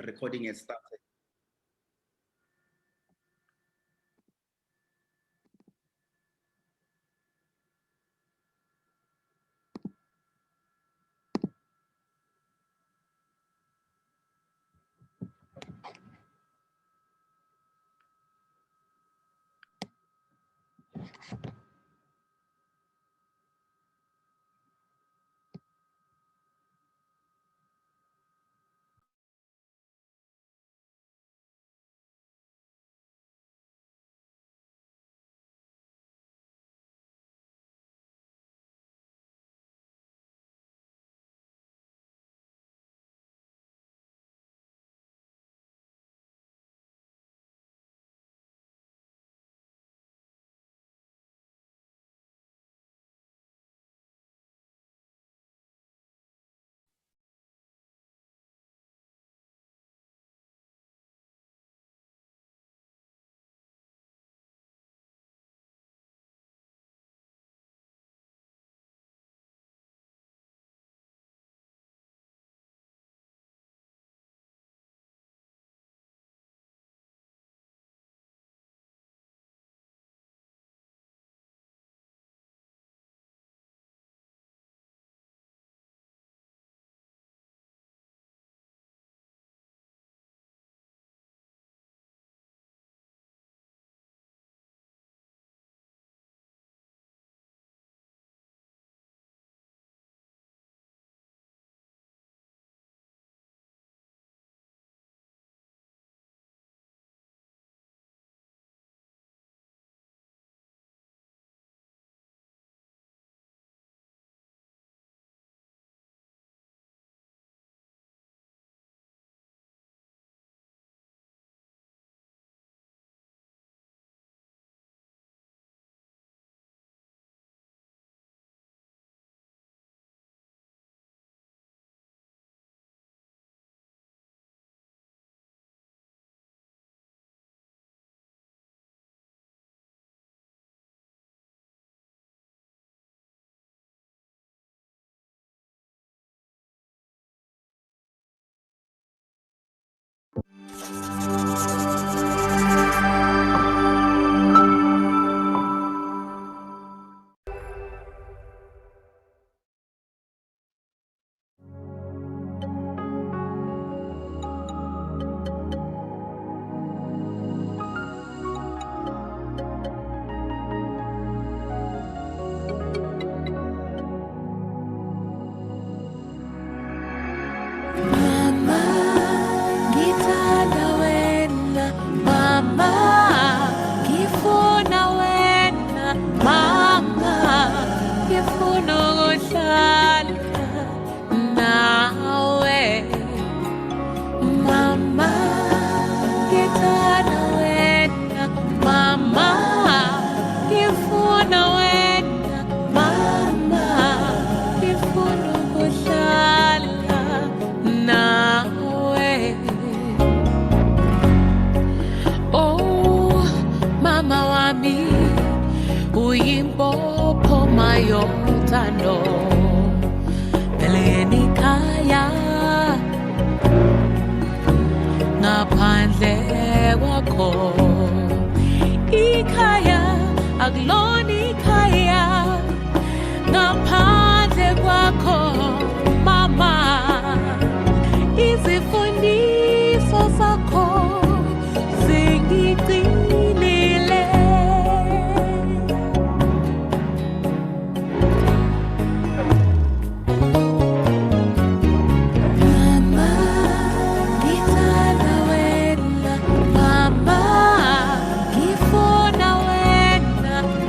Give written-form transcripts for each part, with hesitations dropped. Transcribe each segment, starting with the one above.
recording has started.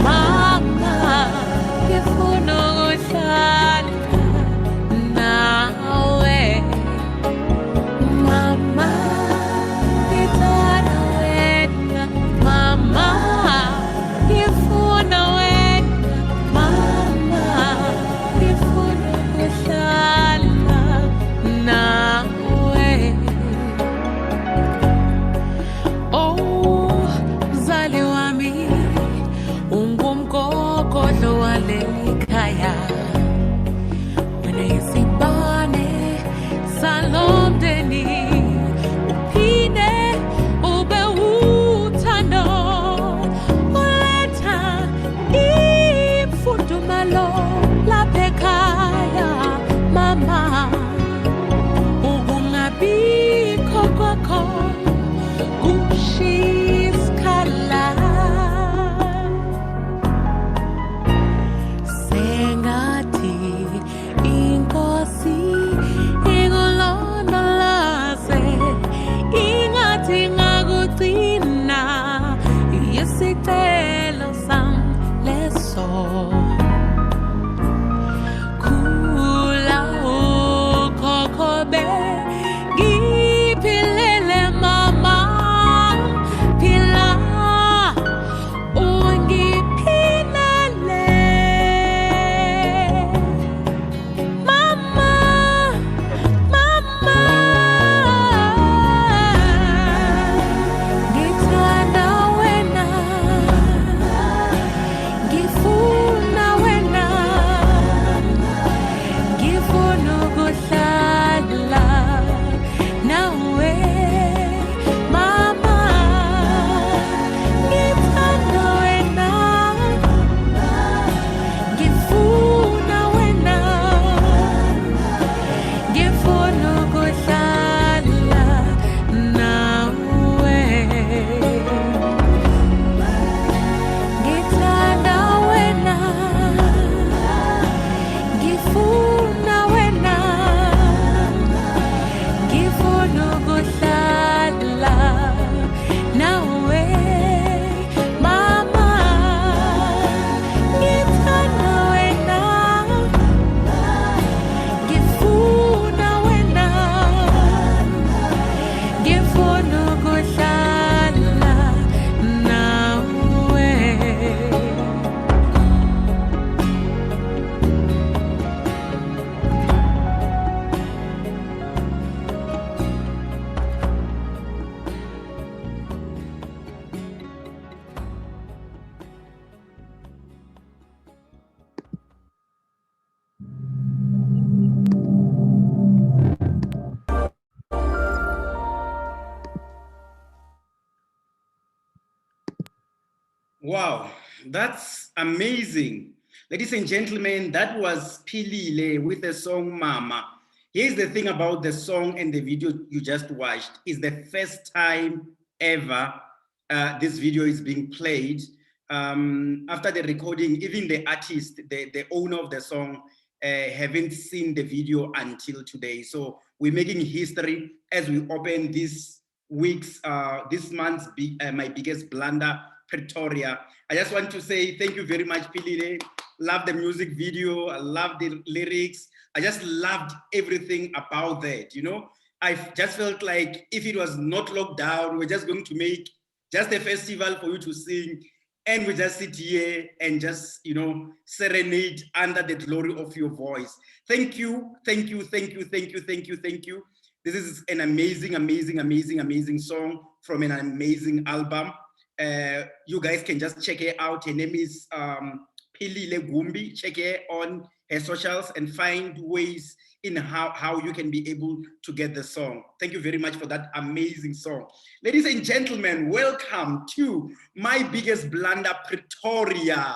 My Wow, that's amazing. Ladies and gentlemen, that was Philile with the song Mama. Here's the thing about the song and the video you just watched. It's the first time ever this video is being played. After the recording, even the artist, the owner of the song, haven't seen the video until today. So we're making history as we open this month's My Biggest Blunder, Pretoria. I just want to say thank you very much, Philile. Love the music video. I love the lyrics. I just loved everything about that. You know, I just felt like if it was not locked down, we're just going to make just a festival for you to sing, and we just sit here and just, you know, serenade under the glory of your voice. Thank you, thank you, thank you, thank you, thank you, thank you. This is an amazing, amazing, amazing, amazing song from an amazing album. You guys can just check her out. Her name is Philile Gumbi. Check her on her socials and find ways in how you can be able to get the song. Thank you very much for that amazing song. Ladies and gentlemen, welcome to My Biggest Blunder, Pretoria.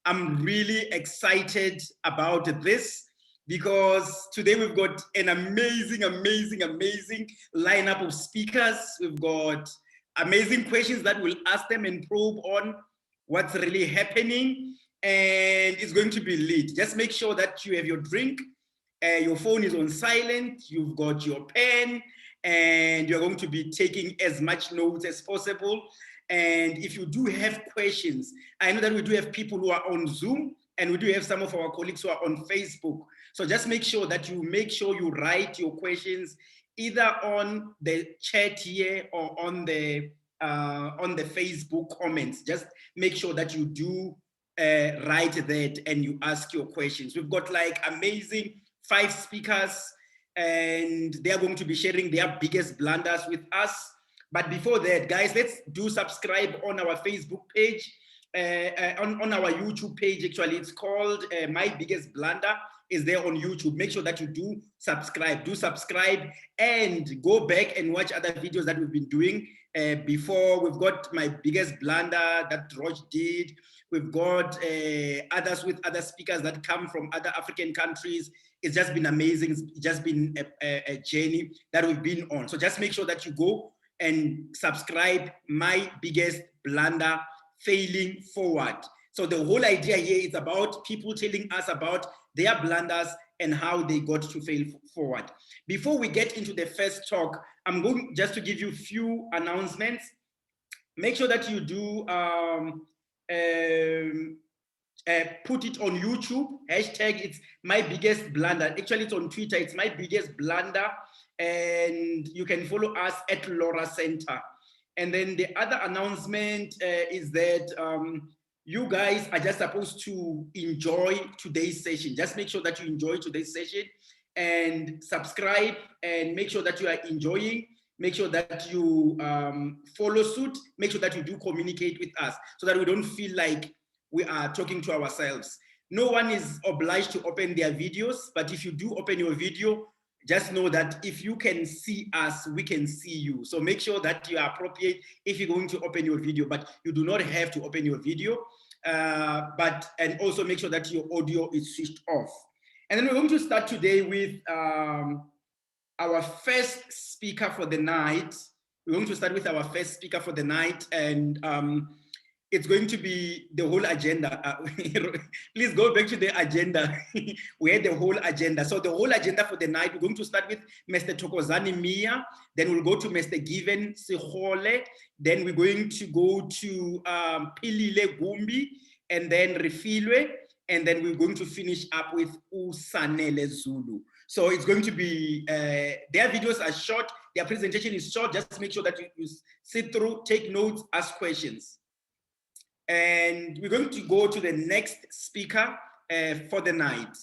I'm really excited about this because today we've got an amazing, amazing, amazing lineup of speakers. We've got amazing questions that we'll ask them and probe on what's really happening, and it's going to be lit. Just make sure that you have your drink, your phone is on silent, you've got your pen, and you're going to be taking as much notes as possible. And if you do have questions, I know that we do have people who are on Zoom, and we do have some of our colleagues who are on Facebook. So just make sure that you write your questions either on the chat here or on the Facebook comments. Just make sure that you do write that and you ask your questions. We've got like amazing 5 speakers, and they are going to be sharing their biggest blunders with us. But before that, guys, let's do subscribe on our Facebook page, on our YouTube page. Actually, it's called My Biggest Blunder. Is there on YouTube. Make sure that you do subscribe, and go back and watch other videos that we've been doing before. We've got My Biggest Blunder that Roach did. We've got others with other speakers that come from other African countries. It's just been amazing. It's just been a journey that we've been on. So just make sure that you go and subscribe. My Biggest Blunder, Failing Forward. So the whole idea here is about people telling us about their blunders and how they got to fail forward. Before we get into the first talk, I'm going just to give you a few announcements. Make sure that you do put it on YouTube. Hashtag it's My Biggest Blunder. Actually, it's on Twitter. It's My Biggest Blunder. And you can follow us at Laura Center. And then the other announcement is that you guys are just supposed to enjoy today's session. Just make sure that you enjoy today's session and subscribe, and make sure that you are enjoying. Make sure that you follow suit. Make sure that you do communicate with us so that we don't feel like we are talking to ourselves. No one is obliged to open their videos, but if you do open your video, just know that if you can see us, we can see you. So make sure that you are appropriate if you're going to open your video, but you do not have to open your video. And also make sure that your audio is switched off. And then we're going to start today with our first speaker for the night. We're going to start with our first speaker for the night, and it's going to be the whole agenda. Please go back to the agenda. We had the whole agenda. So the whole agenda for the night, we're going to start with Mr. Thokozani Miya, then we'll go to Mr. Segole, then we're going to go to Philile Gumbi, and then Refilwe, and then we're going to finish up with Sanele Zulu. So it's going to be, their videos are short, their presentation is short, just make sure that you sit through, take notes, ask questions. And we're going to go to the next speaker for the night,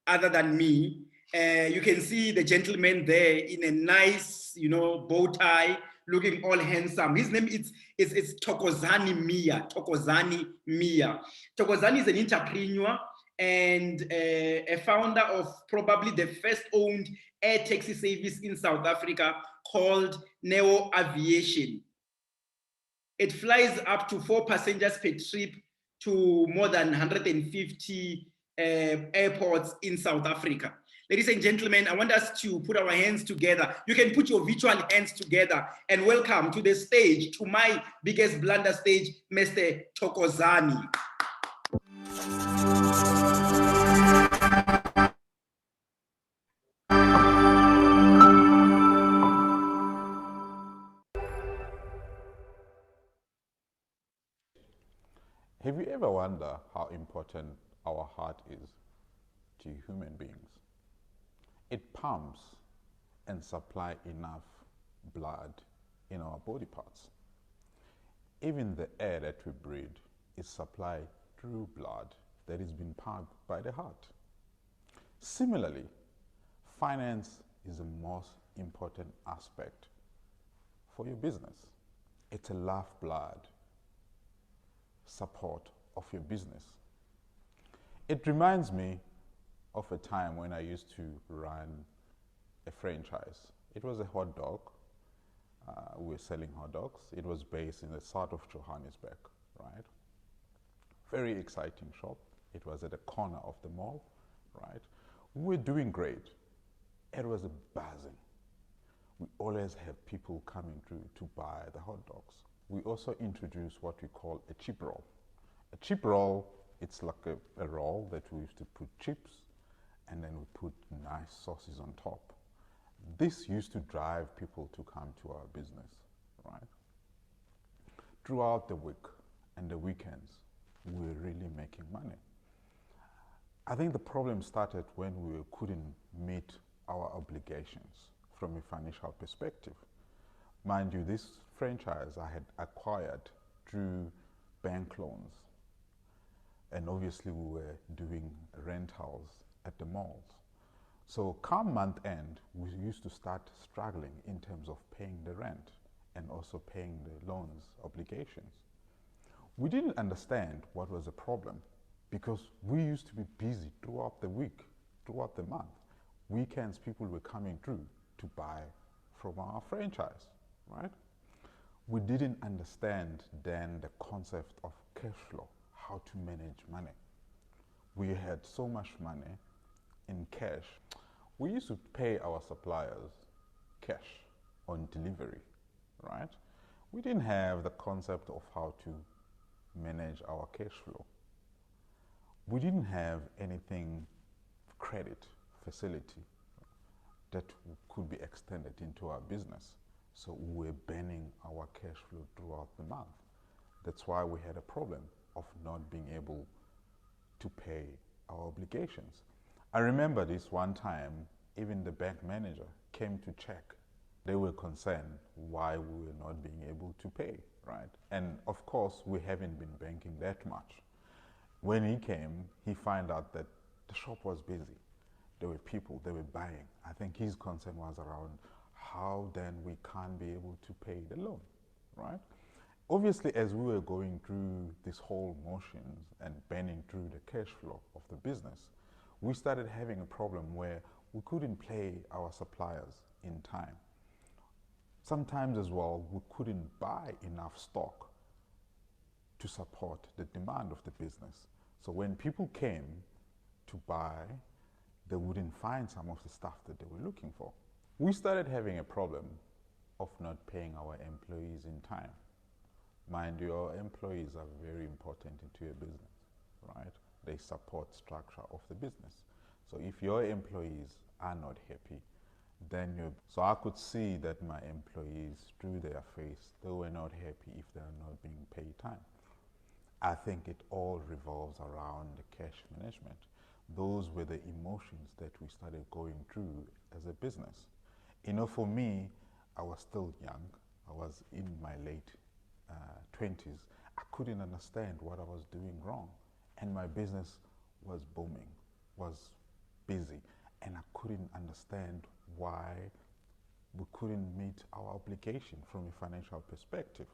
other than me. You can see the gentleman there in a nice, bow tie, looking all handsome. His name is Thokozani Mia. Thokozani Mia. Thokozani is an entrepreneur and a founder of probably the first owned air taxi service in South Africa called Neo Aviation. It flies up to 4 passengers per trip to more than 150 airports in South Africa. Ladies and gentlemen, I want us to put our hands together. You can put your virtual hands together and welcome to the stage, to my biggest blunder stage, Mr. Thokozani. Have you ever wondered how important our heart is to human beings? It pumps and supplies enough blood in our body parts. Even the air that we breathe is supplied through blood that is being pumped by the heart. Similarly, finance is the most important aspect for your business. It's a lifeblood support of your business. It reminds me of a time when I used to run a franchise. It was a hot dog. We were selling hot dogs. It was based in the south of Johannesburg, right? Very exciting shop. It was at the corner of the mall, right? We were doing great. It was buzzing. We always have people coming through to buy the hot dogs. We also introduced what we call a chip roll. A chip roll, it's like a roll that we used to put chips and then we put nice sauces on top. This used to drive people to come to our business, right? Throughout the week and the weekends, we were really making money. I think the problem started when we couldn't meet our obligations from a financial perspective. Mind you, this franchise I had acquired through bank loans. And obviously we were doing rentals at the malls. So come month end, we used to start struggling in terms of paying the rent and also paying the loans obligations. We didn't understand what was the problem because we used to be busy throughout the week, throughout the month. Weekends, people were coming through to buy from our franchise, right? We didn't understand then the concept of cash flow, how to manage money. We had so much money in cash. We used to pay our suppliers cash on delivery, right? We didn't have the concept of how to manage our cash flow. We didn't have anything credit facility that could be extended into our business. So we were burning our cash flow throughout the month. That's why we had a problem of not being able to pay our obligations. I remember this one time, even the bank manager came to check. They were concerned why we were not being able to pay, right? And of course, we haven't been banking that much. When he came, he found out that the shop was busy. There were people, they were buying. I think his concern was around how then we can't be able to pay the loan, right? Obviously, as we were going through this whole motions and burning through the cash flow of the business, we started having a problem where we couldn't pay our suppliers in time. Sometimes as well, we couldn't buy enough stock to support the demand of the business. So when people came to buy, they wouldn't find some of the stuff that they were looking for. We started having a problem of not paying our employees in time. Mind you, our employees are very important into your business, right? They support structure of the business. So if your employees are not happy, then so I could see that my employees, through their face, they were not happy if they are not being paid time. I think it all revolves around the cash management. Those were the emotions that we started going through as a business. You know, for me, I was still young. I was in my late 20s. I couldn't understand what I was doing wrong. And my business was booming, was busy. And I couldn't understand why we couldn't meet our obligation from a financial perspective,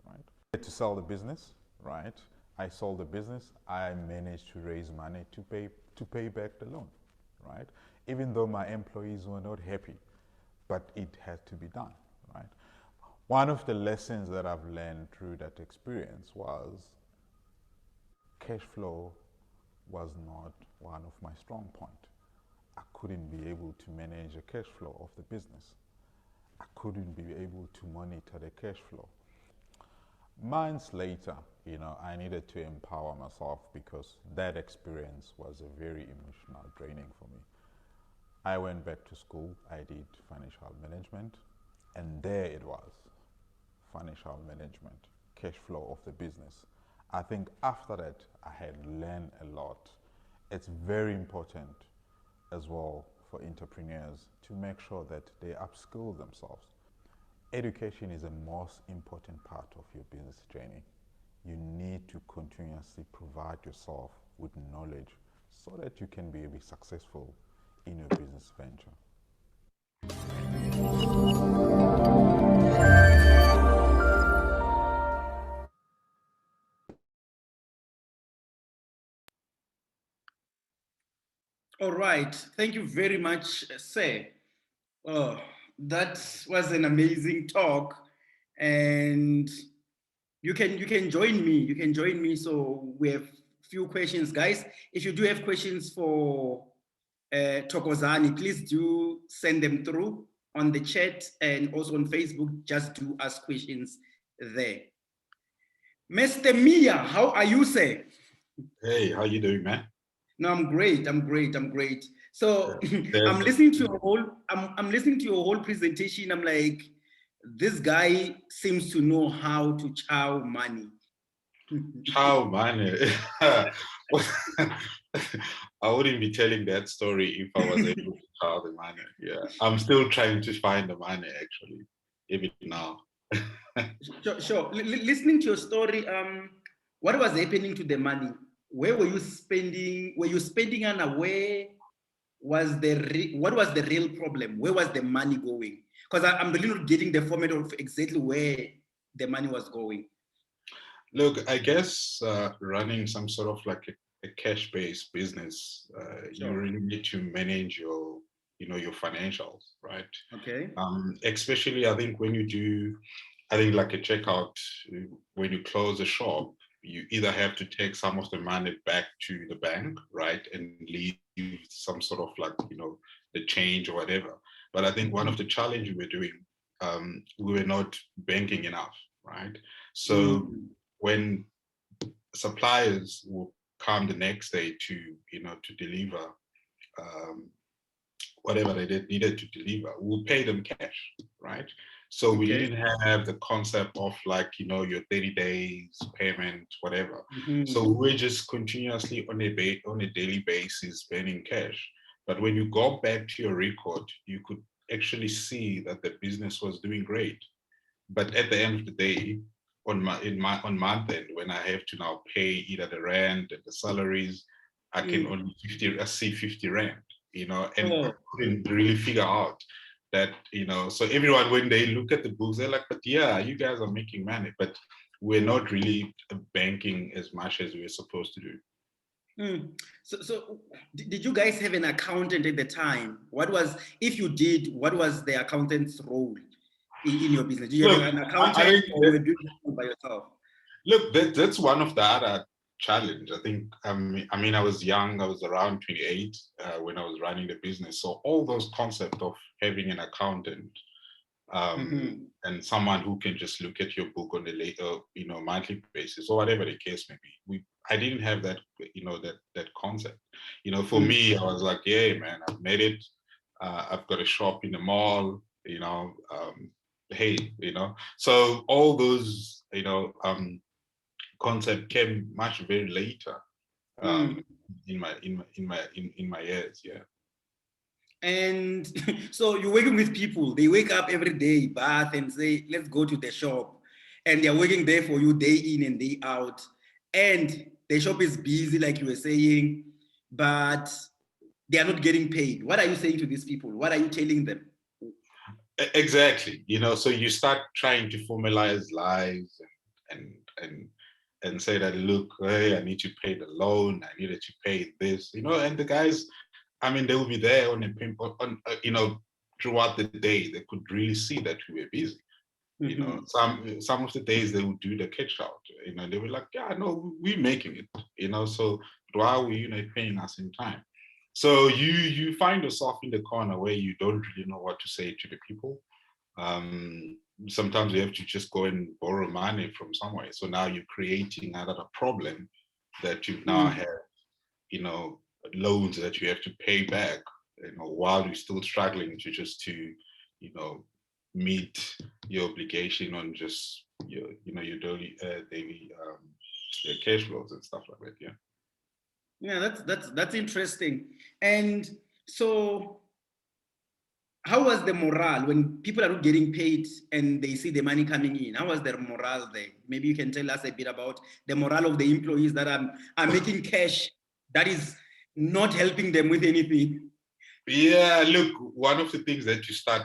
right? To sell the business, right? I sold the business. I managed to raise money to pay back the loan, right? Even though my employees were not happy, but it had to be done, right? One of the lessons that I've learned through that experience was cash flow was not one of my strong points. I couldn't be able to manage the cash flow of the business. I couldn't be able to monitor the cash flow. Months later, you know, I needed to empower myself because that experience was a very emotional draining for me. I went back to school, I did financial management, and there it was, financial management, cash flow of the business. I think after that, I had learned a lot. It's very important as well for entrepreneurs to make sure that they upskill themselves. Education is the most important part of your business journey. You need to continuously provide yourself with knowledge so that you can be successful in your business venture. All right. Thank you very much, Sir. Oh, that was an amazing talk. And you can join me. You can join me. So we have few questions, guys. If you do have questions for Thokozani, please do send them through on the chat and also on Facebook. Just do ask questions there. Mr. Mia, how are you, sir? Hey, how you doing, man? No, I'm great. I'm great. I'm great. So Yeah. I'm listening to your whole. I'm listening to your whole presentation. I'm like, this guy seems to know how to chow money. Chow money. I wouldn't be telling that story if I was able to chow the money. Yeah, I'm still trying to find the money actually, even now. Sure. Listening to your story, what was happening to the money? Where were you spending? Were you spending unaware? What was the real problem? Where was the money going? Because I'm really not getting the format of exactly where the money was going. Look, I guess running some sort of like a cash-based business, you Sure. really need to manage your financials, right? Okay. Especially I think when you do, I think like a checkout, when you close a shop, you either have to take some of the money back to the bank, right, and leave some sort of like, the change or whatever. But I think one of the challenges we're doing, we were not banking enough, right? So when suppliers will come the next day to deliver whatever they needed to deliver, we'll pay them cash, right? So we didn't have the concept of like, your 30 days payment, whatever. So we're just continuously on a daily basis spending cash. But when you go back to your record, you could actually see that the business was doing great. But at the end of the day, on month end, when I have to now pay either the rent and the salaries, I can only see 50 rand, and I couldn't really figure out that, so everyone, when they look at the books, they're like, but yeah, you guys are making money, but we're not really banking as much as we're supposed to do. So did you guys have an accountant at the time? What was, if you did, what was the accountant's role in your business? Did you have Look, an I accountant think or were you doing it by yourself? look, that's one of the other challenge. I think, I mean, I was young. I was around 28 when I was running the business. So all those concepts of having an accountant and someone who can just look at your book on a later, monthly basis or whatever the case may be. I didn't have that, that concept. For me, I was like, yeah, man, I've made it. I've got a shop in the mall. Hey, So all those, concept came much very later in my years. Yeah. And so you're working with people, they wake up every day, bath and say, let's go to the shop. And they're working there for you day in and day out. And the shop is busy, like you were saying, but they are not getting paid. What are you saying to these people? What are you telling them? Exactly. So you start trying to formalize lives and say that, look, hey, I need to pay the loan, I needed to pay this, and the guys, I mean, they will be there throughout the day. They could really see that we were busy. Some of the days they would do the catch out. They were like, yeah, no, we're making it. So why are you not paying us in time? So you find yourself in the corner where you don't really know what to say to the people. Sometimes you have to just go and borrow money from somewhere. So now you're creating another problem that you now have, loans that you have to pay back, while you're still struggling to meet your obligation on just your daily cash flows and stuff like that. Yeah. Yeah, that's interesting. And so how was the morale when people are not getting paid and they see the money coming in? How was their morale there? Maybe you can tell us a bit about the morale of the employees that are making cash that is not helping them with anything. Yeah, look, one of the things that you start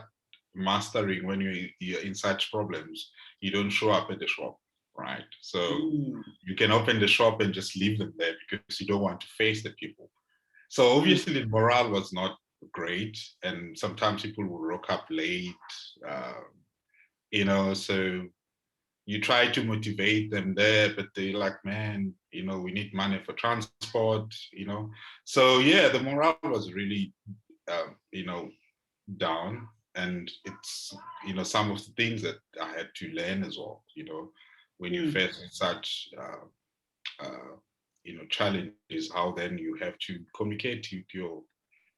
mastering when you're in such problems, you don't show up at the shop, right? So you can open the shop and just leave them there because you don't want to face the people. So obviously the morale was not great, and sometimes people will rock up late, so you try to motivate them there, but they're like, man, we need money for transport, So yeah, the morale was really, down. And it's, some of the things that I had to learn as well, when you face such, challenges, how then you have to communicate to your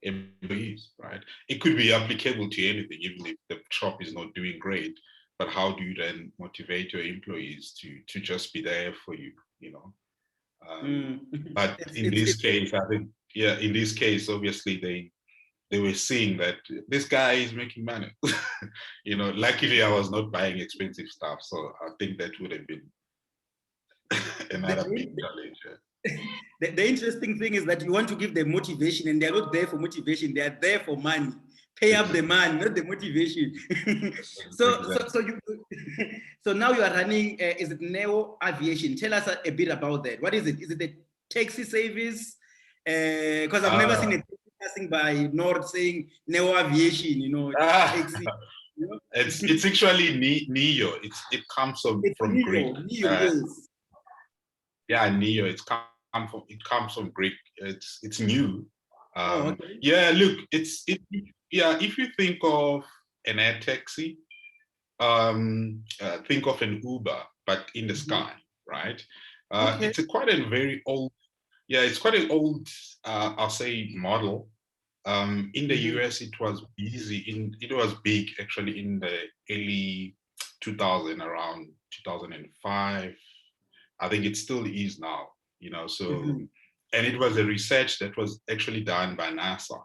employees, right? It could be applicable to anything, even if the shop is not doing great. But how do you then motivate your employees to just be there for you, But in this case, I think, yeah, in this case, obviously they were seeing that this guy is making money. Luckily I was not buying expensive stuff, so I think that would have been another big challenge. The interesting thing is that you want to give them motivation, and they're not there for motivation, they are there for money. Pay up the man, not the motivation. So now you are running, is it Neo Aviation? Tell us a bit about that. What is it? Is it a taxi service? Because I've never seen a taxi passing by Nord saying Neo Aviation, taxi. It's actually Neo. It comes from Neo, Greek. Neo, yes. Yeah, Neo. It comes from Greek. It's new. Okay. Yeah, look, if you think of an air taxi, think of an Uber, but in the sky, right? Okay. It's quite a very old, it's quite an old, I'll say, model. In the US, it was it was big actually in the early 2000, around 2005. I think it still is now, so, and it was a research that was actually done by NASA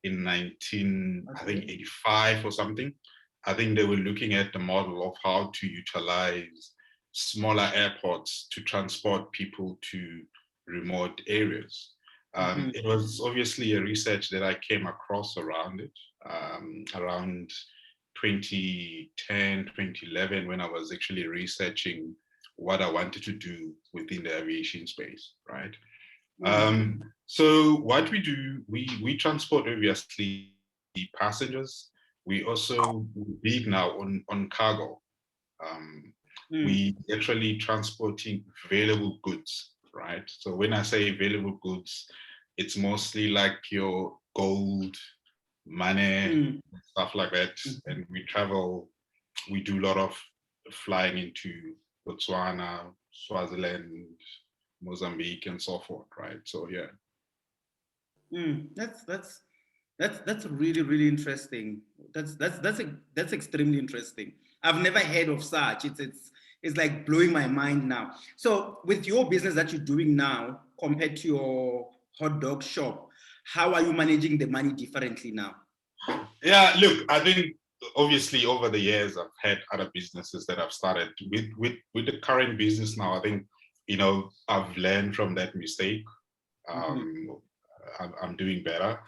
in 1985 or something. I think they were looking at the model of how to utilize smaller airports to transport people to remote areas. It was obviously a research that I came across around it, around 2010, 2011, when I was actually researching what I wanted to do within the aviation space, right? So what we do, we transport obviously passengers. We also big now on cargo. We actually transporting valuable goods, right? So when I say valuable goods, it's mostly like your gold, money, stuff like that. And we travel, we do a lot of flying into Botswana, Swaziland, Mozambique, and so forth, right? So yeah. That's really, really interesting. That's extremely interesting. I've never heard of such. It's like blowing my mind now. So with your business that you're doing now compared to your hot dog shop, how are you managing the money differently now? Yeah, look, I think obviously over the years I've had other businesses that I've started with the current business now. I think, you know, I've learned from that mistake. I'm doing better.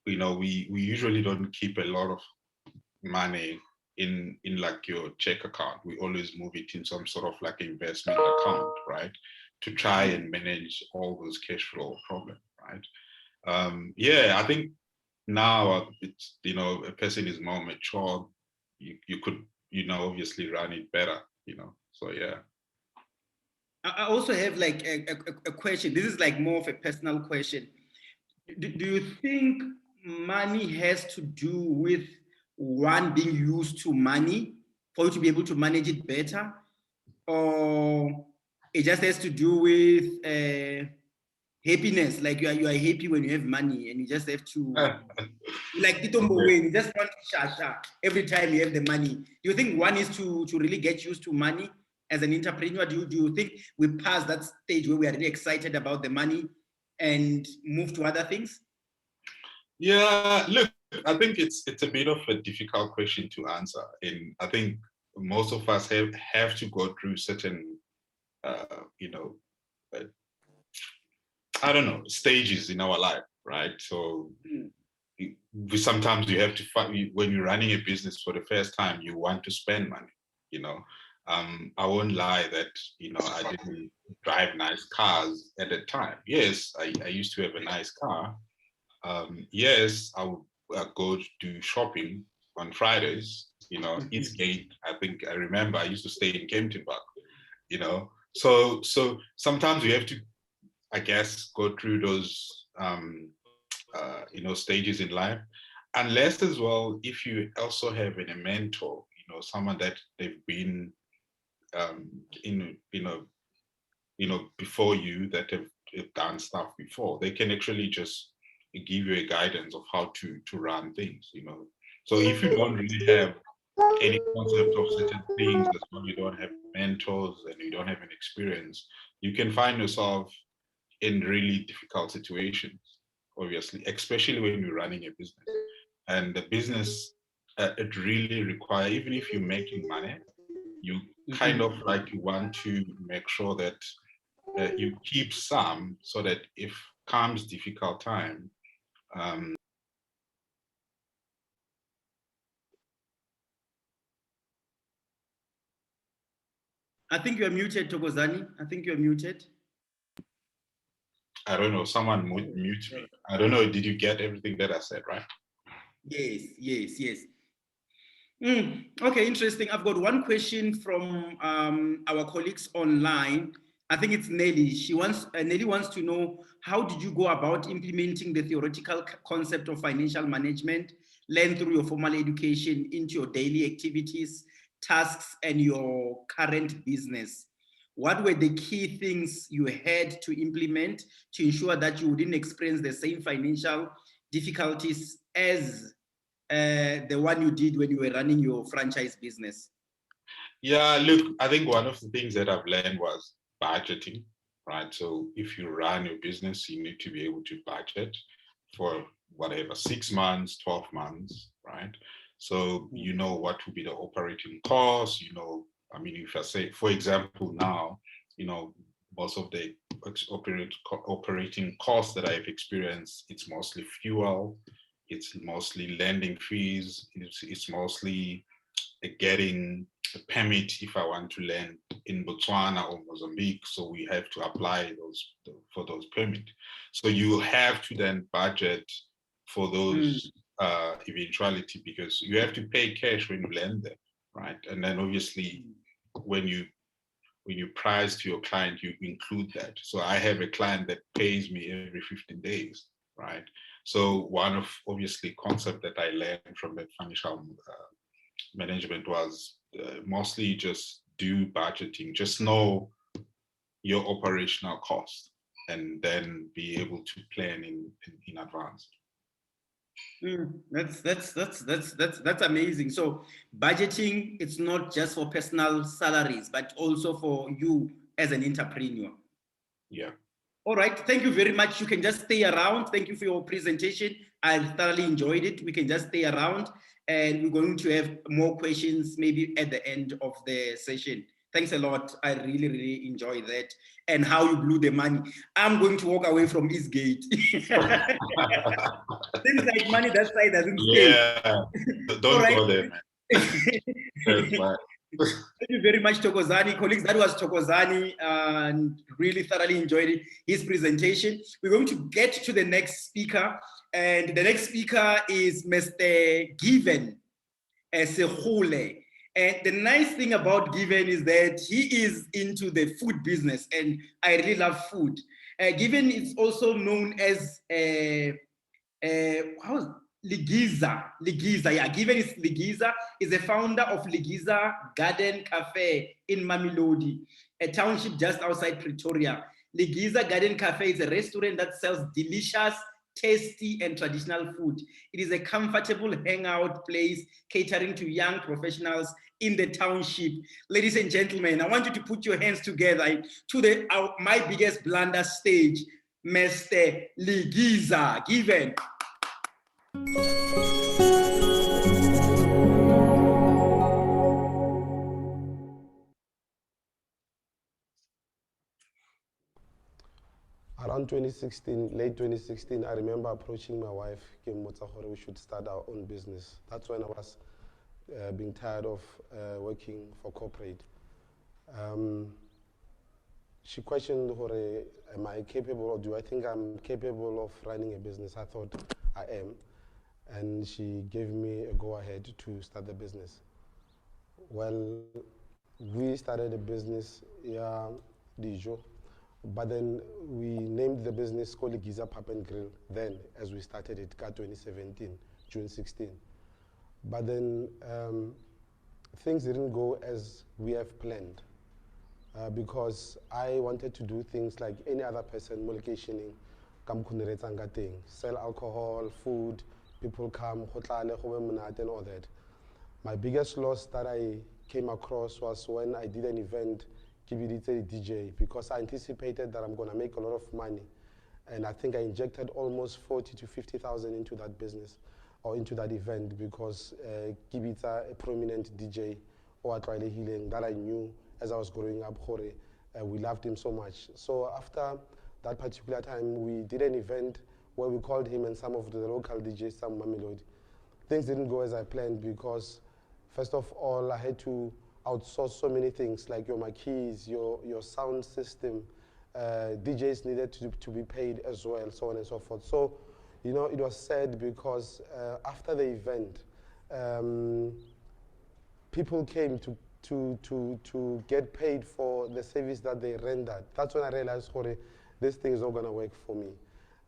You know, we usually don't keep a lot of money in like your check account. We always move it in some sort of like investment account, right? To try and manage all those cash flow problems, right? Yeah, I think now it's, you know, a person is more mature. You could, you know, obviously run it better, you know. So yeah. I also have like a question. This is like more of a personal question. Do you think money has to do with one being used to money for you to be able to manage it better? Or it just has to do with happiness? Like you are happy when you have money and you just have to, like Titombo Okay. way, you just want to shasha every time you have the money. Do you think one is to really get used to money as an entrepreneur? Do you think we pass that stage where we are really excited about the money and move to other things? Yeah, look, I think it's a bit of a difficult question to answer, and I think most of us have to go through certain, you know, uh, I don't know, stages in our life, right? So sometimes you have to find, when you're running a business for the first time, you want to spend money, you know. I won't lie that, you know, I didn't drive nice cars at the time. Yes, I used to have a nice car. Yes, I would go to do shopping on Fridays, you know, Eastgate. I think I remember I used to stay in Kempton Park, you know. So sometimes you have to, I guess, go through those you know, stages in life, unless as well if you also have a mentor, you know, someone that they've been in, you know, before you, that have done stuff before. They can actually just give you a guidance of how to run things, you know. So if you don't really have any concept of certain things, as well, you don't have mentors and you don't have an experience, you can find yourself in really difficult situations, obviously, especially when you're running a business. And the business, it really requires, even if you're making money, you kind of like, you want to make sure that you keep some, so that if comes difficult time, um, I think you're muted, Tokozani. I think you're muted. I don't know, someone mute me. I don't know, did you get everything that I said, right? Yes. Okay, interesting. I've got one question from our colleagues online. I think it's Nelly. Nelly wants to know, how did you go about implementing the theoretical concept of financial management learned through your formal education into your daily activities, tasks, and your current business? What were the key things you had to implement to ensure that you wouldn't experience the same financial difficulties as the one you did when you were running your franchise business? Yeah, look, I think one of the things that I've learned was budgeting, right? So if you run your business, you need to be able to budget for whatever, 6 months, 12 months, right? So you know what will be the operating costs, you know, I mean, if I say, for example, now, you know, most of the operating costs that I've experienced, it's mostly fuel, it's mostly lending fees, it's mostly getting a permit if I want to land in Botswana or Mozambique. So we have to apply for those permits. So you have to then budget for those eventuality, because you have to pay cash when you land there, right? And then obviously when you price to your client, you include that. So I have a client that pays me every 15 days, right? So one of obviously concept that I learned from that financial management was mostly just do budgeting, just know your operational cost, and then be able to plan in advance. That's amazing. So budgeting, it's not just for personal salaries, but also for you as an entrepreneur. Yeah. All right. Thank you very much. You can just stay around. Thank you for your presentation. I thoroughly enjoyed it. We can just stay around, and we're going to have more questions maybe at the end of the session. Thanks a lot. I really, really enjoyed that, and how you blew the money. I'm going to walk away from Eastgate. Seems like money that side doesn't stay. Yeah, don't go there, man. Thank you very much, Thokozani. Colleagues, that was Thokozani, and really thoroughly enjoyed his presentation. We're going to get to the next speaker, and the next speaker is Mr. Given Segole. And the nice thing about Given is that he is into the food business, and I really love food. Given is also known as Ligiza, yeah. Given is Ligiza, is the founder of Ligiza Garden Cafe in Mamelodi, a township just outside Pretoria. Ligiza Garden Cafe is a restaurant that sells delicious, tasty, and traditional food. It is a comfortable hangout place catering to young professionals in the township. Ladies and gentlemen, I want you to put your hands together to the My Biggest Blunders stage, Mr. Ligiza. Given. Around 2016, late 2016, I remember approaching my wife, we should start our own business. That's when I was being tired of working for corporate. She questioned, am I capable, or do I think I'm capable of running a business? I thought I am. And she gave me a go-ahead to start the business. Well, we started a business, Dijo. But then we named the business called Giza Pub and Grill then, as we started it, 2017, June 16. But then things didn't go as we have planned because I wanted to do things like any other person, sell alcohol, food, people come, and all that. My biggest loss that I came across was when I did an event, DJ, because I anticipated that I'm going to make a lot of money, and I think I injected almost 40 to 50,000 into that business or into that event because Kibita, a prominent DJ, or healing that I knew as I was growing up, we loved him so much. So after that particular time, we did an event where we called him and some of the local DJs, some Mamelodi. Things didn't go as I planned because, first of all, I had to outsource so many things like your marquees, your sound system. DJs needed to be paid as well, so on and so forth. So, it was sad because after the event, people came to get paid for the service that they rendered. That's when I realized, this thing is not going to work for me.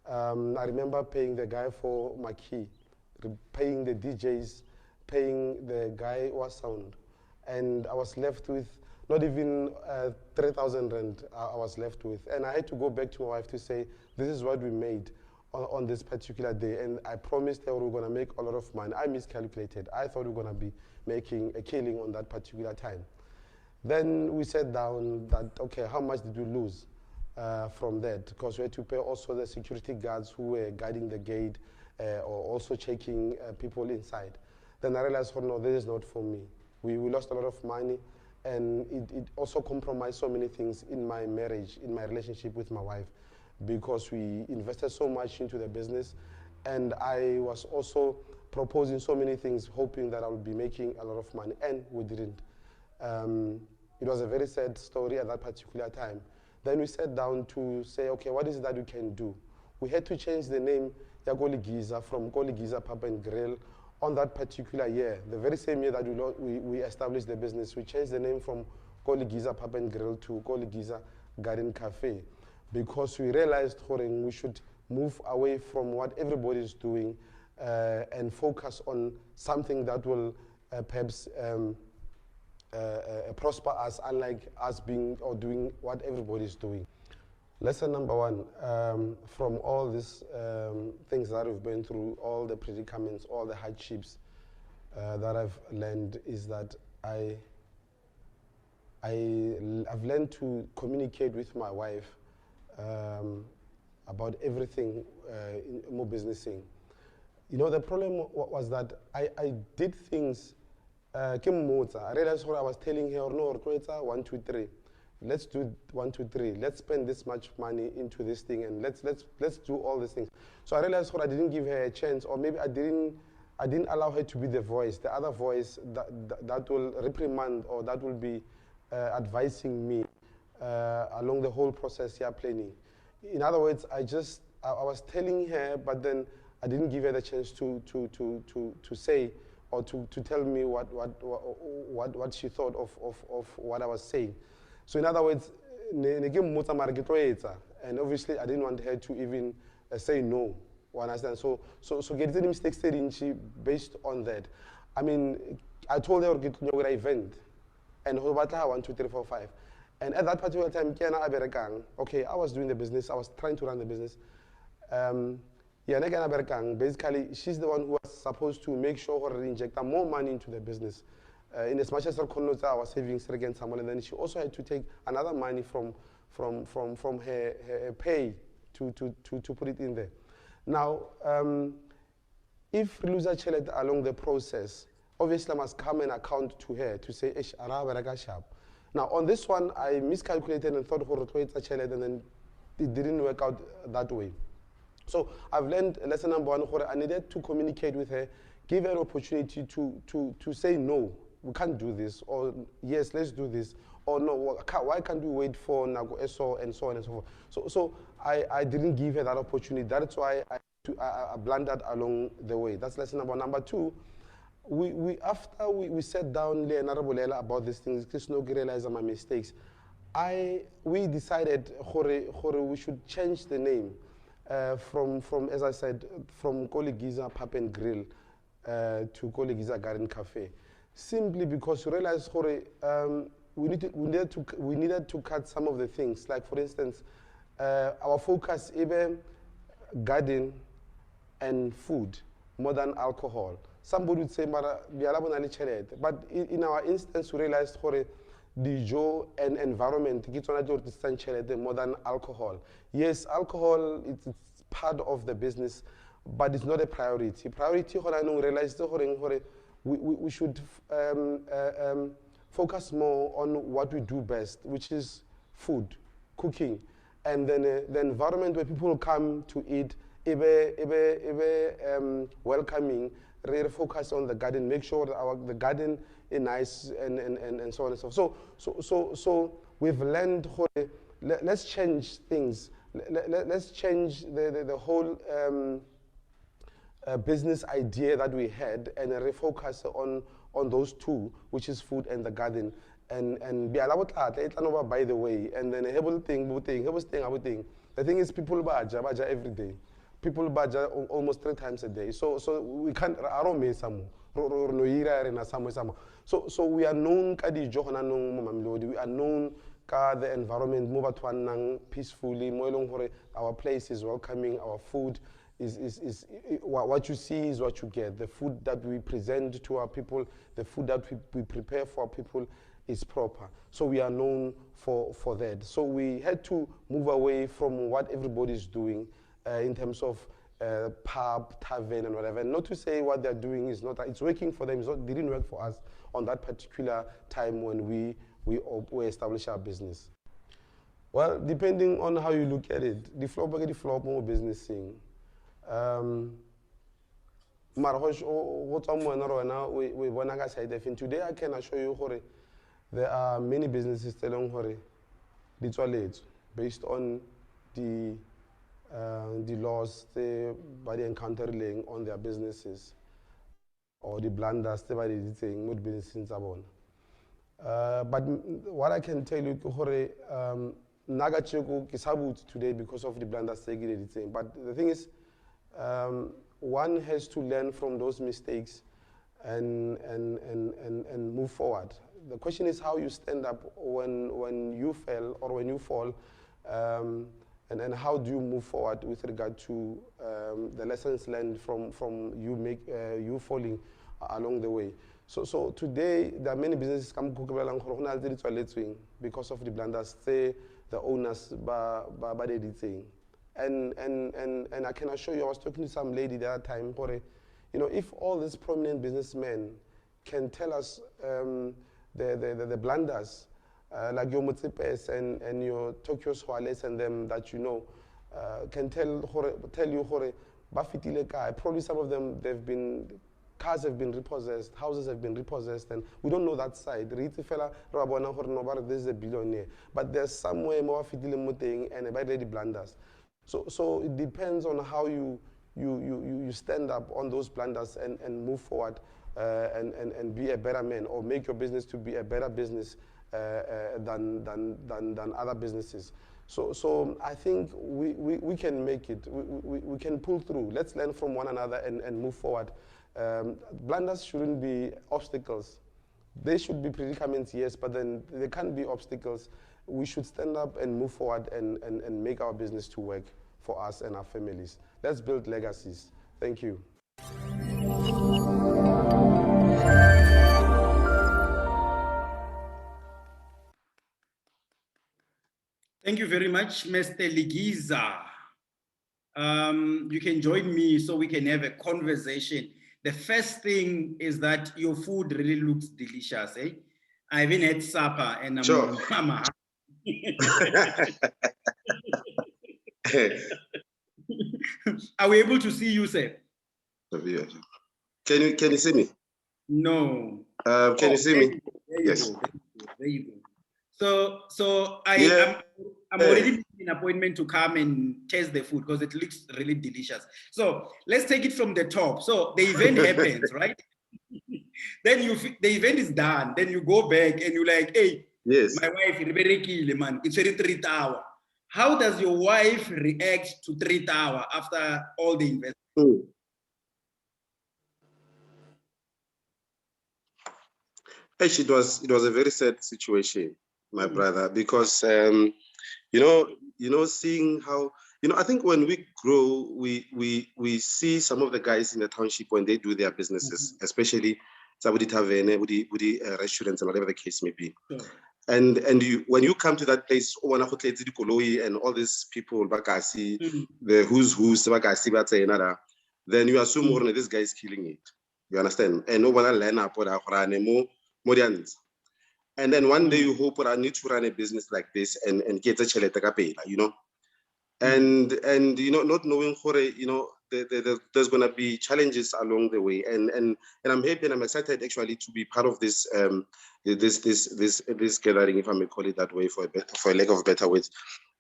I remember paying the guy for marquee, paying the DJs, paying the guy who was sound. And I was left with not even 3,000 rand I was left with. And I had to go back to my wife to say, this is what we made on this particular day. And I promised her we were going to make a lot of money. I miscalculated. I thought we were going to be making a killing on that particular time. Then we sat down that, okay, how much did we lose from that? Because we had to pay also the security guards who were guarding the gate or also checking people inside. Then I realized, oh no, this is not for me. We lost a lot of money, and it also compromised so many things in my marriage, in my relationship with my wife, because we invested so much into the business, and I was also proposing so many things, hoping that I would be making a lot of money, and we didn't. It was a very sad story at that particular time. Then we sat down to say, okay, what is it that we can do? We had to change the name Koligiza from Koligiza Pub and Grill on that particular year. The very same year that we established the business, we changed the name from Koligiza Pub and Grill to Koligiza Garden Cafe, because we realized we should move away from what everybody is doing and focus on something that will perhaps prosper us, unlike us being or doing what everybody is doing. Lesson number one, from all these things that we've been through, all the predicaments, all the hardships that I've learned, is that I've learned to communicate with my wife about everything in more businessing. You know, the problem was that I did things. I realized what I was telling her, no, 1, 2, 3. Let's do 1, 2, 3. Let's spend this much money into this thing, and let's do all these things. So I realized what I didn't give her a chance, or maybe I didn't allow her to be the voice, the other voice that will reprimand or that will be advising me along the whole process here planning. In other words, I was telling her, but then I didn't give her the chance to say or to tell me what she thought of what I was saying. So in other words, and obviously I didn't want her to even say no. Understand? So getting mistakes based on that. I mean, I told her get your event and 1, 2, 3, 4, 5. And at that particular time, okay, I was doing the business, I was trying to run the business. Basically, she's the one who was supposed to make sure her inject more money into the business. In as much as her was savings against someone, and then she also had to take another money from her pay to put it in there. Now, if loser child along the process, obviously I must come and account to her to say, now on this one, I miscalculated and thought and then it didn't work out that way. So I've learned lesson number one, I needed to communicate with her, give her an opportunity to say no, we can't do this, or yes, let's do this, or no, why can't we wait for Nago ESO, and so on and so forth. So I didn't give her that opportunity. That's why I blundered along the way. That's lesson number one. Number two, after we sat down about these things, because no realize my mistakes, we decided we should change the name. From as I said, from Koligiza Pub and Grill to Koligiza Garden Cafe, simply because we realized we needed to cut some of the things. Like for instance, our focus even garden and food more than alcohol. Somebody would say, but in our instance, we realized the joy and environment more than alcohol. Yes, alcohol it's part of the business, but it's not a priority. Priority, we realized we should focus more on what we do best, which is food, cooking, and then the environment where people come to eat, welcoming. Really focus on the garden, make sure that the garden is nice and so on and so forth. So we've learned, let's change things. Let's change the whole business idea that we had and refocus on those two, which is food and the garden. And be allowed by the way, and then a thing. The thing is, people baja every day. People budget almost 3 times a day. So we can't so we are known we are known the environment move peacefully, our place is welcoming, our food is what you see is what you get. The food that we present to our people, the food that we prepare for our people is proper. So we are known for that. So we had to move away from what everybody is doing in terms of pub, tavern, and whatever. And not to say what they're doing is not, it's working for them, it didn't work for us on that particular time when we established our business. Well, depending on how you look at it, the flop more business thing. Today I can assure you there are many businesses telling hore based on the laws they by the encountering on their businesses or the blunders they by the thing with businesses but what I can tell you hore Nagacheko Kisabut today because of the blunders they did thing. But the thing is, one has to learn from those mistakes and move forward. The question is how you stand up when you fail or when you fall, and how do you move forward with regard to the lessons learned from you falling along the way. So today there are many businesses come because of the blunders the owners by editing. And I can assure you, I was talking to some lady the other time, you know, if all these prominent businessmen can tell us the blunders, like your Mutsipes and your Tokyo Swales and them that you know, can tell you, probably some of them, cars have been repossessed, houses have been repossessed, and we don't know that side. This is a billionaire. But there's somewhere more and about the blunders. So it depends on how you stand up on those blunders and move forward and be a better man or make your business to be a better business than other businesses. So I think we can make it. We can pull through. Let's learn from one another and move forward. Blunders shouldn't be obstacles. They should be predicaments, yes, but then they can't be obstacles. We should stand up and move forward and make our business to work for us and our families. Let's build legacies. Thank you. Thank you very much, Mr. Ligiza. You can join me so we can have a conversation. The first thing is that your food really looks delicious, eh? I even had supper and I'm sure. Mama. Are we able to see you, sir? Can you see me? No. Can you see me? Yes. There you go. So I'm already making an appointment to come and taste the food because it looks really delicious. So let's take it from the top. So the event happens, right? Then the event is done. Then you go back and you're like, hey, yes, my wife, man, it's already 3 hours. How does your wife react to 3 hours after all the investment? It was a very sad situation, my brother, because you know, seeing how, you know, I think when we grow, we see some of the guys in the township when they do their businesses, especially Sabudi Taverne, with the restaurants and whatever the case may be. And when you come to that place, and all these people, the who's, then you assume this guy is killing it. You understand? And no one learn up more. And then one day you hope I need to run a business like this and get a cheletaka, you know. And you know, not knowing you know, there's gonna be challenges along the way. And I'm happy and I'm excited actually to be part of this this gathering, if I may call it that way, for a lack of better words.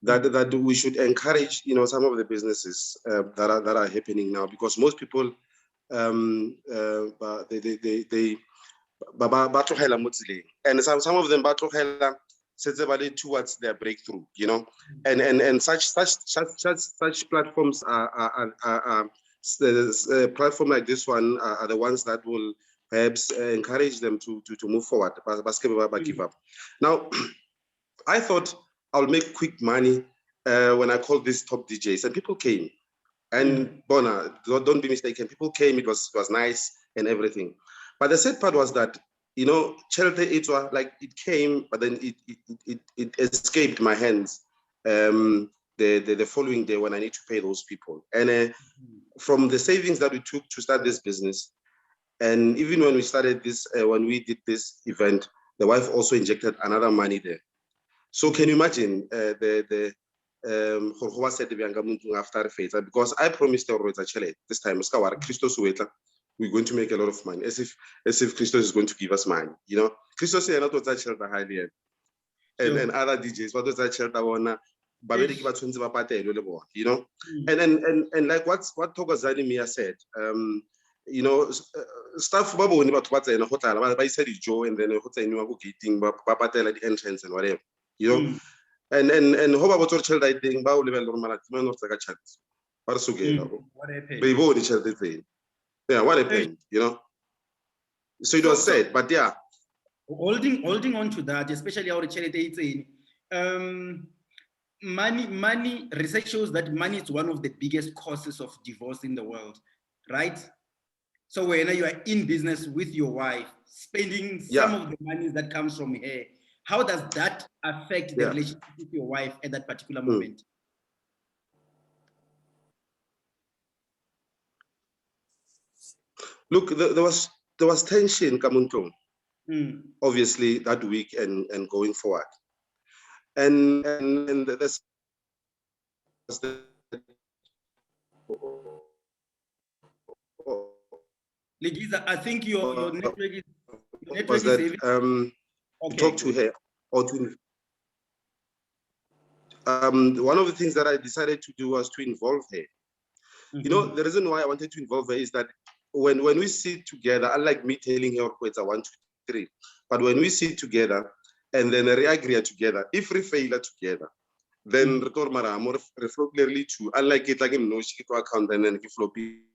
That we should encourage, you know, some of the businesses that are happening now, because most people they and some of them towards their breakthrough, you know, and such platforms are platform like this one are the ones that will perhaps encourage them to move forward. Give up. Now, I thought I'll make quick money when I called these top DJs, and people came. And Bona, don't be mistaken, people came. It was nice and everything. But the sad part was that, you know, like it came, but then it escaped my hands the following day when I need to pay those people. And from the savings that we took to start this business, and even when we started this, when we did this event, the wife also injected another money there. So can you imagine after faith? Because I promised her this time, we're going to make a lot of money, as if Christos is going to give us money, you know. Christos is not what that shelter highly, and other DJs, what does that shelter wanna, you know. And like what Thokozani Mia said, you know, stuff babo ni batho ba tsena go tlala ba isa dijo, and then go tseniwa go gating ba patela the entrance and whatever, you know. And ho ba botsa tšhelete I think ba o lebella gore mara tsema no tsaka chat ba re sogela What happened? be bo di tšhelete tsena. Yeah, what happened, you know. So it was said, but yeah, holding on to that, especially our charity, money, research shows that money is one of the biggest causes of divorce in the world, right? So when you are in business with your wife, spending some of the money that comes from her, how does that affect the relationship with your wife at that particular moment? Look, there was tension coming through, obviously that week and going forward, and this. Ligiza, I think your network is that okay, talk to her or to one of the things that I decided to do was to involve her. You know, the reason why I wanted to involve her is that when we sit together, unlike me telling her it's a 1, 2, 3, but when we sit together and then we agree together, if we fail together, then reflect clearly to, unlike it like him no she to account and then floppy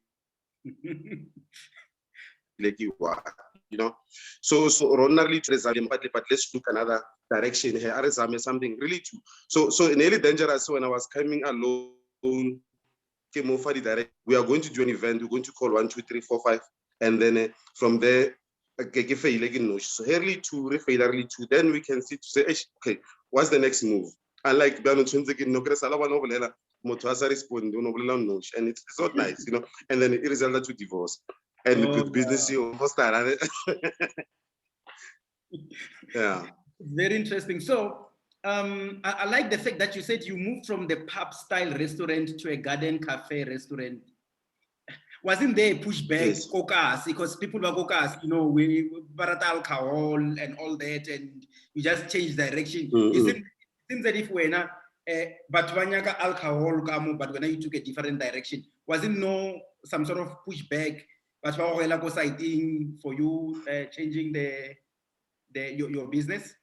like you are, you know. So ordinarily but let's look another direction here. Something really too. So nearly dangerous. So when I was coming alone, came over the direct. We are going to do an event. We're going to call 1, 2, 3, 4, 5, and then from there, so early to then we can see to say, okay, what's the next move? Unlike and it's not nice, you know, and then it resulted to divorce. And with business, you almost started. Yeah. Very interesting. So I like the fact that you said you moved from the pub style restaurant to a garden cafe restaurant. Wasn't there a pushback, caucus, because people were caucus, you know, we brought alcohol and all that, and you just changed direction. It seems that if we're not, but alcohol, but when you took a different direction, wasn't no some sort of pushback, but for you changing your business?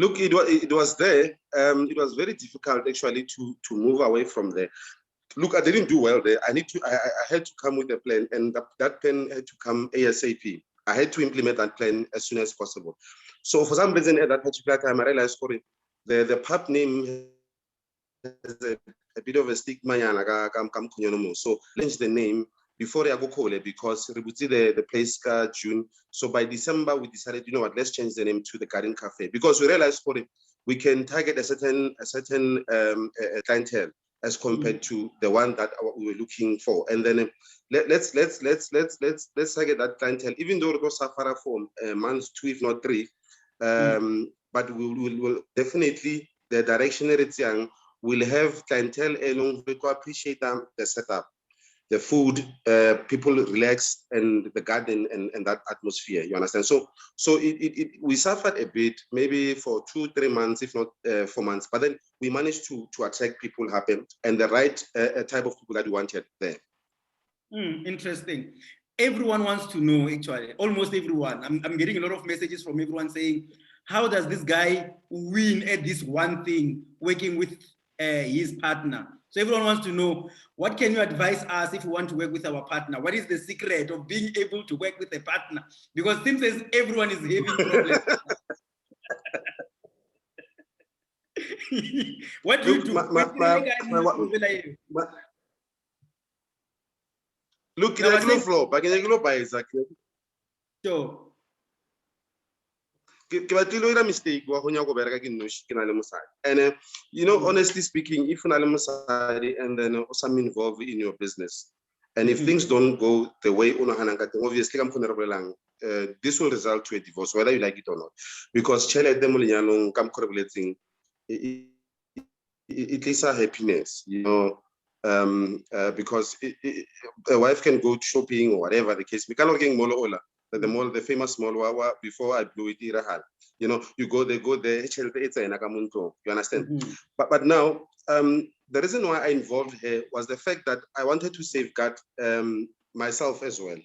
Look, it was there. It was very difficult actually to move away from there. Look, I didn't do well there. I had to come with a plan, and that plan had to come ASAP. I had to implement that plan as soon as possible. So for some reason at that particular time, I realized the pub name has a bit of a stigma. So changed the name before I go call it because the place June. So by December we decided, you know what, let's change the name to the Garden Cafe because we realized we can target a certain clientele as compared to the one that we were looking for, and then let's target that clientele, even though it was suffer for months, 2 if not 3, but we'll definitely the direction it's young will have clientele along who appreciate the setup, the food, people relax, and the garden and that atmosphere. You understand? So we suffered a bit, maybe for 2, 3 months, if not 4 months. But then we managed to attract people happy and the right type of people that we wanted there. Interesting. Everyone wants to know, actually, almost everyone. I'm getting a lot of messages from everyone saying, how does this guy win at this one thing, working with his partner? So everyone wants to know, what can you advise us if we want to work with our partner? What is the secret of being able to work with a partner? Because it seems as everyone is having problems. What do you do? Look, no flow. Sure. Mistake and you know, honestly speaking, if and then some involved in your business, and if things don't go the way obviously this will result to a divorce, whether you like it or not, because it is a happiness, because a wife can go shopping or whatever the case. The mall, the famous mall, before I blew it, you go there, you understand? But now, the reason why I involved her was the fact that I wanted to safeguard myself as well,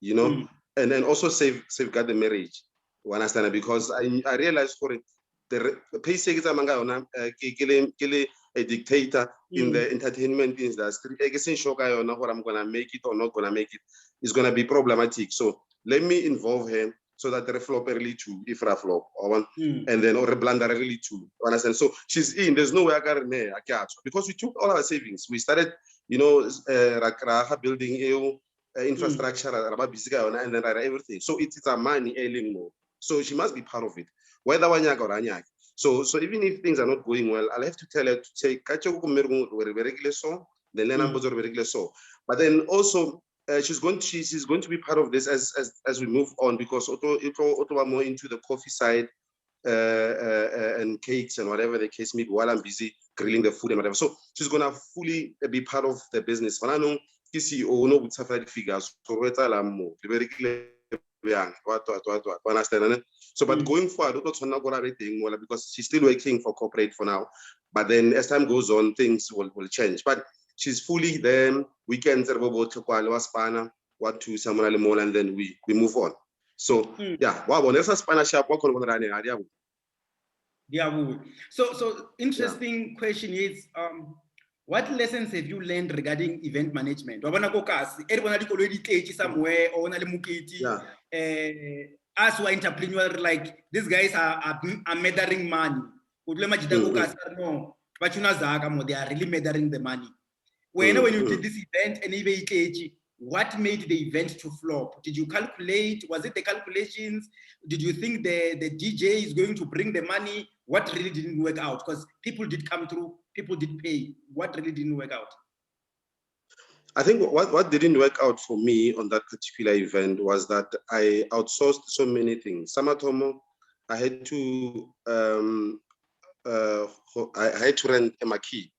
and then also safeguard the marriage. You understand? Because I realized for it, the a dictator in the entertainment industry. I guess in shock I know what I'm gonna make it or not gonna make it is gonna be problematic. So let me involve him so that the flop early too, if I flop or and then or a blunder really too. Understand? So she's in. There's no way I got in there. Because we took all our savings. We started, building infrastructure, and then everything. So it's a money ailing more. So she must be part of it. Whether one or anyak. So even if things are not going well, I'll have to tell her to say, but then also she's going to be part of this as we move on, because Otto more into the coffee side and cakes and whatever the case may be while I'm busy grilling the food and whatever. So she's gonna fully be part of the business. When I know CEO no would figures understand? So, but going forward, because she's still working for corporate for now. But then as time goes on, things will change. But she's fully there. Weekends are about to what to someone more, and then we move on. So yeah, wow, yeah. So interesting question is what lessons have you learned regarding event management? Somewhere or as who are entrepreneur, like these guys are measuring money. No, but they are really measuring the money. When you did this event and what made the event to flop? Did you calculate? Was it the calculations? Did you think the DJ is going to bring the money? What really didn't work out? Because people did come through, people did pay. What really didn't work out? I think what didn't work out for me on that particular event was that I outsourced so many things. Samatomo, I had to rent a marquee.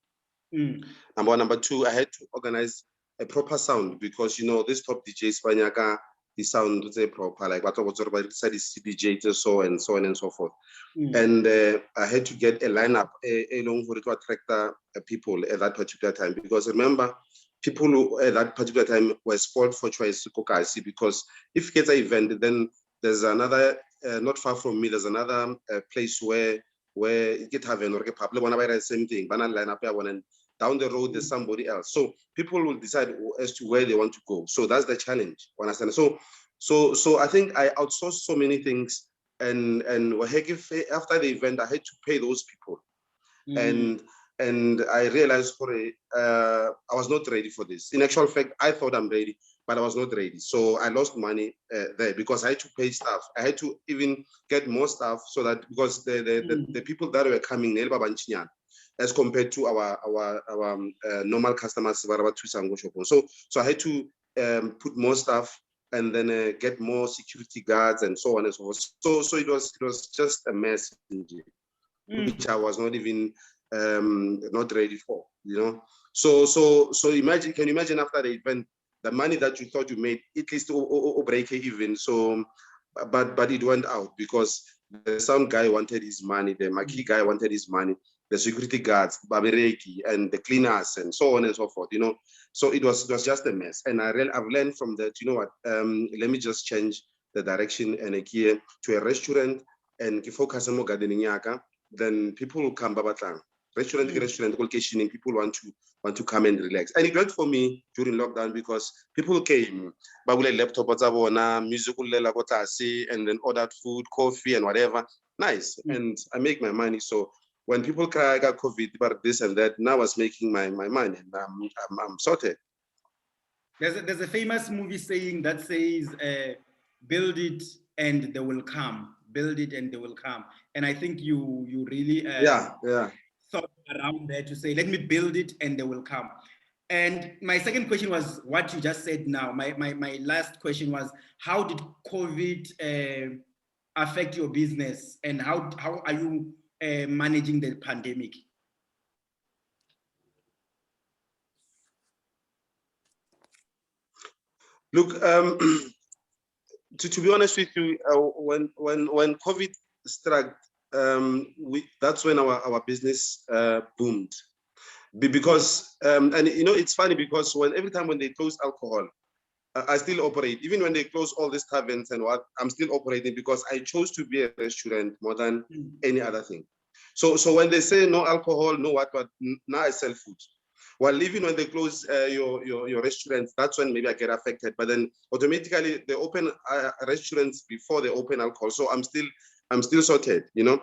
Number two, I had to organize a proper sound, because this top DJ Spanyaka, the sound is proper, like what was about CDJ, so and so on and so forth. And I had to get a lineup along for it to attract people at that particular time, because remember, people who at that particular time were spoiled for choice, because if you get an event, then there's another not far from me. There's another place where you get have an public one about the same thing, but line up and down the road there's somebody else. So people will decide as to where they want to go. So that's the challenge. Understand? So I think I outsourced so many things, and after the event I had to pay those people, and I realized I was not ready for this. In actual fact, I thought I'm ready, but I was not ready. So I lost money there, because I had to pay staff. I had to even get more staff, so that because the people that were coming as compared to our normal customers. So I had to put more staff, and then get more security guards and so on and so forth. So it was just a mess, which I was not even not ready for, So imagine, can you imagine after the event, the money that you thought you made, at least to break even. So, but it went out because the sound guy wanted his money, the marquee guy wanted his money, the security guards, Babireki, and the cleaners, and so on and so forth, So it was just a mess. And I've learned from that, let me just change the direction and gear to a restaurant and focus on more gardening. Then people will come babatang. Restaurant location, people want to come and relax. And it worked for me during lockdown, because people came, laptop, music, and then ordered food, coffee, and whatever. Nice. And I make my money. So when people cry, I got COVID, but this and that, now I was making my money, and I'm sorted. There's a famous movie saying that says, build it and they will come. Build it and they will come. And I think you really thought around there to say, let me build it and they will come. And my second question was what you just said now. My last question was, how did COVID affect your business, and how are you managing the pandemic? Look, to be honest with you, when COVID struck, that's when our business boomed. Because and you know, it's funny because every time when they close alcohol, I still operate. Even when they close all these taverns and what, I'm still operating because I chose to be a restaurant more than any other thing. So when they say no alcohol, no what, now I sell food. Well, even when they close your restaurants, that's when maybe I get affected. But then automatically they open restaurants before they open alcohol. So I'm still sorted, you know.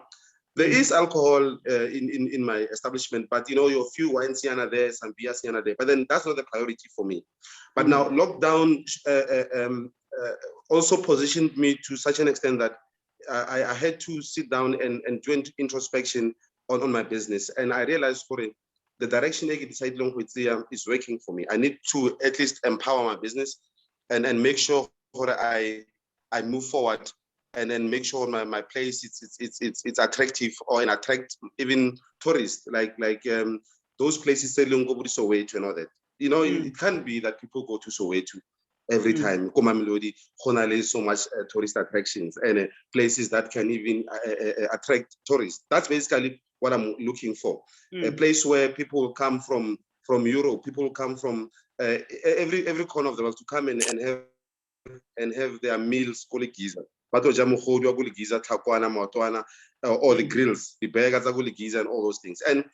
There is alcohol in my establishment, but you know, your few wines here and there, some beers here and there. But then that's not the priority for me. But now lockdown also positioned me to such an extent that I had to sit down and do introspection on my business, and I realized for the direction I decided is working for me. I need to at least empower my business and make sure I move forward, and then make sure my place it's attractive or attract even tourists like those places selling go to Soweto and all that. You know, it can't be that people go to Soweto every time. So much tourist attractions and places that can even attract tourists. That's basically what I'm looking for. A place where people come from Europe, people come from every corner of the world to come and have their meals. All the grills, the burgers, and all those things. And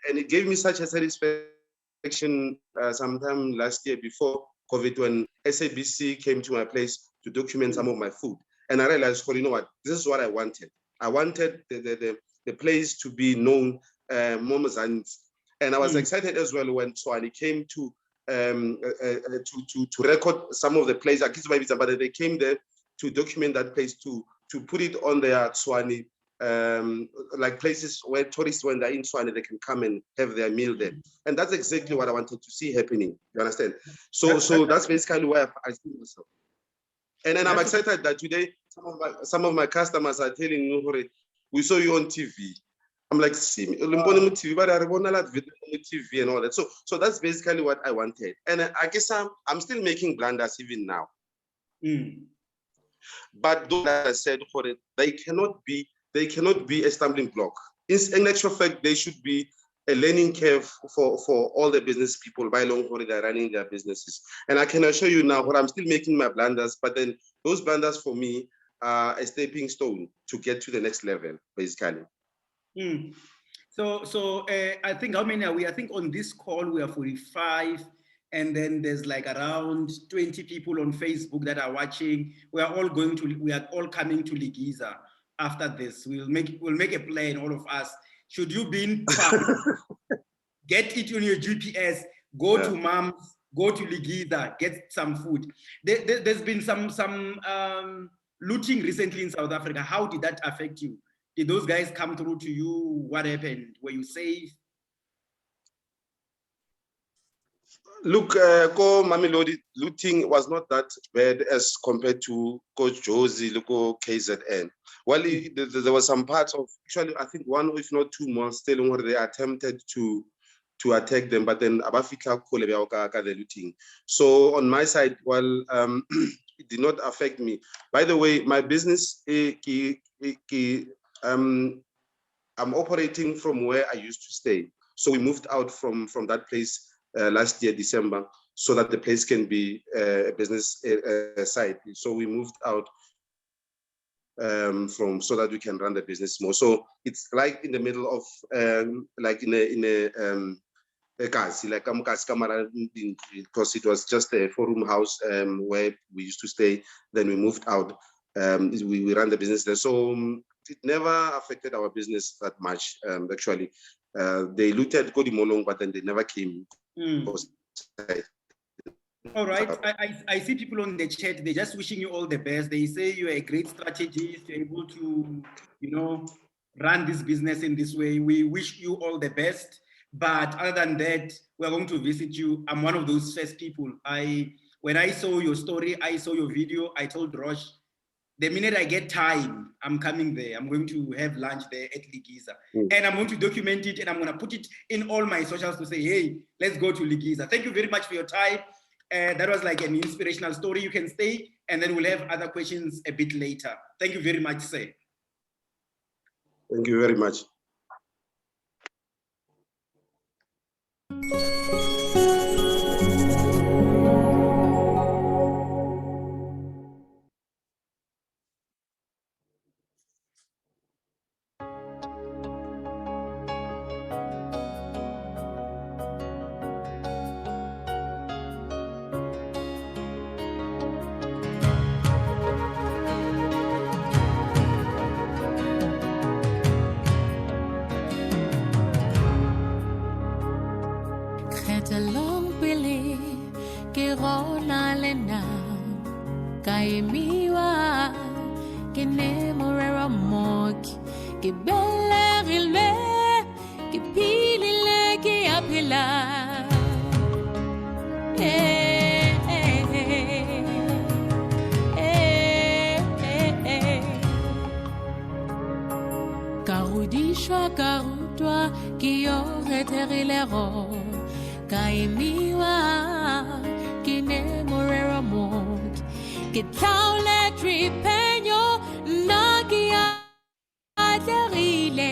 it gave me such a satisfaction sometime last year before COVID, when SABC came to my place to document some of my food. And I realized, well, you know what, this is what I wanted. I wanted the place to be known, Momozans. And I was excited as well when Tswane came to record some of the places, but they came there to document that place, to put it on their Tswane, like places where tourists, when they're in Tswane, they can come and have their meal there. And that's exactly what I wanted to see happening. You understand? So that's basically where I see myself. And then I'm excited that today some of my customers are telling me, we saw you on TV. I'm like, see me, TV, but I want TV and all that. So that's basically what I wanted. And I guess I'm still making blunders even now. But those that I said for it, they cannot be a stumbling block. In actual fact, they should be a learning curve for all the business people by long haul that are running their businesses. And I can assure you now, I'm still making my blunders, but then those blunders for me are a stepping stone to get to the next level, basically. So I think, how many are we? I think on this call we are 45, and then there's like around 20 people on Facebook that are watching. We are all coming to Ligiza after this. We'll make a plan, all of us. Should you be in town, get it on your GPS, go to Mom's, go to Ligiza, get some food. There's been some looting recently in South Africa. How did that affect you? Did those guys come through to you? What happened? Were you safe? Look, Mamelodi, looting was not that bad as compared to Coach Josie, local KZN. Well, there was some parts of, actually, I think one, if not two months, still where they attempted to attack them, but then Abafika the looting. So on my side, well, it did not affect me. By the way, my business, I'm operating from where I used to stay. So we moved out from that place last year, December, so that the place can be a business site. So we moved out so that we can run the business more. So it's like in the middle of like in a kasi, like because it was just a 4-room house where we used to stay. Then we moved out. We ran the business there. So it never affected our business that much. Actually, they looked at Kodimolong, but then they never came. All right, I see people on the chat, they're just wishing you all the best. They say you're a great strategist, you're able to, run this business in this way. We wish you all the best. But other than that, we're going to visit you. I'm one of those first people. When I saw your story, I saw your video, I told Rosh, the minute I get time, I'm coming there. I'm going to have lunch there at Ligiza. And I'm going to document it, and I'm going to put it in all my socials to say, hey, let's go to Ligiza. Thank you very much for your time. That was like an inspirational story. You can stay, and then we'll have other questions a bit later. Thank you very much, sir. Thank you very much. Kaimiwa kene morera mok ke belle rilme ke pilile ke apela karudishwa karutwa ki yoreterilero kaimiwa kene morera mok que taule tripeño nagia aterile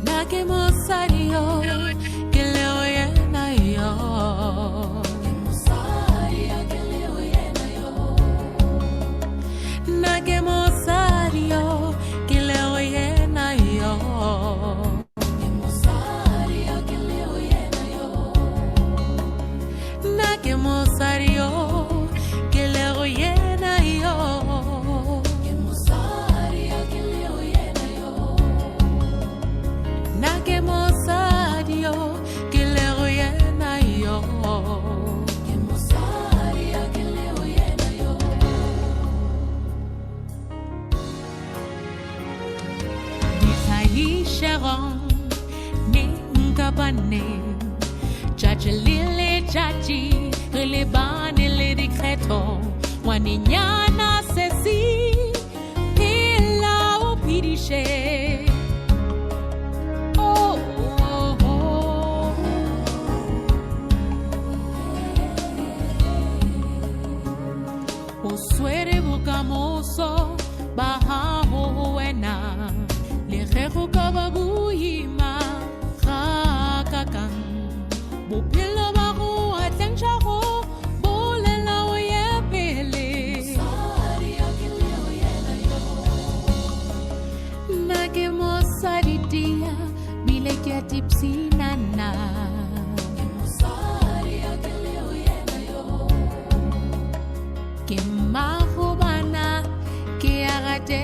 nake mosario que le oyena yo nake mosario que le oyena yo que mosario que le oyena yo que mosario que le oyena yo na que mosario que le oyena yo que mosario que le oyena yo Ditai Sharon Ninkabane Chachelile chachi le bani le dikreto waninyana sesi pila o pirishe oh oh oh o suere bukamoso bahamo wena le rego kababuima kakakan bupilo baru ateng charo Dia bile kia tipsi nana ke mosaria ke leo yena yo ke mahobana ke agate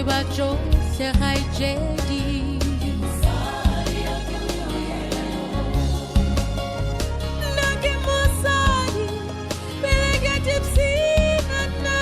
bacho se haijedi Nake mosari Belege tipsina na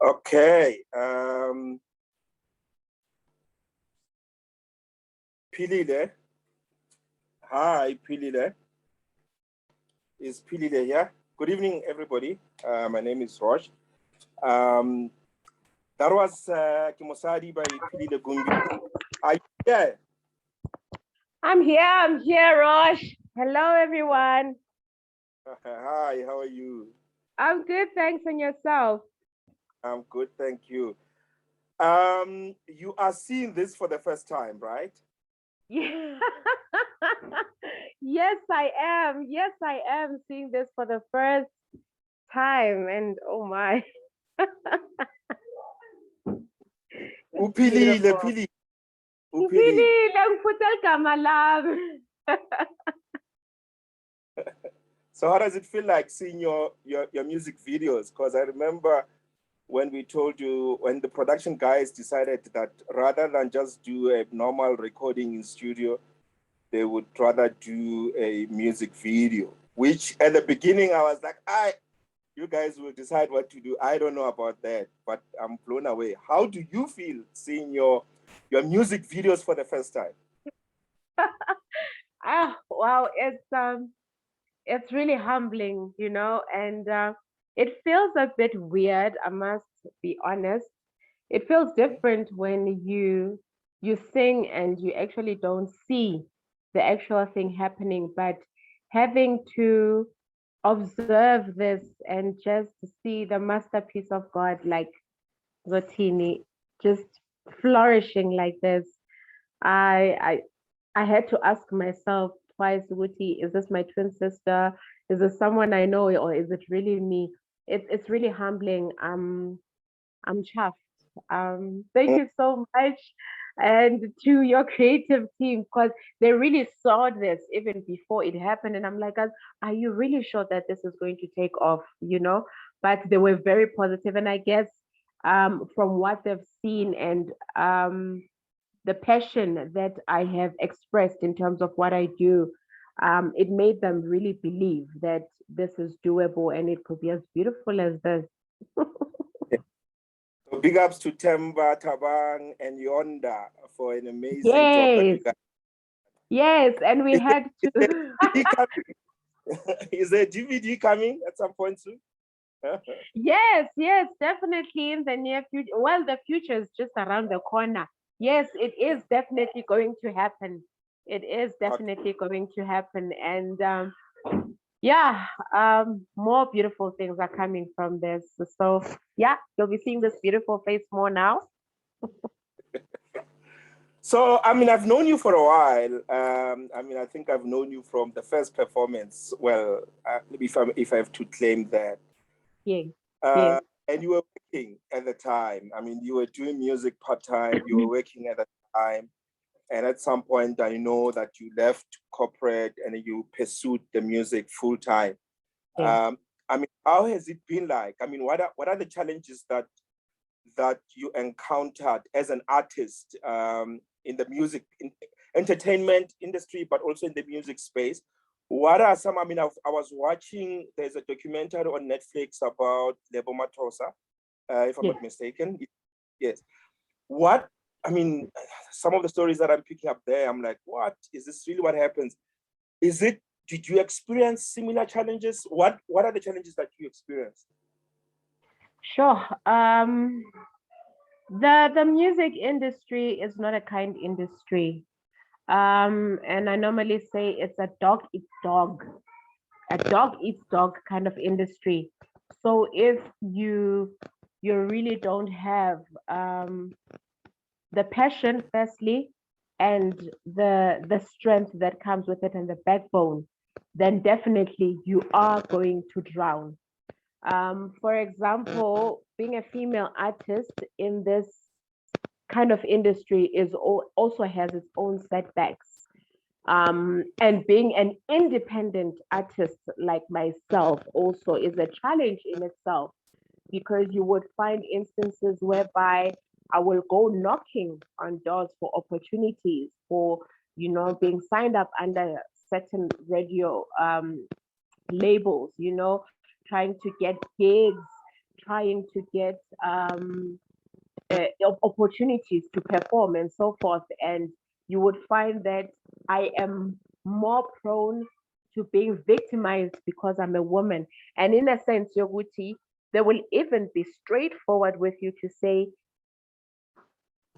Okay. Philile. Hi, Philile. Is Philile here? Good evening, everybody. My name is Raj. That was Kimosadi by Philile Gumbi. Are you there? I'm here, Rosh. Hello, everyone. Hi, how are you? I'm good, thanks, and yourself? I'm good, thank you. You are seeing this for the first time, right? Yeah. Yes, I am. Yes, I am seeing this for the first time, and oh my. Uphilile, Philile. So how does it feel like seeing your music videos? Because I remember when we told you, when the production guys decided that rather than just do a normal recording in studio, they would rather do a music video, which at the beginning I was like, you guys will decide what to do. I don't know about that, but I'm blown away. How do you feel seeing your music videos for the first time? Wow, it's really humbling, and it feels a bit weird, I must be honest. It feels different when you sing and you actually don't see the actual thing happening, but having to observe this and just see the masterpiece of God like Zotini just flourishing like this, I I had to ask myself twice, Wuti, is this my twin sister? Is this someone I know, or is it really me? It's really humbling. I'm chuffed. Thank you so much, and to your creative team, because they really saw this even before it happened. And I'm like, are you really sure that this is going to take off? But they were very positive, and I guess from what they've seen and the passion that I have expressed in terms of what I do, it made them really believe that this is doable and it could be as beautiful as this. So big ups to Temba, Tabang, and Yonda for an amazing job that you guys. Yes, and we had to. Is there DVD coming at some point soon? Yes, definitely in the near future. Well, the future is just around the corner. Yes, it is definitely going to happen. It is definitely going to happen. And more beautiful things are coming from this. So yeah, you'll be seeing this beautiful face more now. So, I mean, I've known you for a while. I think I've known you from the first performance. Well, if I have to claim that. Yeah. And you were working at the time. I mean, you were doing music part-time. You were working at the time. And at some point, I know that you left corporate and you pursued the music full-time. Yeah. How has it been like? I mean, what are the challenges that you encountered as an artist in the music, entertainment industry, but also in the music space? What are some, I was watching, there's a documentary on Netflix about Lebo Matosa, if I'm not mistaken. Yes. Some of the stories that I'm picking up there, I'm like, what? Is this really what happens? Did you experience similar challenges? What are the challenges that you experienced? Sure. The music industry is not a kind industry. And I normally say it's a dog eats dog kind of industry. So if you really don't have the passion firstly, and the strength that comes with it and the backbone, then definitely you are going to drown. For example, being a female artist in this kind of industry also has its own setbacks. And being an independent artist like myself also is a challenge in itself, because you would find instances whereby I will go knocking on doors for opportunities, for being signed up under certain radio labels, trying to get gigs, trying to get opportunities to perform and so forth. And you would find that I am more prone to being victimized because I'm a woman. And in a sense, Yoguti, they will even be straightforward with you to say,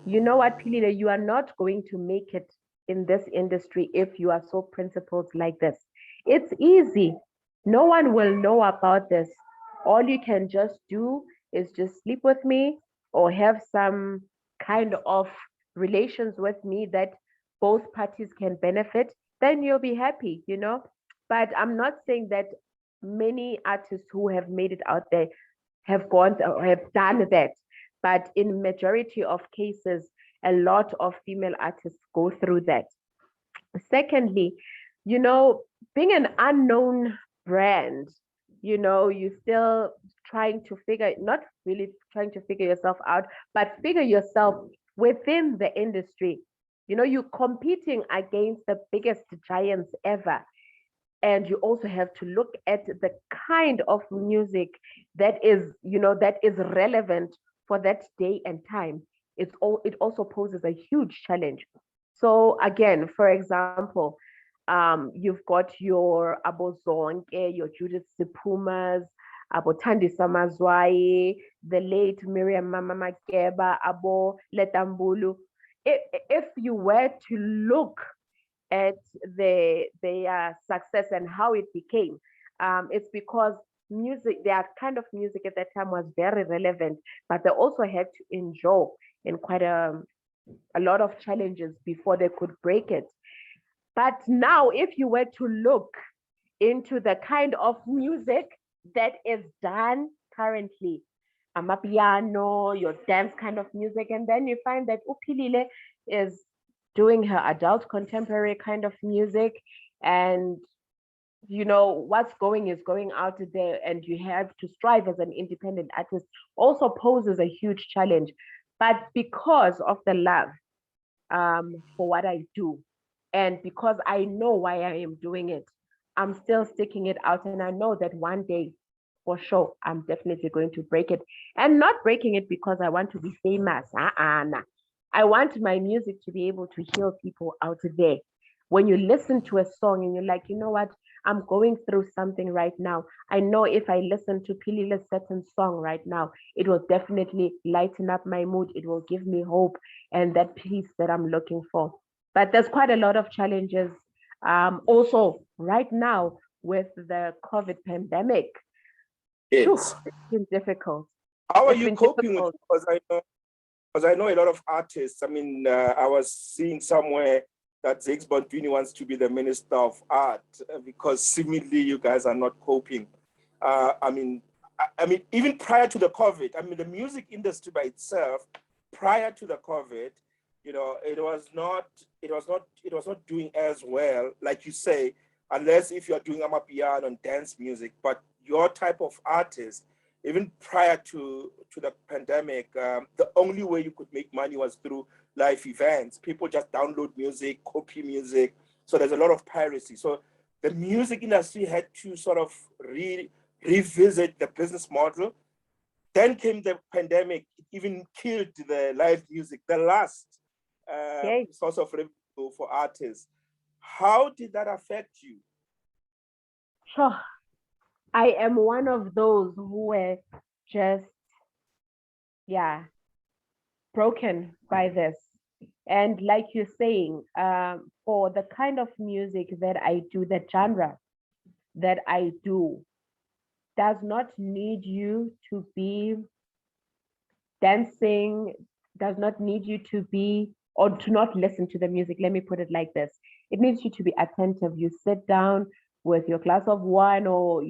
you know what, Philile, you are not going to make it in this industry if you are so principled like this. It's easy. No one will know about this. All you can just do is just sleep with me or have some kind of relations with me that both parties can benefit, then you'll be happy. But I'm not saying that many artists who have made it out there have gone or have done that. But in majority of cases, a lot of female artists go through that. Secondly, you know, being an unknown brand, you still trying to not really trying to figure yourself out, but figure yourself within the industry. You're competing against the biggest giants ever. And you also have to look at the kind of music that is relevant for that day and time. It also poses a huge challenge. So again, for example, you've got your Abozonke, your Judith Sipumas, Abotandi Samazwaye, the late Miriam Mama Makeba, Abo Letambulu. If you were to look at their success and how it became, it's because their kind of music at that time was very relevant, but they also had to endure in quite a lot of challenges before they could break it. But now, if you were to look into the kind of music that is done currently, amapiano, your dance kind of music, and then you find that Upilile is doing her adult contemporary kind of music, and what's going is going out there, and you have to strive as an independent artist also poses a huge challenge. But because of the love for what I do, and because I know why I am doing it, I'm still sticking it out, and I know that one day for sure I'm definitely going to break it. And not breaking it because I want to be famous. Nah. I want my music to be able to heal people out there. When you listen to a song and you're like, you know what, I'm going through something right now. I know if I listen to Philile's certain song right now, it will definitely lighten up my mood. It will give me hope and that peace that I'm looking for. But there's quite a lot of challenges. Also, right now with the COVID pandemic, it's been difficult. How are you coping with it? Because I know a lot of artists. I mean, I was seeing somewhere that Zakes Bondwini wants to be the Minister of Art because seemingly you guys are not coping. I mean, even prior to the COVID, I mean, the music industry by itself, prior to the COVID, it was not doing as well, like you say, unless if you're doing amapiano and dance music. But your type of artist, even prior to the pandemic, the only way you could make money was through live events. People just download music, copy music. So there's a lot of piracy. So the music industry had to sort of revisit the business model. Then came the pandemic. It even killed the live music, the last source of revenue for artists. How did that affect you? Sure. I am one of those who were just, broken by this. And like you're saying, for the kind of music that I do, the genre that I do, does not need you to be dancing does not need you to be or to not listen to the music. Let me put it like this. It needs you to be attentive. You sit down with your glass of wine or,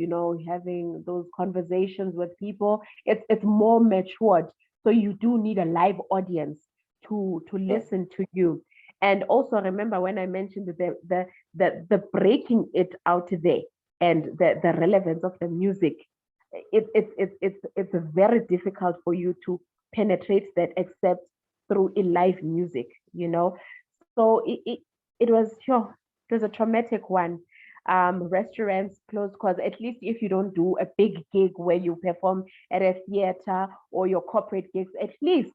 having those conversations with people. It's more matured. So you do need a live audience to listen to you. And also remember when I mentioned the breaking it out there and the relevance of the music, it's very difficult for you to penetrate that except through a live music. So it was sure it was a traumatic one. Restaurants closed because at least if you don't do a big gig where you perform at a theater or your corporate gigs, at least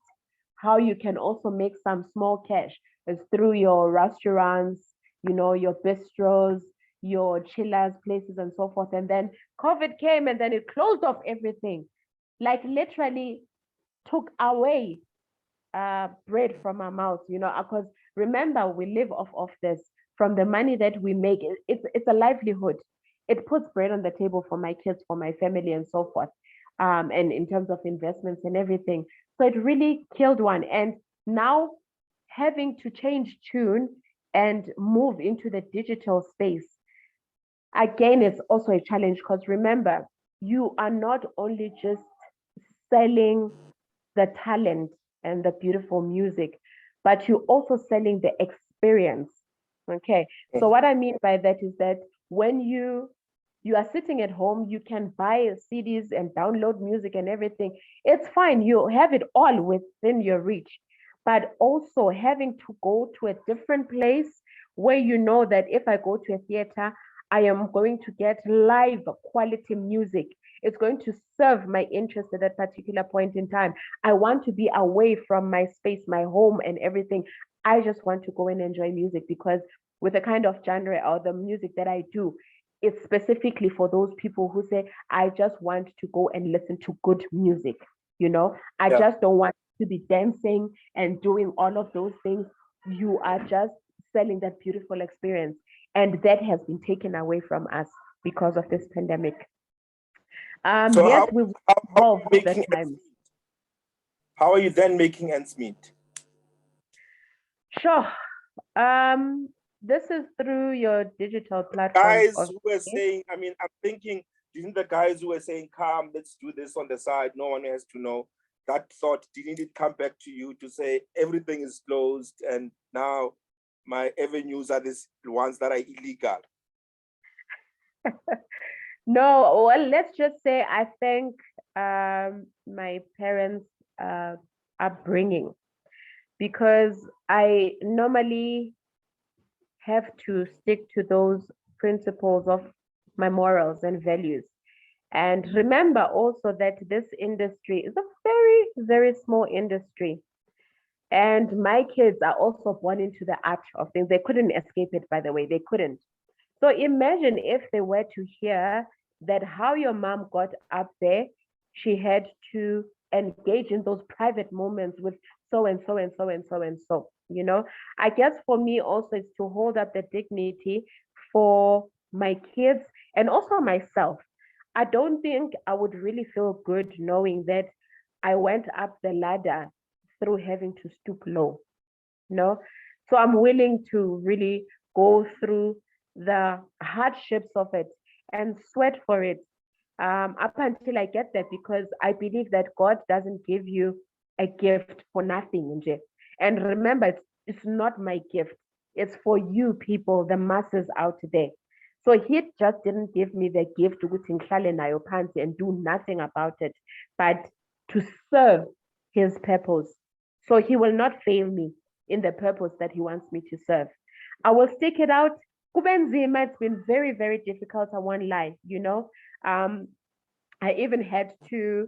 how you can also make some small cash is through your restaurants, your bistros, your chillers, places, and so forth. And then COVID came and then it closed off everything, like literally took away bread from our mouths, because remember, we live off this from the money that we make. It's a livelihood. It puts bread on the table for my kids, for my family, and so forth. And in terms of investments and everything. So it really killed one. And now having to change tune and move into the digital space, again, it's also a challenge because remember, you are not only just selling the talent and the beautiful music, but you're also selling the experience. Okay. So what I mean by that is that when you are sitting at home, you can buy CDs and download music and everything. It's fine. You have it all within your reach. But also having to go to a different place where you know that if I go to a theater, I am going to get live quality music. It's going to serve my interest at that particular point in time. I want to be away from my space, my home, and everything. I just want to go and enjoy music because with the kind of genre or the music that I do, it's specifically for those people who say, I just want to go and listen to good music. I just don't want to be dancing and doing all of those things. You are just selling that beautiful experience. And that has been taken away from us because of this pandemic. So yes, we've evolved with the times. How are you then making ends meet? Sure. This is through your digital platforms. Guys who were saying, I'm thinking, didn't the guys who were saying, come, let's do this on the side, no one has to know, that thought, didn't it come back to you to say everything is closed and now my avenues are these ones that are illegal? No, well, let's just say I thank my parents' upbringing because I normally have to stick to those principles of my morals and values. And remember also that this industry is a very, very small industry. And my kids are also born into the art of things. They couldn't escape it, by the way, they couldn't. So imagine if they were to hear that how your mom got up there, she had to engage in those private moments with so and so and so and so and so. I guess for me also is to hold up the dignity for my kids and also myself. I don't think I would really feel good knowing that I went up the ladder through having to stoop low. So I'm willing to really go through the hardships of it and sweat for it up until I get there, because I believe that God doesn't give you a gift for nothing. And remember, it's not my gift. It's for you people, the masses out there. So he just didn't give me the gift to and do nothing about it, but to serve his purpose. So he will not fail me in the purpose that he wants me to serve. I will stick it out. It's been very, very difficult. I won't lie. I even had to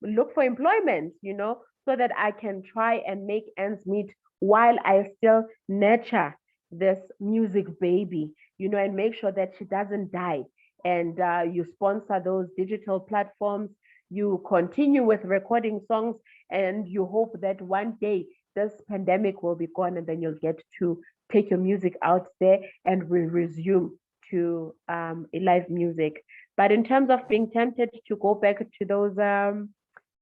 look for employment, so that I can try and make ends meet while I still nurture this music baby, and make sure that she doesn't die. And you sponsor those digital platforms, you continue with recording songs, and you hope that one day this pandemic will be gone and then you'll get to take your music out there and we resume to live music. But in terms of being tempted to go back to those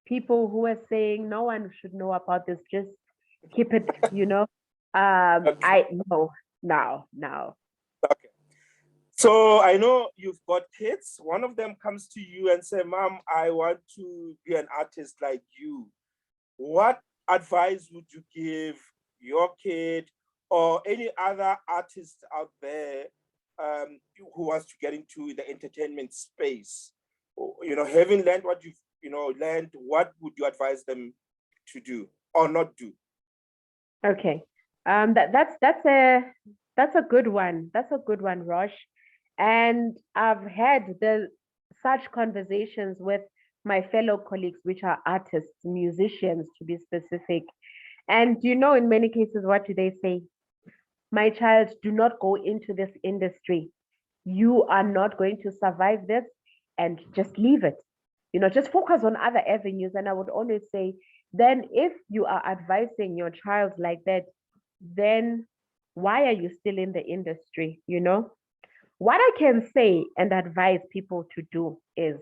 people who are saying no one should know about this, just keep it, I know now. Okay. So I know you've got kids. One of them comes to you and say, Mom, I want to be an artist like you. What advice would you give your kid or any other artist out there who wants to get into the entertainment space? Having learned what you've learned, what would you advise them to do or not do? Okay. That's a good one. That's a good one, Rosh. And I've had such conversations with my fellow colleagues, which are artists, musicians to be specific. And in many cases, what do they say? My child, do not go into this industry. You are not going to survive this, and just leave it. Just focus on other avenues. And I would always say, then if you are advising your child like that, then why are you still in the industry? What I can say and advise people to do is,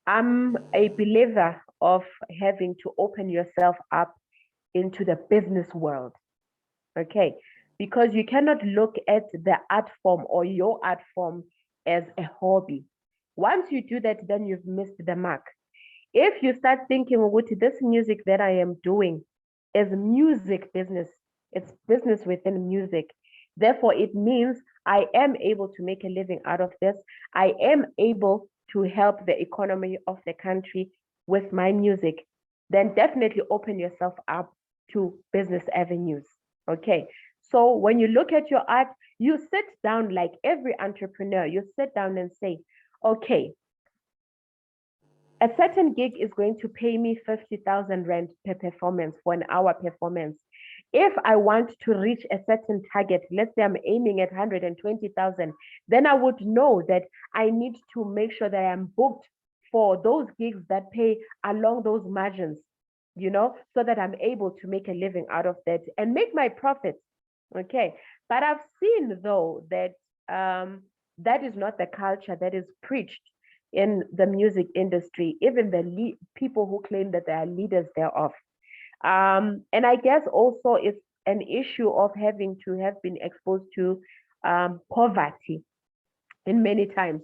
I'm a believer of having to open yourself up into the business world. Okay. Because you cannot look at the art form or your art form as a hobby. Once you do that, then you've missed the mark. If you start thinking, this music that I am doing is music business, it's business within music. Therefore, it means I am able to make a living out of this. I am able to help the economy of the country with my music. Then definitely open yourself up to business avenues. Okay. So when you look at your art, you sit down like every entrepreneur, you sit down and say, okay, a certain gig is going to pay me 50,000 rand per performance for an hour performance. If I want to reach a certain target, let's say I'm aiming at 120,000, then I would know that I need to make sure that I'm booked for those gigs that pay along those margins, so that I'm able to make a living out of that and make my profits. Okay. But I've seen though that that is not the culture that is preached in the music industry, even the people who claim that they are leaders thereof. And I guess also it's an issue of having to have been exposed to poverty in many times.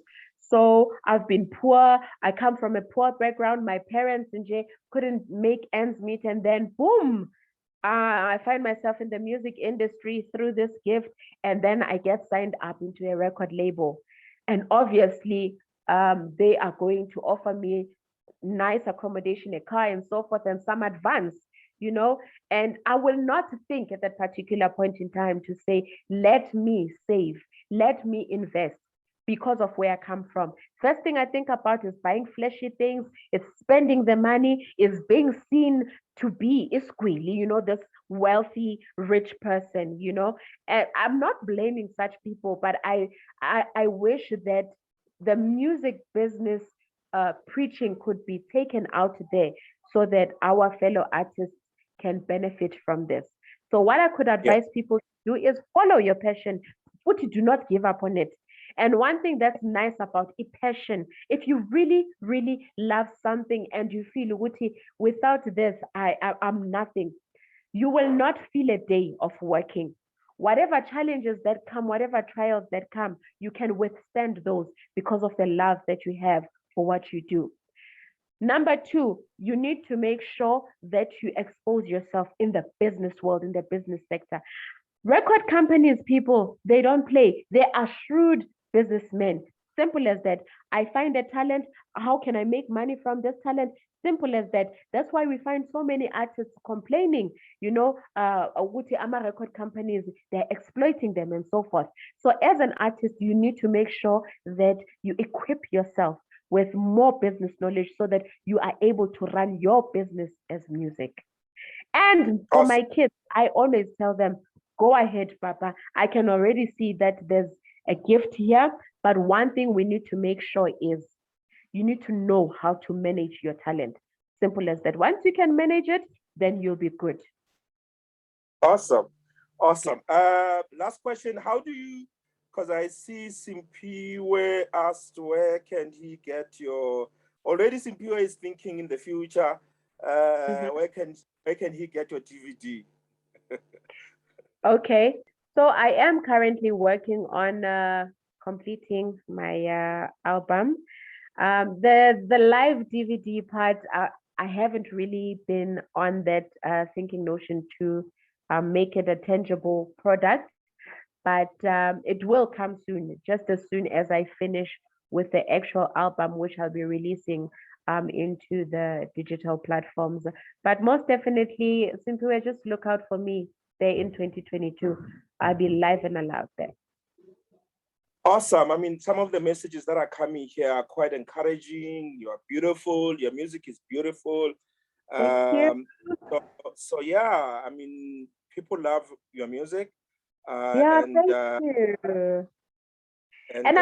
So I've been poor. I come from a poor background. My parents couldn't make ends meet, and then boom, I find myself in the music industry through this gift, and then I get signed up into a record label. And obviously, they are going to offer me nice accommodation, a car, and so forth, and some advance, and I will not think at that particular point in time to say, let me save, let me invest, because of where I come from. First thing I think about is buying flashy things, it's spending the money, is being seen to be isquili, this wealthy, rich person, And I'm not blaming such people, but I wish that the music business preaching could be taken out there so that our fellow artists can benefit from this. So what I could advise people to do is follow your passion, but do not give up on it. And one thing that's nice about a passion, if you really, really love something and you feel, without this, I'm nothing, you will not feel a day of working. Whatever challenges that come, whatever trials that come, you can withstand those because of the love that you have for what you do. Number two, you need to make sure that you expose yourself in the business world, in the business sector. Record companies, people, they don't play. They are shrewd businessmen. Simple as that. I find a talent. How can I make money from this talent? Simple as that. That's why we find so many artists complaining, record companies, they're exploiting them and so forth. So as an artist, you need to make sure that you equip yourself with more business knowledge so that you are able to run your business as music. And for my kids, I always tell them, go ahead, Papa. I can already see that there's a gift here, but one thing we need to make sure is you need to know how to manage your talent. Simple as that. Once you can manage it, then you'll be good. Awesome. Last question. How do you, because I see Simpiwe asked, where can he get your already Simpiwe is thinking in the future, where can he get your DVD? Okay, so I am currently working on completing my album. The live DVD part, I haven't really been on that thinking notion to make it a tangible product, but it will come soon, just as soon as I finish with the actual album, which I'll be releasing into the digital platforms. But most definitely, simply just look out for me there in 2022. I'll be live and alive there. Awesome. I mean, some of the messages that are coming here are quite encouraging. You are beautiful. Your music is beautiful. Thank you. So yeah, I mean, people love your music. Yeah, thank you. And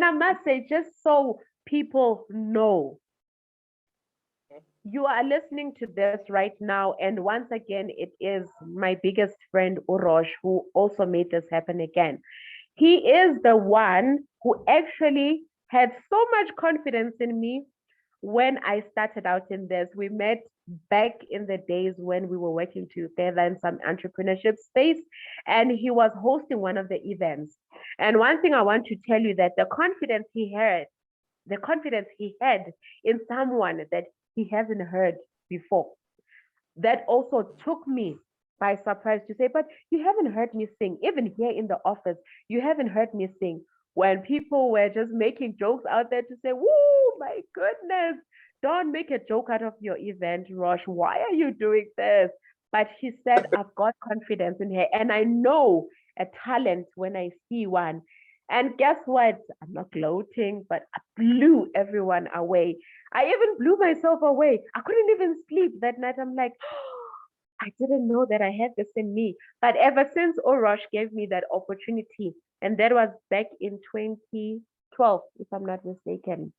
I must say, just so people know, you are listening to this right now, and once again, it is my biggest friend Urosh who also made this happen again. He is the one who actually had so much confidence in me when I started out in this. We met back in the days when we were working together in some entrepreneurship space, and he was hosting one of the events. And one thing I want to tell you that the confidence he had in someone that he hasn't heard before, that also took me by surprise to say, but you haven't heard me sing. Even here in the office, you haven't heard me sing. When people were just making jokes out there to say, woo, my goodness, don't make a joke out of your event, Rosh. Why are you doing this? But he said, I've got confidence in her, and I know a talent when I see one. And guess what? I'm not gloating, but I blew everyone away. I even blew myself away. I couldn't even sleep that night. I'm like, I didn't know that I had this in me. But ever since Orosh gave me that opportunity, and that was back in 2012, if I'm not mistaken.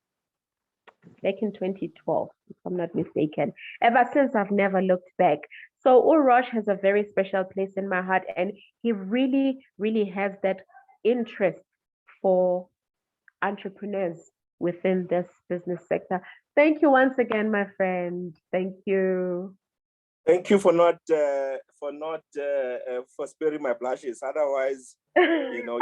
Back in 2012, if I'm not mistaken. Ever since, I've never looked back. So Orosh has a very special place in my heart, and he really, really has that interest for entrepreneurs within this business sector. Thank you once again, my friend. Thank you. Thank you for not for sparing my blushes. Otherwise, you know,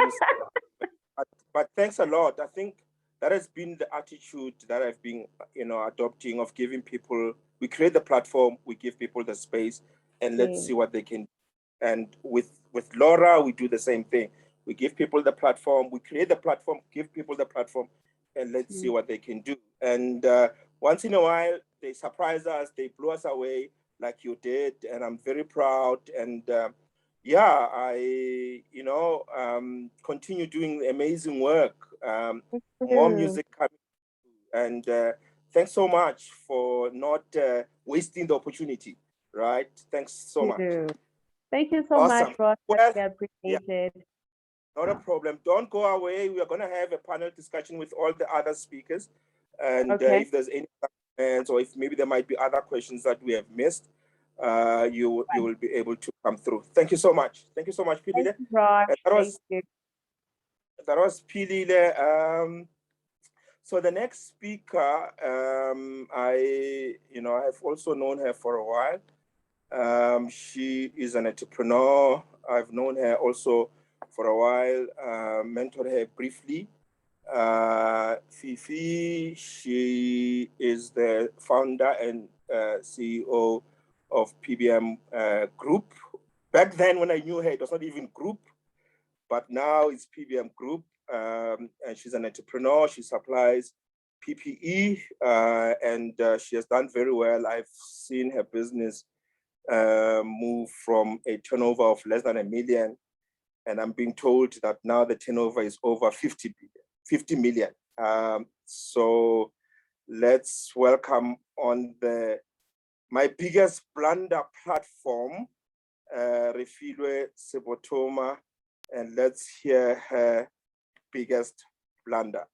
but thanks a lot. I think that has been the attitude that I've been, you know, adopting, of giving people. We create the platform, we give people the space, and let's see what they can. And with Laura, we do the same thing. We give people the platform, we create the platform, give people the platform, and let's see what they can do. And once in a while, they surprise us, they blow us away like you did, and I'm very proud. And yeah, I, you know, continue doing amazing work. More music coming, and thanks so much for not wasting the opportunity. Right? Thanks so much. Thank you so much, Ross. Well, I appreciate it. Not a problem. Don't go away. We are going to have a panel discussion with all the other speakers. And if there's any comments, or if maybe there might be other questions that we have missed, you will be able to come through. Thank you so much. Thank you so much, Philile. That was Philile. So the next speaker, I have also known her for a while. She is an entrepreneur. I've known her also for a while, mentored her briefly. Fifi, she is the founder and CEO of PBM Group. Back then when I knew her, it was not even Group, but now it's PBM Group. And she's an entrepreneur. She supplies PPE, and she has done very well. I've seen her business move from a turnover of less than $1 million, and I'm being told that now the turnover is over 50 million. So let's welcome on the My Biggest Blunder platform, Refilwe Sebothoma, and let's hear her biggest blunder.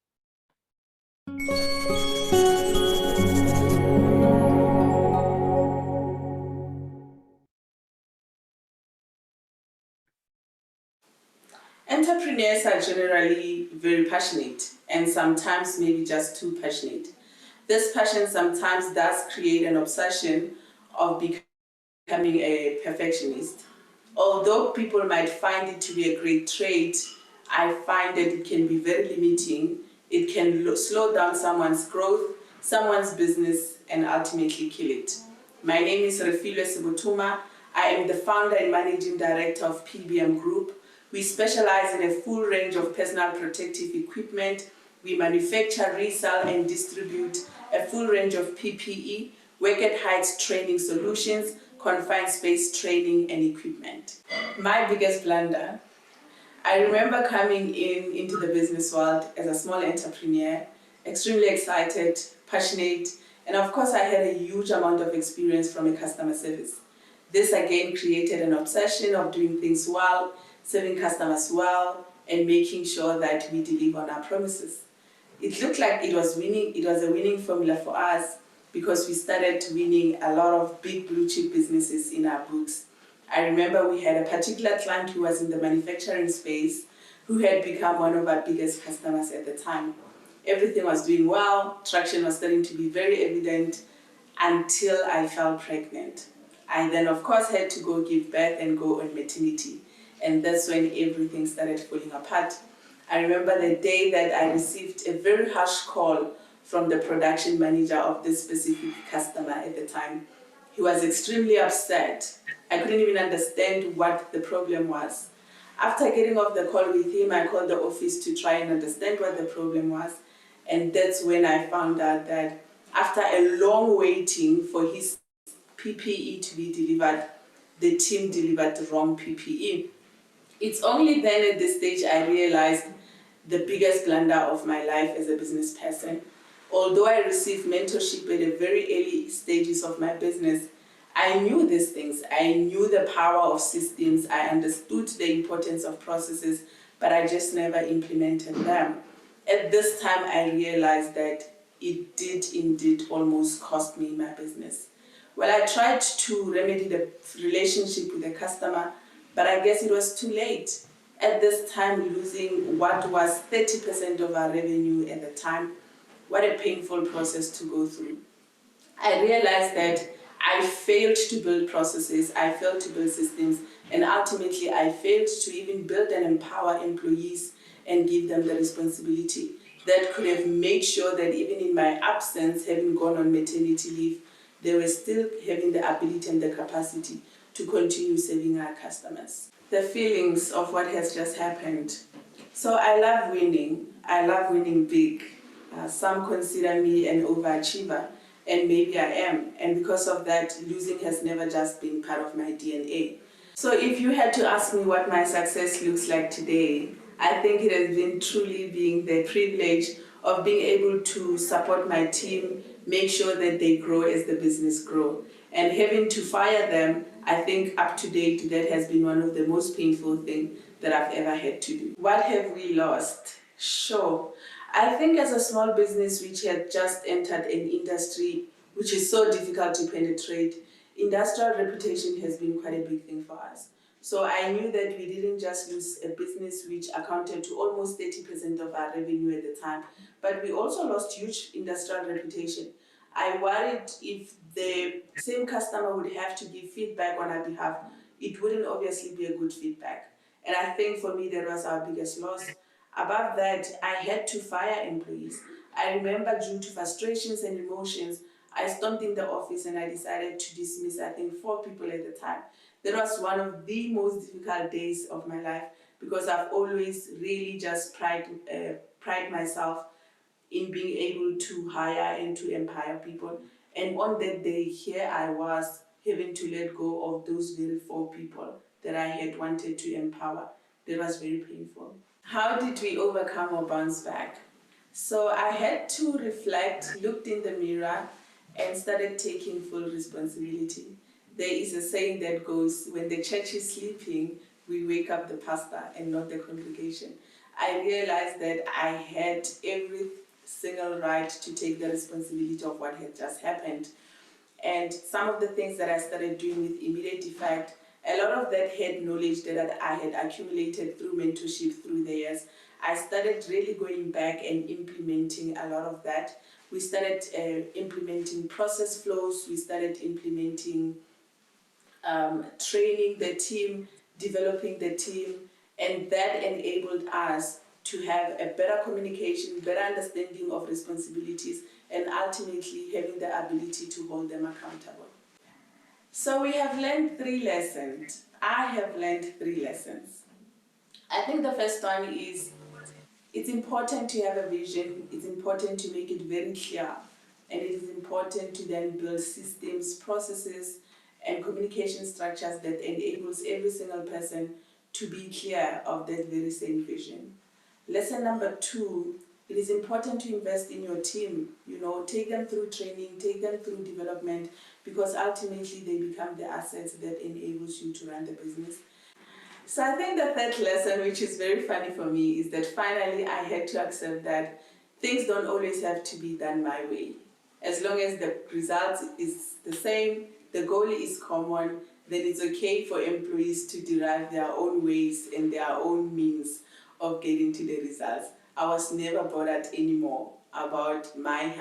Entrepreneurs are generally very passionate and sometimes maybe just too passionate. This passion sometimes does create an obsession of becoming a perfectionist. Although people might find it to be a great trait, I find that it can be very limiting. It can slow down someone's growth, someone's business, and ultimately kill it. My name is Refilwe Sebothoma. I am the founder and managing director of PBM Group. We specialize in a full range of personal protective equipment. We manufacture, resell, and distribute a full range of PPE, work at heights training solutions, confined space training, and equipment. My biggest blunder. I remember coming into the business world as a small entrepreneur, extremely excited, passionate, and of course I had a huge amount of experience from a customer service. This again created an obsession of doing things well, serving customers well, and making sure that we deliver on our promises. It looked like it was winning. It was a winning formula for us because we started winning a lot of big blue chip businesses in our books. I remember we had a particular client who was in the manufacturing space who had become one of our biggest customers at the time. Everything was doing well, traction was starting to be very evident until I fell pregnant. I then of course had to go give birth and go on maternity, and that's when everything started falling apart. I remember the day that I received a very harsh call from the production manager of this specific customer at the time. He was extremely upset. I couldn't even understand what the problem was. After getting off the call with him, I called the office to try and understand what the problem was. And that's when I found out that after a long waiting for his PPE to be delivered, the team delivered the wrong PPE. It's only then at this stage I realized the biggest blunder of my life as a business person. Although I received mentorship at the very early stages of my business, I knew these things. I knew the power of systems. I understood the importance of processes, but I just never implemented them. At this time, I realized that it did indeed almost cost me my business. Well, I tried to remedy the relationship with the customer, but I guess it was too late. At this time, losing what was 30% of our revenue at the time, what a painful process to go through. I realized that I failed to build processes, I failed to build systems, and ultimately I failed to even build and empower employees and give them the responsibility that could have made sure that even in my absence, having gone on maternity leave, they were still having the ability and the capacity to continue serving our customers. The feelings of what has just happened. So I love winning. I love winning big. Some consider me an overachiever, and maybe I am. And because of that, losing has never just been part of my DNA. So if you had to ask me what my success looks like today, I think it has been truly being the privilege of being able to support my team, make sure that they grow as the business grows. And having to fire them, I think up to date, that has been one of the most painful things that I've ever had to do. What have we lost? Sure. I think as a small business which had just entered an industry which is so difficult to penetrate, industrial reputation has been quite a big thing for us. So I knew that we didn't just lose a business which accounted to almost 30% of our revenue at the time, but we also lost huge industrial reputation. I worried if the same customer would have to give feedback on our behalf, it wouldn't obviously be a good feedback. And I think for me, that was our biggest loss. Above that, I had to fire employees. I remember due to frustrations and emotions, I stormed in the office and I decided to dismiss, I think, 4 people at the time. That was one of the most difficult days of my life because I've always really just pride myself in being able to hire and to empower people. And on that day, here I was having to let go of those very 4 people that I had wanted to empower. That was very painful. How did we overcome or bounce back? So I had to reflect, looked in the mirror, and started taking full responsibility. There is a saying that goes, when the church is sleeping, we wake up the pastor and not the congregation. I realized that I had every single right to take the responsibility of what had just happened. And some of the things that I started doing with immediate effect, a lot of that had knowledge that I had accumulated through mentorship through the years. I started really going back and implementing a lot of that. We started implementing process flows, we started implementing training the team, developing the team, and that enabled us to have a better communication, better understanding of responsibilities, and ultimately having the ability to hold them accountable. So we have learned 3 lessons. I have learned 3 lessons. I think the first one is it's important to have a vision, it's important to make it very clear, and it is important to then build systems, processes, and communication structures that enables every single person to be clear of that very same vision. Lesson number 2, it is important to invest in your team, take them through training, take them through development, because ultimately they become the assets that enables you to run the business. So I think the third lesson, which is very funny for me, is that finally I had to accept that things don't always have to be done my way. As long as the result is the same, the goal is common, then it's okay for employees to derive their own ways and their own means of getting to the results. I was never bothered anymore about my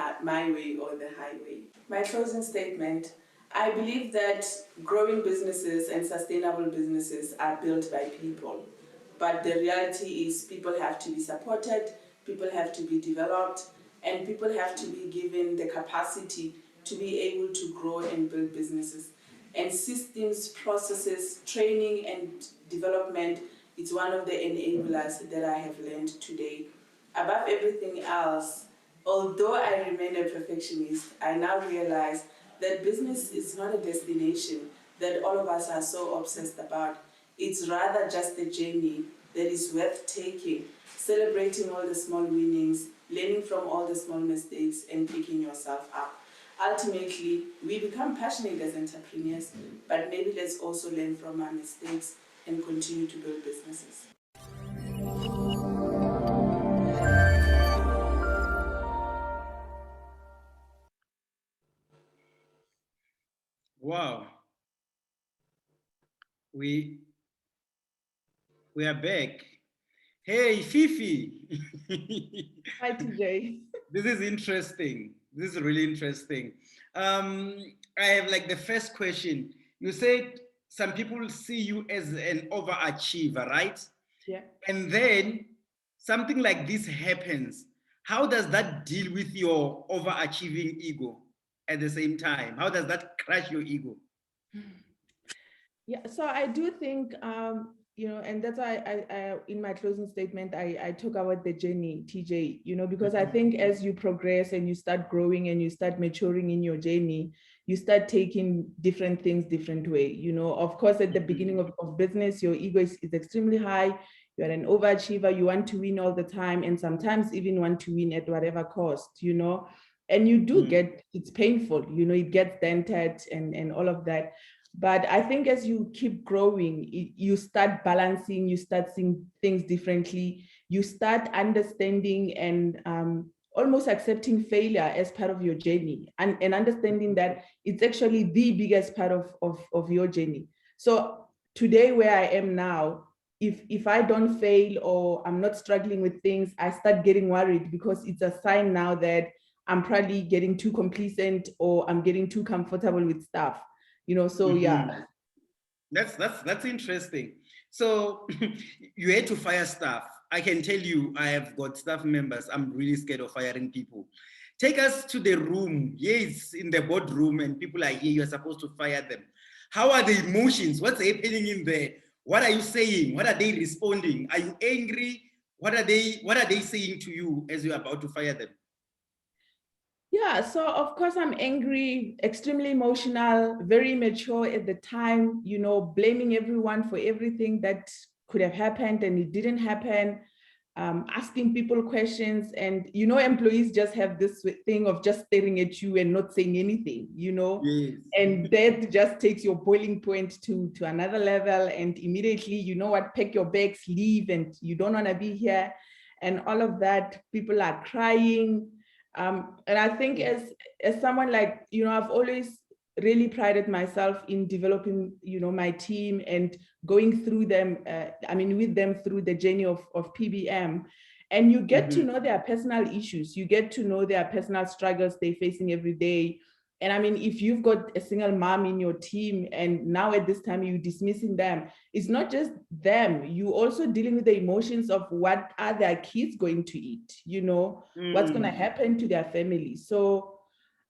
way or the highway. My closing statement. I believe that growing businesses and sustainable businesses are built by people. But the reality is people have to be supported, people have to be developed, and people have to be given the capacity to be able to grow and build businesses. And systems, processes, training, and development is one of the enablers that I have learned today. Above everything else, although I remain a perfectionist, I now realize that business is not a destination that all of us are so obsessed about. It's rather just a journey that is worth taking, celebrating all the small winnings, learning from all the small mistakes, and picking yourself up. Ultimately, we become passionate as entrepreneurs, but maybe let's also learn from our mistakes and continue to build businesses. Wow. We are back. Hey, Fifi. Hi, TJ. This is interesting. This is really interesting. I have like the first question. You said some people see you as an overachiever, right? Yeah. And then something like this happens. How does that deal with your overachieving ego at the same time? How does that crush your ego? Yeah, so I do think, and that's why I in my closing statement, I talk about the journey, TJ, because I think as you progress and you start growing and you start maturing in your journey, you start taking different things different way. Of course, at the beginning of business, your ego is extremely high. You're an overachiever. You want to win all the time, and sometimes even want to win at whatever cost, and you do get, it's painful, it gets dented and all of that. But I think as you keep growing, you start balancing, you start seeing things differently, you start understanding and almost accepting failure as part of your journey, and understanding that it's actually the biggest part of your journey. So today, where I am now, if I don't fail or I'm not struggling with things, I start getting worried, because it's a sign now that I'm probably getting too complacent or I'm getting too comfortable with stuff. So yeah. That's interesting. So you had to fire staff. I can tell you, I have got staff members. I'm really scared of firing people. Take us to the room. Yes, in the boardroom, and people are here. You're supposed to fire them. How are the emotions? What's happening in there? What are you saying? What are they responding? Are you angry? What are they saying to you as you're about to fire them? Yeah, so of course I'm angry, extremely emotional, very immature at the time, blaming everyone for everything that could have happened and it didn't happen, asking people questions. And, employees just have this thing of just staring at you and not saying anything, Yes. and that just takes your boiling point to another level. And immediately, pack your bags, leave, and you don't want to be here. And all of that, people are crying. And I think as someone like, I've always really prided myself in developing, my team and going through them, with them through the journey of PBM. And you get to know their personal issues. You get to know their personal struggles they're facing every day. And if you've got a single mom in your team and now at this time you're dismissing them, it's not just them. You also dealing with the emotions of what are their kids going to eat, what's going to happen to their family. So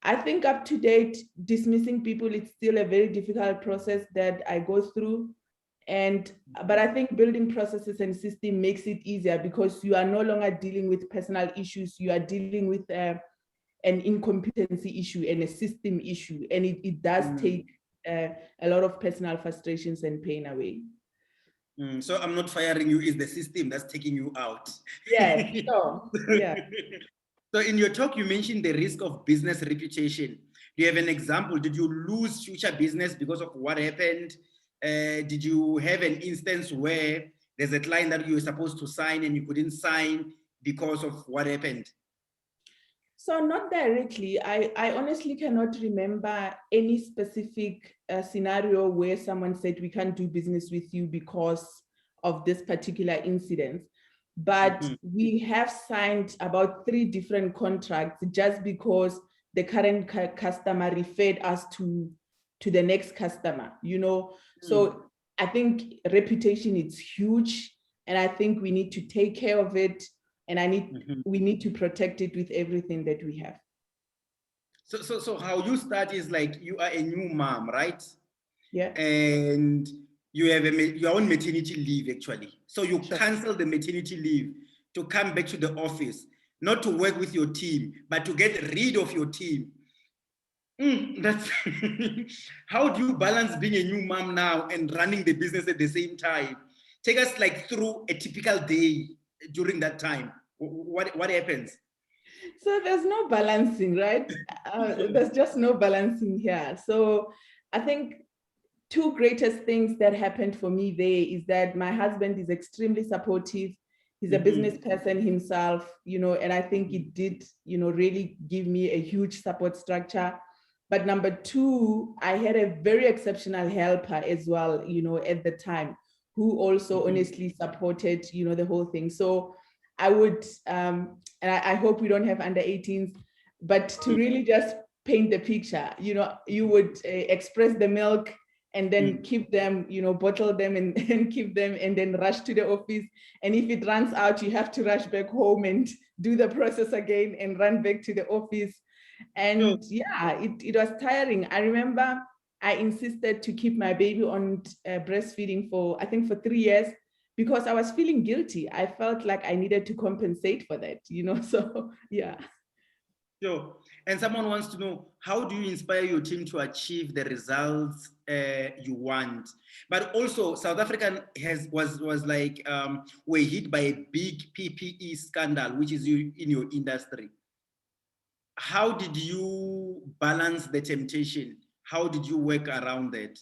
I think up to date, dismissing people, it's still a very difficult process that I go through. But I think building processes and system makes it easier because you are no longer dealing with personal issues. You are dealing with an incompetency issue and a system issue. And it does take a lot of personal frustrations and pain away. So I'm not firing you, it's the system that's taking you out. Yeah, sure. Yeah. So in your talk, you mentioned the risk of business reputation. Do you have an example? Did you lose future business because of what happened? Did you have an instance where there's a client that you were supposed to sign and you couldn't sign because of what happened? So not directly. I honestly cannot remember any specific scenario where someone said we can't do business with you because of this particular incident. But we have signed about 3 different contracts just because the current customer referred us to the next customer, So I think reputation is huge, and I think we need to take care of it, and we need to protect it with everything that we have. So how you start is like you are a new mom, right? Yeah. And you have your own maternity leave actually. So you cancel the maternity leave to come back to the office, not to work with your team, but to get rid of your team. That's how do you balance being a new mom now and running the business at the same time? Take us like through a typical day during that time. What happens? So there's no balancing, right? There's just no balancing here. So I think 2 greatest things that happened for me there is that my husband is extremely supportive. He's a business person himself, and I think it did, really give me a huge support structure. But number 2, I had a very exceptional helper as well, at the time, who also honestly supported, the whole thing. So I would, and I hope we don't have under 18s, but to really just paint the picture, you would express the milk and then keep them, bottle them and keep them and then rush to the office. And if it runs out, you have to rush back home and do the process again and run back to the office. And yeah, it was tiring. I remember I insisted to keep my baby on breastfeeding for 3 years because I was feeling guilty. I felt like I needed to compensate for that, so yeah. Sure. And someone wants to know, how do you inspire your team to achieve the results you want? But also, South Africa was like, were hit by a big PPE scandal, which is in your industry. How did you balance the temptation? How did you work around that?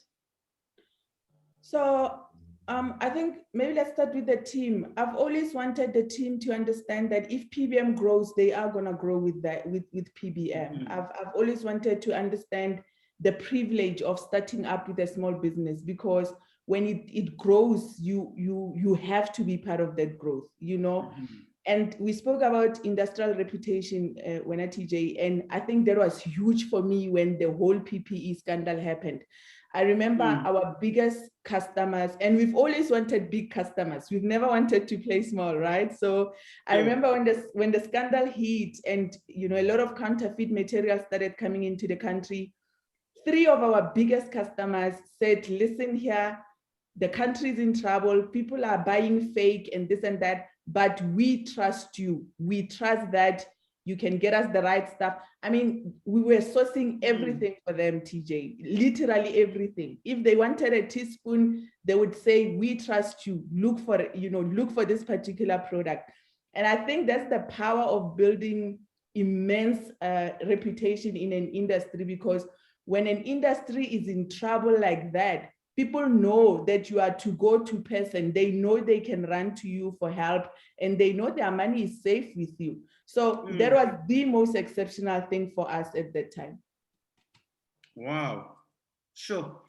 So I think maybe let's start with the team. I've always wanted the team to understand that if PBM grows, they are going to grow with PBM. I've always wanted to understand the privilege of starting up with a small business, because when it grows, you have to be part of that growth, And we spoke about industrial reputation when at TJ, and I think that was huge for me when the whole PPE scandal happened. I remember our biggest customers, and we've always wanted big customers. We've never wanted to play small, right? So I remember when the scandal hit and, a lot of counterfeit material started coming into the country, 3 of our biggest customers said, listen here, the country is in trouble. People are buying fake and this and that, but we trust you. We trust that you can get us the right stuff. I mean, we were sourcing everything for them, TJ, literally everything. If they wanted a teaspoon, they would say, we trust you, look for this particular product. And I think that's the power of building immense reputation in an industry, because when an industry is in trouble like that, people know that you are to go-to person. They know they can run to you for help, and they know their money is safe with you. So that was the most exceptional thing for us at that time. Wow. Sure.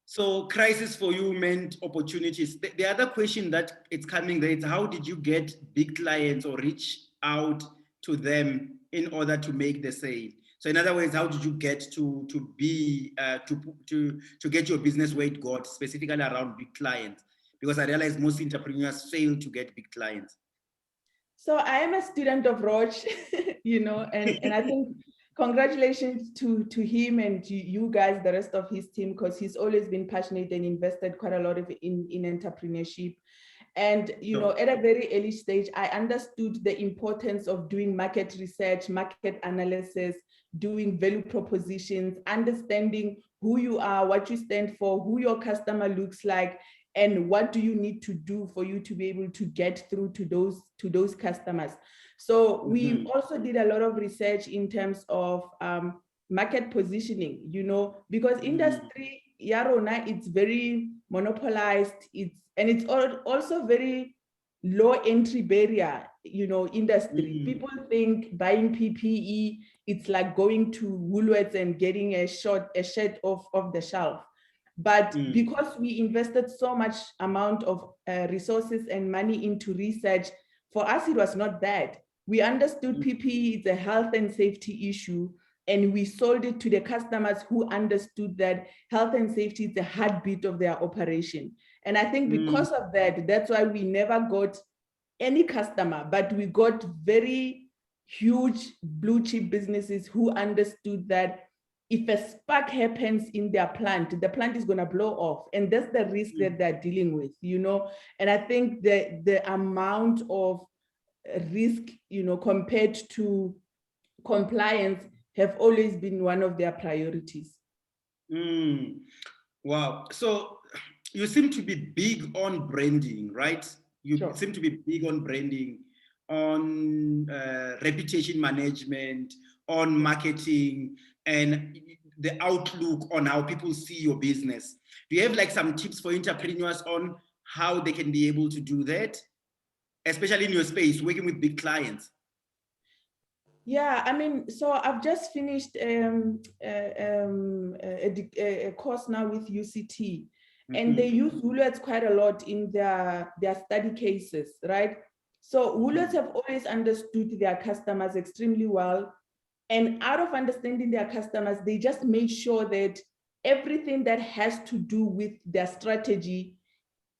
So crisis for you meant opportunities. The other question that it's coming there is, how did you get big clients or reach out to them in order to make the sale? So in other words, how did you get to get your business where it got, specifically around big clients? Because I realize most entrepreneurs fail to get big clients. So I am a student of Roche, and I think congratulations to him and to you guys, the rest of his team, because he's always been passionate and invested quite a lot in entrepreneurship. And, at a very early stage, I understood the importance of doing market research, market analysis, doing value propositions, understanding who you are, what you stand for, who your customer looks like, and what do you need to do for you to be able to get through to those customers. So we also did a lot of research in terms of market positioning, because industry, Yarona, it's very monopolized, it's also very low entry barrier, industry. People think buying PPE, it's like going to Woolworths and getting a shirt off the shelf. But because we invested so much amount of resources and money into research, for us, it was not that. We understood PPE is a health and safety issue, and we sold it to the customers who understood that health and safety is the heartbeat of their operation. And I think because of that, that's why we never got any customer, but we got very huge blue chip businesses who understood that if a spark happens in their plant, the plant is going to blow off. And that's the risk that they're dealing with, And I think the amount of risk, compared to compliance have always been one of their priorities. Wow. So you seem to be big on branding, right? You seem to be big on branding, on reputation management, on marketing, and the outlook on how people see your business. Do you have like some tips for entrepreneurs on how they can be able to do that, especially in your space, working with big clients? Yeah, I mean, so I've just finished a course now with UCT, and they use Woolworths quite a lot in their study cases, right? So Woolworths have always understood their customers extremely well. And out of understanding their customers, they just made sure that everything that has to do with their strategy,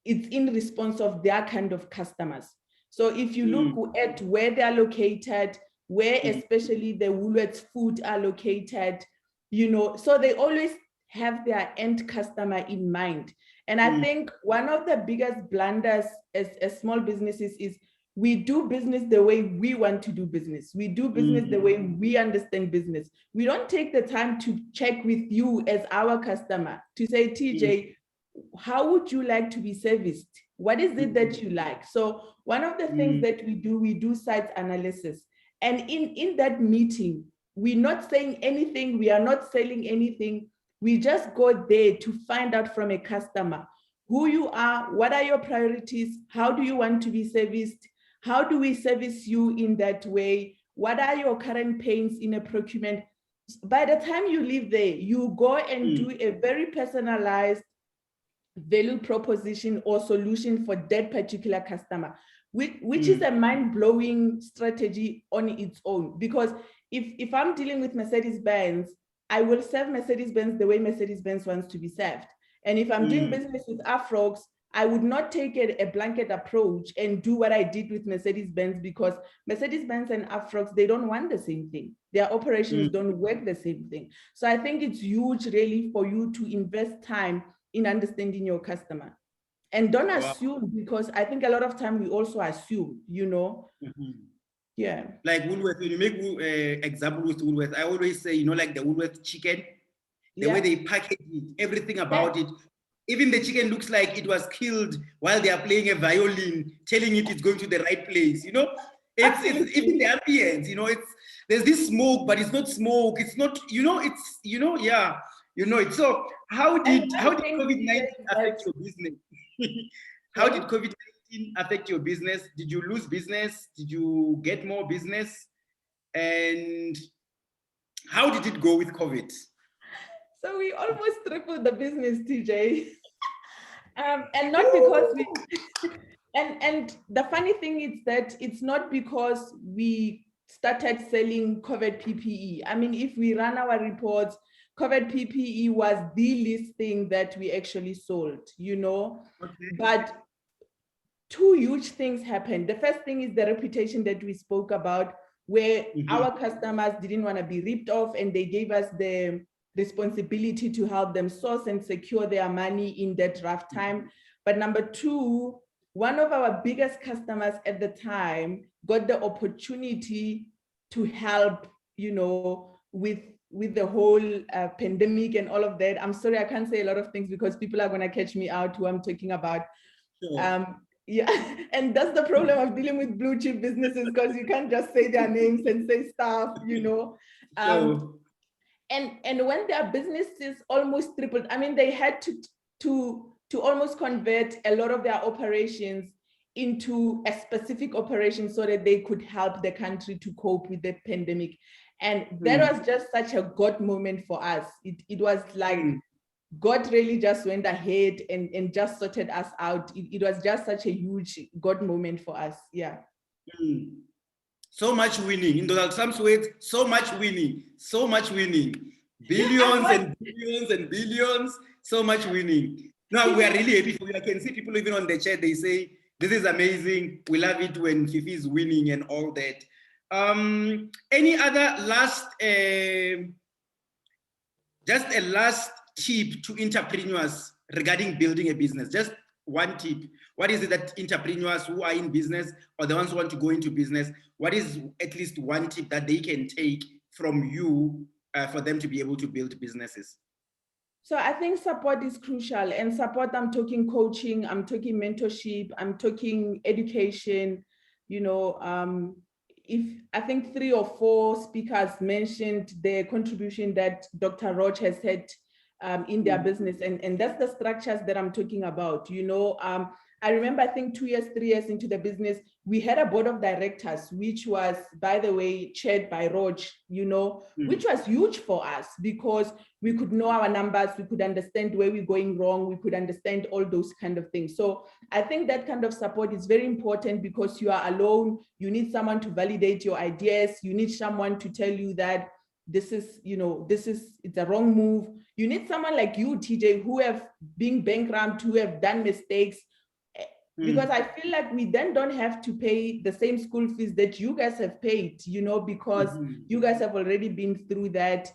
it's in response of their kind of customers. So if you look at where they're located, where especially the Woolworths food are located, so they always have their end customer in mind. And I think one of the biggest blunders as small businesses is we do business the way we want to do business. We do business the way we understand business. We don't take the time to check with you as our customer to say, TJ, how would you like to be serviced? What is it that you like? So one of the things that we do site analysis. And in that meeting, we're not saying anything. We are not selling anything. We just go there to find out from a customer who you are, what are your priorities, how do you want to be serviced, how do we service you in that way, what are your current pains in a procurement. By the time you leave there, you go and do a very personalized value proposition or solution for that particular customer, which is a mind-blowing strategy on its own. Because if I'm dealing with Mercedes-Benz, I will serve Mercedes-Benz the way Mercedes-Benz wants to be served. And if I'm doing business with Afrox, I would not take a blanket approach and do what I did with Mercedes-Benz, because Mercedes-Benz and Afrox, they don't want the same thing. Their operations don't work the same thing. So I think it's huge really for you to invest time in understanding your customer. And don't assume, because I think a lot of time we also assume, Yeah. Like Woolworths, when you make example with Woolworths, I always say, like the Woolworths chicken, the way they package it, everything about it. Even the chicken looks like it was killed while they are playing a violin, telling it it's going to the right place. It's even the ambience. There's this smoke, but it's not smoke. It's not. It's so. How did COVID-19 affect your business? How did COVID-19 affect your business? Did you lose business? Did you get more business? And how did it go with COVID? So we almost tripled the business, TJ. And not because we, and the funny thing is that it's not because we started selling COVID PPE. I mean, if we run our reports, COVID PPE was the least thing that we actually sold, you know. Okay. But two huge things happened. The first thing is the reputation that we spoke about, where our customers didn't want to be ripped off, and they gave us the responsibility to help them source and secure their money in that rough time. But number two, one of our biggest customers at the time got the opportunity to help, you know, with the whole pandemic and all of that. I'm sorry, I can't say a lot of things because people are going to catch me out who I'm talking about. Sure. Yeah, and that's the problem of dealing with blue chip businesses, because you can't just say their names and say stuff, you know. And when their businesses almost tripled, I mean, they had to almost convert a lot of their operations into a specific operation so that they could help the country to cope with the pandemic. And that was just such a God moment for us. It was like God really just went ahead and just sorted us out. It was just such a huge God moment for us. Yeah. So much winning. In Donald Trump's words, so much winning, so much winning. Billions and billions and billions, so much winning. Now we are really happy for you. I can see people even on the chat, they say, this is amazing. We love it when Fifi is winning and all that. Any other last, just a last tip to entrepreneurs regarding building a business? Just one tip. What is it that entrepreneurs who are in business or the ones who want to go into business, what is at least one tip that they can take from you for them to be able to build businesses? So I think support is crucial, and support, I'm talking coaching, I'm talking mentorship, I'm talking education. You know, if I think 3 or 4 speakers mentioned the contribution that Dr. Roach has had in their business, and that's the structures that I'm talking about. You know, I remember, I think 2 years, 3 years into the business, we had a board of directors, which was, by the way, chaired by Roach, you know, which was huge for us because we could know our numbers, we could understand where we're going wrong, we could understand all those kind of things. So I think that kind of support is very important because you are alone, you need someone to validate your ideas, you need someone to tell you that this is, you know, it's a wrong move. You need someone like you, TJ, who have been bankrupt, who have done mistakes, because I feel like we then don't have to pay the same school fees that you guys have paid, you know, because you guys have already been through that.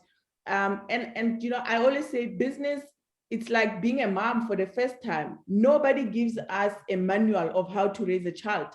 And you know, I always say business, it's like being a mom for the first time. Nobody gives us a manual of how to raise a child,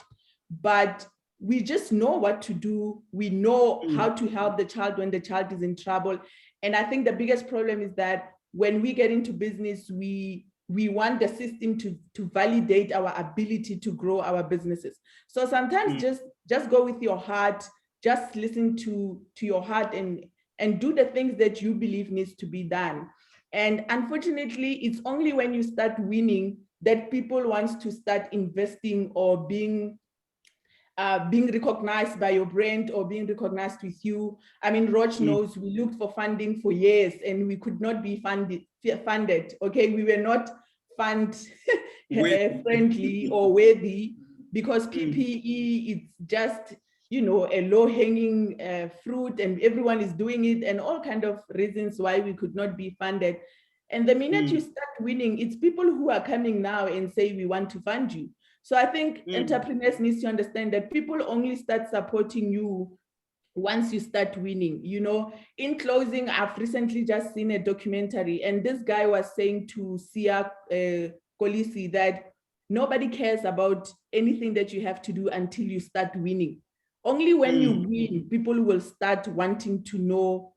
but we just know what to do. We know how to help the child when the child is in trouble. And I think the biggest problem is that when we get into business, we want the system to validate our ability to grow our businesses. So sometimes just go with your heart, just listen to your heart and do the things that you believe needs to be done. And unfortunately, it's only when you start winning that people want to start investing or being recognized by your brand or being recognized with you. I mean, Roach knows we looked for funding for years and we could not be funded. Okay, we were not fund friendly or worthy because PPE, it's just, you know, a low-hanging fruit and everyone is doing it and all kind of reasons why we could not be funded. And the minute you start winning, it's people who are coming now and say, we want to fund you. So I think entrepreneurs need to understand that people only start supporting you once you start winning. You know, in closing, I've recently just seen a documentary and this guy was saying to Sia Kolisi that nobody cares about anything that you have to do until you start winning. Only when you win, people will start wanting to know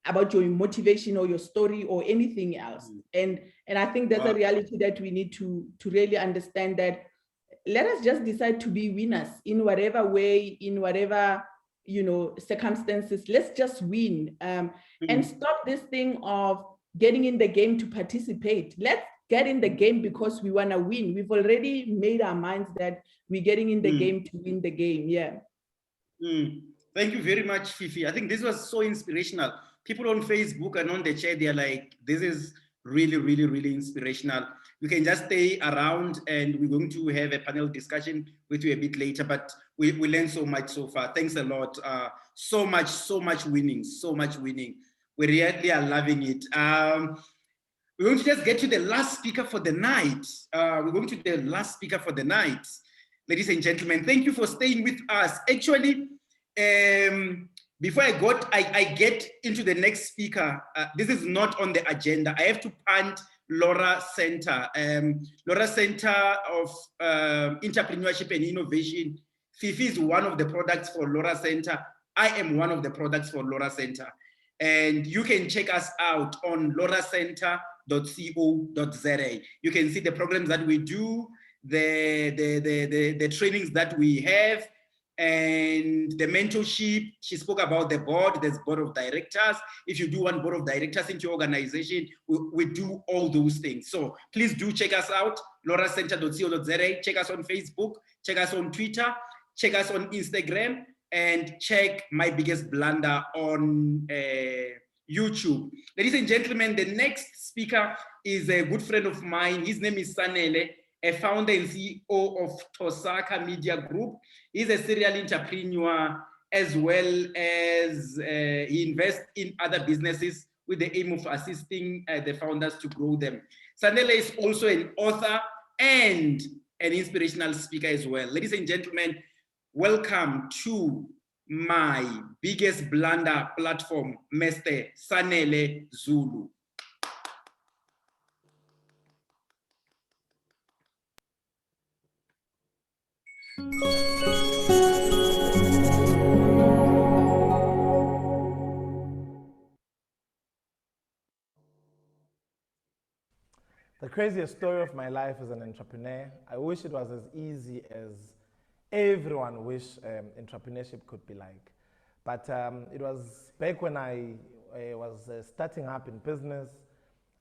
about your motivation or your story or anything else. And I think that's a reality that we need to really understand, that let us just decide to be winners in whatever way, in whatever, you know, circumstances. Let's just win and stop this thing of getting in the game to participate. Let's get in the game because we want to win. We've already made our minds that we're getting in the game to win the game. Yeah. Thank you very much, Fifi. I think this was so inspirational people on Facebook and on the chat, they're like, this is really, really, really inspirational. You can just stay around and we're going to have a panel discussion with you a bit later, but we learned so much so far. Thanks a lot. So much winning, so much winning. We really are loving it. We're going to just get to the last speaker for the night. Ladies and gentlemen, thank you for staying with us. Actually, before I get into the next speaker, this is not on the agenda. I have to punt Laura Center. Laura Center of Entrepreneurship and Innovation. Fifi is one of the products for Laura Center. I am one of the products for Laura Center. And you can check us out on lauracenter.co.za. You can see the programs that we do, the trainings that we have, and the mentorship. She spoke about the board. There's board of directors. If you do want board of directors into your organization, we do all those things. So please do check us out, lauracenter.co.za. Check us on Facebook, check us on Twitter, check us on Instagram, and check My Biggest Blunder on YouTube. Ladies and gentlemen, the next speaker is a good friend of mine. His name is Sanele, a founder and CEO of Thokozani Media Group. He's a serial entrepreneur, as well as he invests in other businesses with the aim of assisting the founders to grow them. Sanele is also an author and an inspirational speaker as well. Ladies and gentlemen, welcome to My Biggest Blunder platform, Mr. Sanele Zulu. The craziest story of my life as an entrepreneur. I wish it was as easy as everyone wish entrepreneurship could be like. But it was back when I was starting up in business,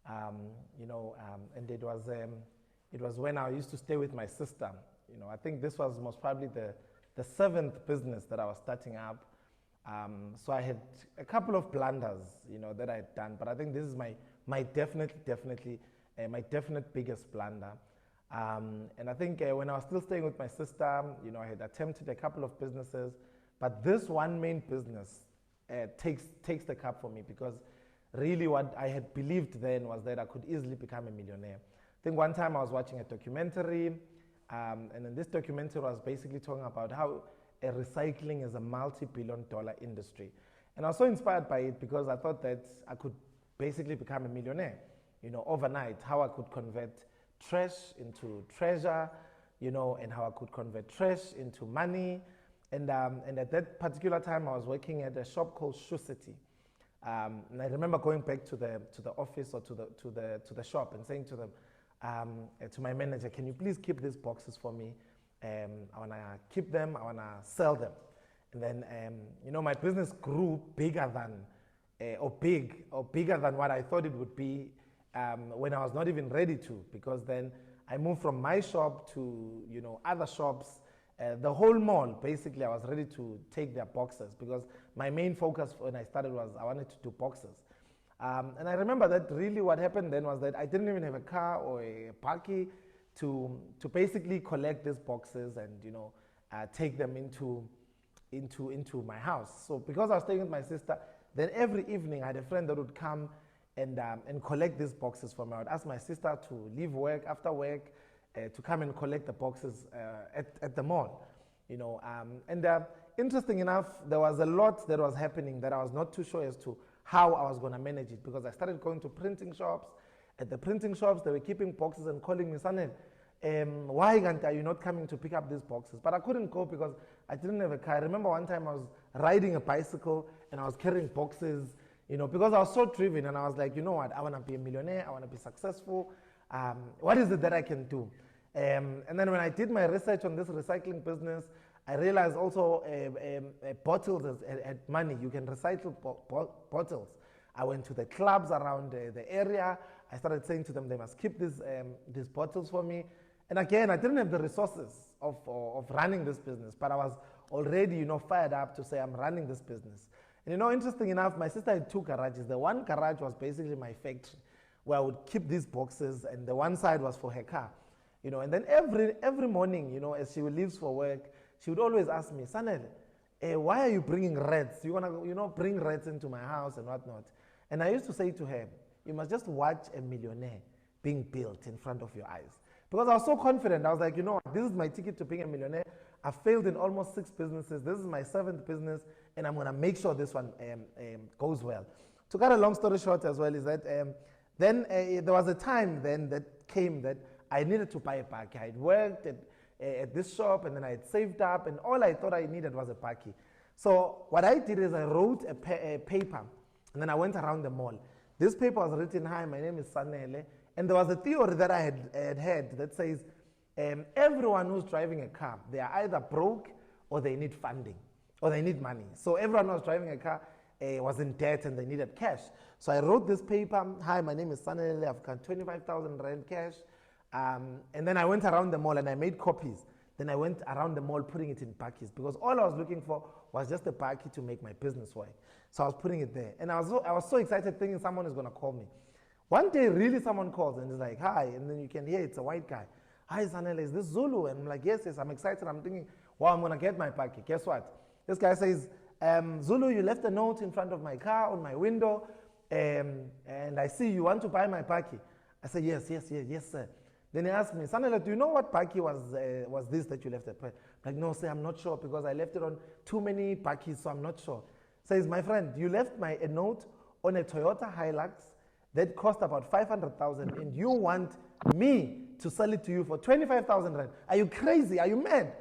and it was when I used to stay with my sister. I think this was most probably the seventh business that I was starting up. So I had a couple of blunders, that I had done, but I think this is my definite biggest blunder. And I think when I was still staying with my sister, I had attempted a couple of businesses, but this one main business takes the cup for me, because really what I had believed then was that I could easily become a millionaire. I think one time I was watching a documentary, and then this documentary was basically talking about how recycling is a multi-billion-dollar industry. And I was so inspired by it because I thought that I could basically become a millionaire, overnight, how I could convert trash into treasure, and how I could convert trash into money. And at that particular time, I was working at a shop called Shoe City. And I remember going back to the office or to the shop and saying to them, to my manager, can you please keep these boxes for me? I want to keep them, I want to sell them. And then, my business grew bigger than what I thought it would be when I was not even ready to, because then I moved from my shop to, other shops. The whole mall, basically, I was ready to take their boxes, because my main focus when I started was I wanted to do boxes. And I remember that really what happened then was that I didn't even have a car or a parky to basically collect these boxes and take them into my house. So because I was staying with my sister, then every evening I had a friend that would come and collect these boxes for me. I would ask my sister to leave work after work to come and collect the boxes at the mall. Interesting enough, there was a lot that was happening that I was not too sure as to how I was going to manage it, because I started going to printing shops. At the printing shops, they were keeping boxes and calling me, Sanele, why are you not coming to pick up these boxes? But I couldn't go because I didn't have a car. I remember one time I was riding a bicycle and I was carrying boxes, because I was so driven, and I was like, what, I want to be a millionaire, I want to be successful. What is it that I can do? And then when I did my research on this recycling business, I realized also bottles had money. You can recycle bottles. I went to the clubs around the area. I started saying to them, they must keep these bottles for me. And again, I didn't have the resources of running this business, but I was already, fired up to say I'm running this business. And interesting enough, my sister had 2 garages. The one garage was basically my factory, where I would keep these boxes, and the one side was for her car. And then every morning, as she leaves for work, she would always ask me, Sanele, why are you bringing rats? You want to, bring rats into my house and whatnot. And I used to say to her, you must just watch a millionaire being built in front of your eyes. Because I was so confident. I was like, this is my ticket to being a millionaire. I've failed in almost 6 businesses. This is my 7th business, and I'm going to make sure this one goes well. To cut a long story short as well is that then there was a time then that came that I needed to buy a bakkie. I had worked at this shop, and then I had saved up, and all I thought I needed was a bakkie. So what I did is I wrote a paper, and then I went around the mall. This paper was written, hi, my name is Sanele, and there was a theory that I had heard that says, everyone who's driving a car, they are either broke or they need funding, or they need money. So everyone who was driving a car was in debt and they needed cash. So I wrote this paper, hi, my name is Sanele, I've got 25,000 rand cash. And then I went around the mall and I made copies. Then I went around the mall putting it in bakkies, because all I was looking for was just a bakkie to make my business work. So I was putting it there. And I was so excited thinking someone is going to call me. One day, really someone calls and is like, hi, and then you can hear it's a white guy. Hi, Sanele, is this Zulu? And I'm like, yes, I'm excited. I'm thinking, wow, I'm going to get my bakkie. Guess what? This guy says, Zulu, you left a note in front of my car on my window, and I see you want to buy my bakkie. I said, yes, sir. Then he asked me, Sanele, do you know what bakkie was this that you left at? I'm like, no, sir, I'm not sure, because I left it on too many bakkies, so I'm not sure. Says, my friend, you left a note on a Toyota Hilux that cost about 500,000, and you want me to sell it to you for 25,000 rand. Are you crazy? Are you mad?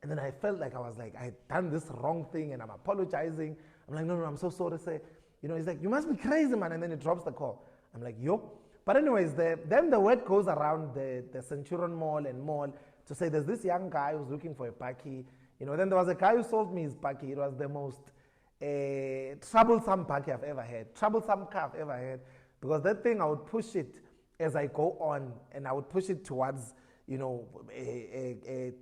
And then I felt like I had done this wrong thing, and I'm apologizing. I'm like, no, I'm so sorry, sir. He's like, you must be crazy, man. And then he drops the call. I'm like, yo. But anyways, then the word goes around the Centurion Mall and mall to say there's this young guy who's looking for a bakkie. Then there was a guy who sold me his bakkie. It was the most troublesome bakkie I've ever had, troublesome car I've ever had, because that thing, I would push it as I go on, and I would push it towards,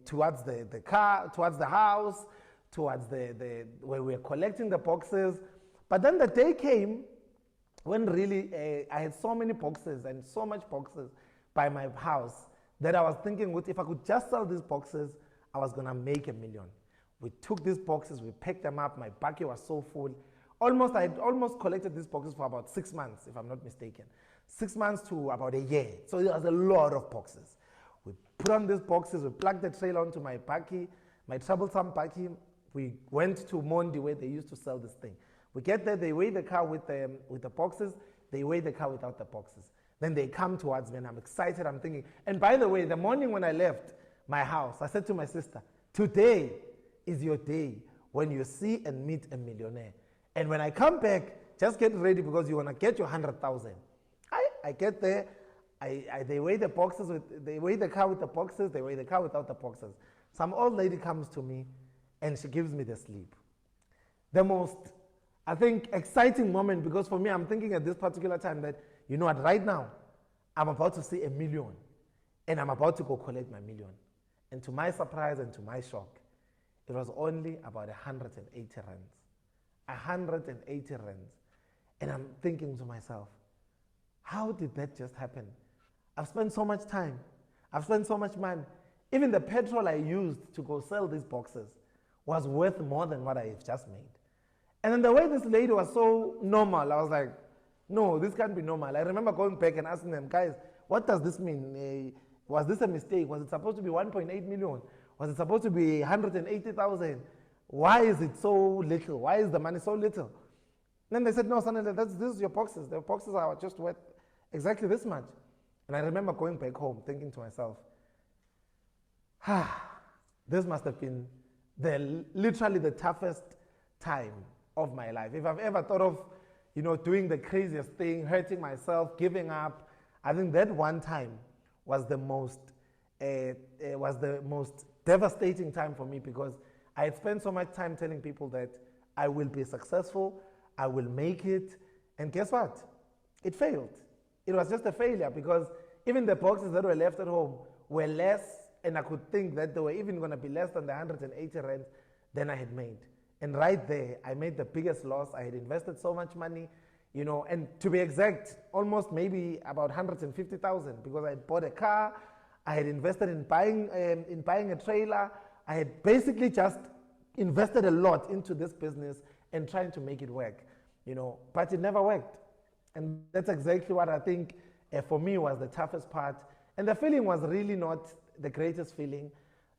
towards the car, towards the house, towards where we're collecting the boxes. But then the day came when really I had so many boxes and so much boxes by my house that I was thinking, if I could just sell these boxes, I was going to make $1 million. We took these boxes, we packed them up. My bakkie was so full. I had almost collected these boxes for about 6 months, if I'm not mistaken. 6 months to about a year. So it was a lot of boxes. We put on these boxes, we plugged the trailer onto my bakkie, my troublesome bakkie. We went to Mondi, where they used to sell this thing. We get there, they weigh the car with the boxes, they weigh the car without the boxes. Then they come towards me, and I'm excited, I'm thinking. And by the way, the morning when I left my house, I said to my sister, today is your day when you see and meet a millionaire. And when I come back, just get ready, because you're going to get your 100,000. I get there, they weigh the boxes, they weigh the car with the boxes, they weigh the car without the boxes. Some old lady comes to me, and she gives me the slip. The most, I think, exciting moment, because for me, I'm thinking at this particular time that, you know what, right now, I'm about to see $1 million, and I'm about to go collect my $1 million. And to my surprise and to my shock, it was only about 180 rands. 180 rands. And I'm thinking to myself, how did that just happen? I've spent so much time. I've spent so much money. Even the petrol I used to go sell these boxes was worth more than what I've just made. And then the way this lady was so normal, I was like, no, this can't be normal. I remember going back and asking them, guys, what does this mean? Was this a mistake? Was it supposed to be 1.8 million? Was it supposed to be 180,000? Why is it so little? Why is the money so little? Then they said, no, Sanele, this is your boxes. The boxes are just worth exactly this much. And I remember going back home thinking to myself, this must have been literally the toughest time of my life. If I've ever thought of, doing the craziest thing, hurting myself, giving up, I think that one time was the most devastating time for me, because I had spent so much time telling people that I will be successful, I will make it, and guess what? It failed. It was just a failure, because even the boxes that were left at home were less, and I could think that they were even going to be less than the 180 rand than I had made. And right there, I made the biggest loss. I had invested so much money, you know, and to be exact, almost maybe about 150,000, because I had bought a car, I had invested in buying a trailer. I had basically just invested a lot into this business and trying to make it work, you know, but it never worked. And that's exactly what I think for me was the toughest part. And the feeling was really not the greatest feeling,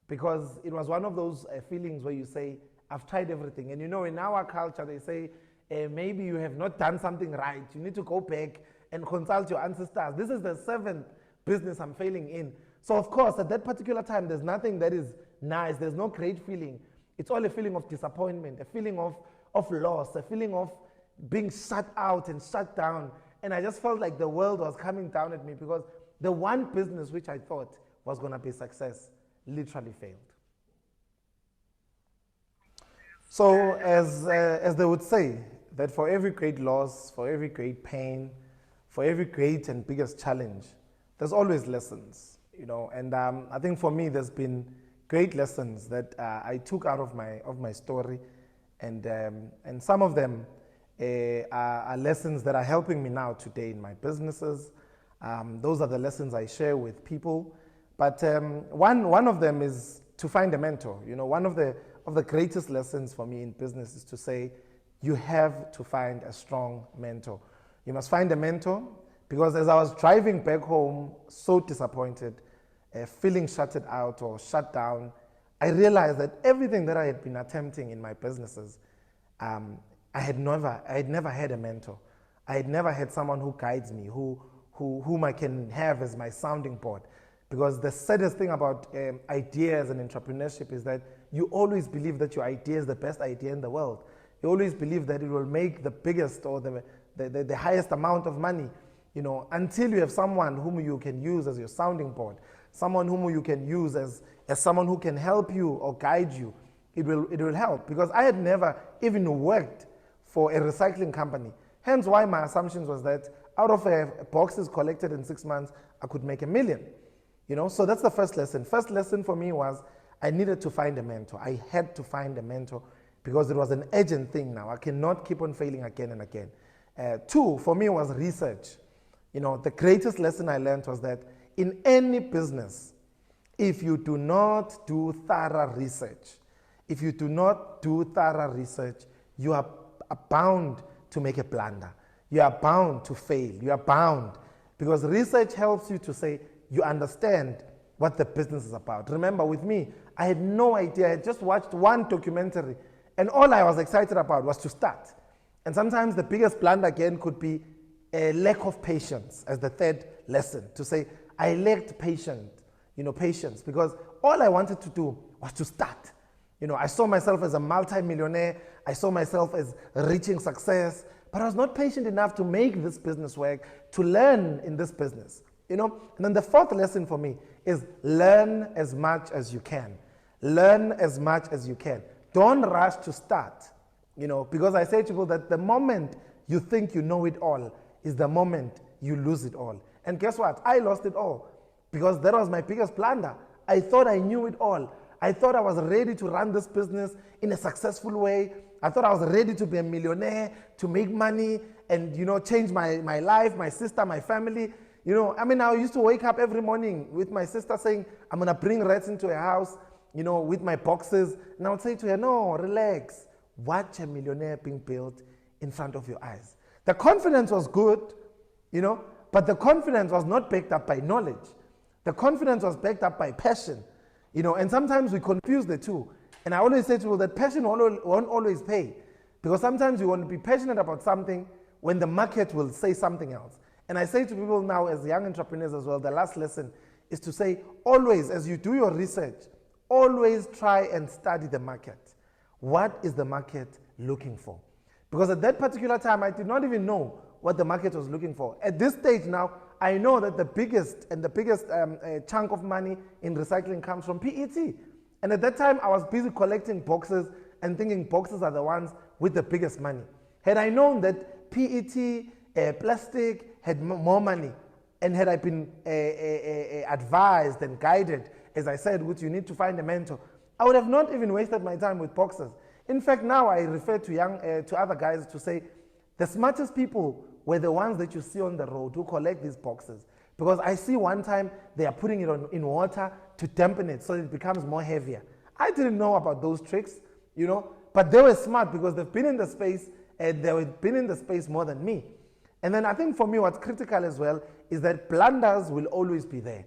because it was one of those feelings where you say, I've tried everything. And you know, in our culture, they say, maybe you have not done something right. You need to go back and consult your ancestors. This is the 7th business I'm failing in. So of course, at that particular time, there's nothing that is nice. There's no great feeling. It's all a feeling of disappointment, a feeling of loss, a feeling of being shut out and shut down. And I just felt like the world was coming down at me, because the one business which I thought was going to be success literally failed. So as they would say, that for every great loss, for every great pain, for every great and biggest challenge, there's always lessons, you know. And I think for me, there's been great lessons that I took out of my story, and some of them are lessons that are helping me now today in my businesses. Those are the lessons I share with people. But one of them is to find a mentor. You know, one of the greatest lessons for me in business is to say, you have to find a strong mentor. You must find a mentor, because as I was driving back home, so disappointed, feeling shutted out or shut down, I realized that everything that I had been attempting in my businesses, I had never had a mentor. I had never had someone who guides me, whom I can have as my sounding board. Because the saddest thing about ideas and entrepreneurship is that you always believe that your idea is the best idea in the world. You always believe that it will make the biggest or the highest amount of money, you know, until you have someone whom you can use as your sounding board, someone whom you can use as someone who can help you or guide you. It will help, because I had never even worked for a recycling company. Hence why my assumptions was that out of boxes collected in 6 months, I could make $1 million. You know, so that's the first lesson. First lesson for me was I needed to find a mentor. I had to find a mentor, because it was an urgent thing now. I cannot keep on failing again and again. 2, for me, was research. You know, the greatest lesson I learned was that in any business, if you do not do thorough research, you are bound to make a blunder. You are bound to fail. You are bound, because research helps you to say, you understand what the business is about. Remember, with me, I had no idea. I had just watched one documentary, and all I was excited about was to start. And sometimes the biggest blunder again could be a lack of patience as the 3rd lesson, to say, I lacked patience, because all I wanted to do was to start. You know, I saw myself as a multi-millionaire. I saw myself as reaching success, but I was not patient enough to make this business work, to learn in this business. You know, and then the 4th lesson for me is learn as much as you can. Learn as much as you can. Don't rush to start, you know, because I say to people that the moment you think you know it all is the moment you lose it all. And guess what? I lost it all, because that was my biggest blunder. I thought I knew it all. I thought I was ready to run this business in a successful way. I thought I was ready to be a millionaire, to make money and, you know, change my life, my sister, my family. You know, I mean, I used to wake up every morning with my sister saying, I'm going to bring rats into a house, you know, with my boxes. And I would say to her, no, relax. Watch a millionaire being built in front of your eyes. The confidence was good, you know, but the confidence was not backed up by knowledge. The confidence was backed up by passion, you know, and sometimes we confuse the two. And I always say to people that passion won't always pay, because sometimes you want to be passionate about something when the market will say something else. And I say to people now as young entrepreneurs as well, the last lesson is to say, always, as you do your research, always try and study the market. What is the market looking for? Because at that particular time, I did not even know what the market was looking for. At this stage now, I know that the biggest chunk of money in recycling comes from PET. And at that time, I was busy collecting boxes and thinking boxes are the ones with the biggest money. Had I known that PET, plastic had more money, and had I been advised and guided, as I said, which you need to find a mentor, I would have not even wasted my time with boxes. In fact, now I refer to other guys to say, the smartest people were the ones that you see on the road who collect these boxes. Because I see one time they are putting it in water to dampen it so it becomes more heavier. I didn't know about those tricks, but they were smart because they've been in the space and they've been in the space more than me. And then I think for me what's critical as well is that blunders will always be there.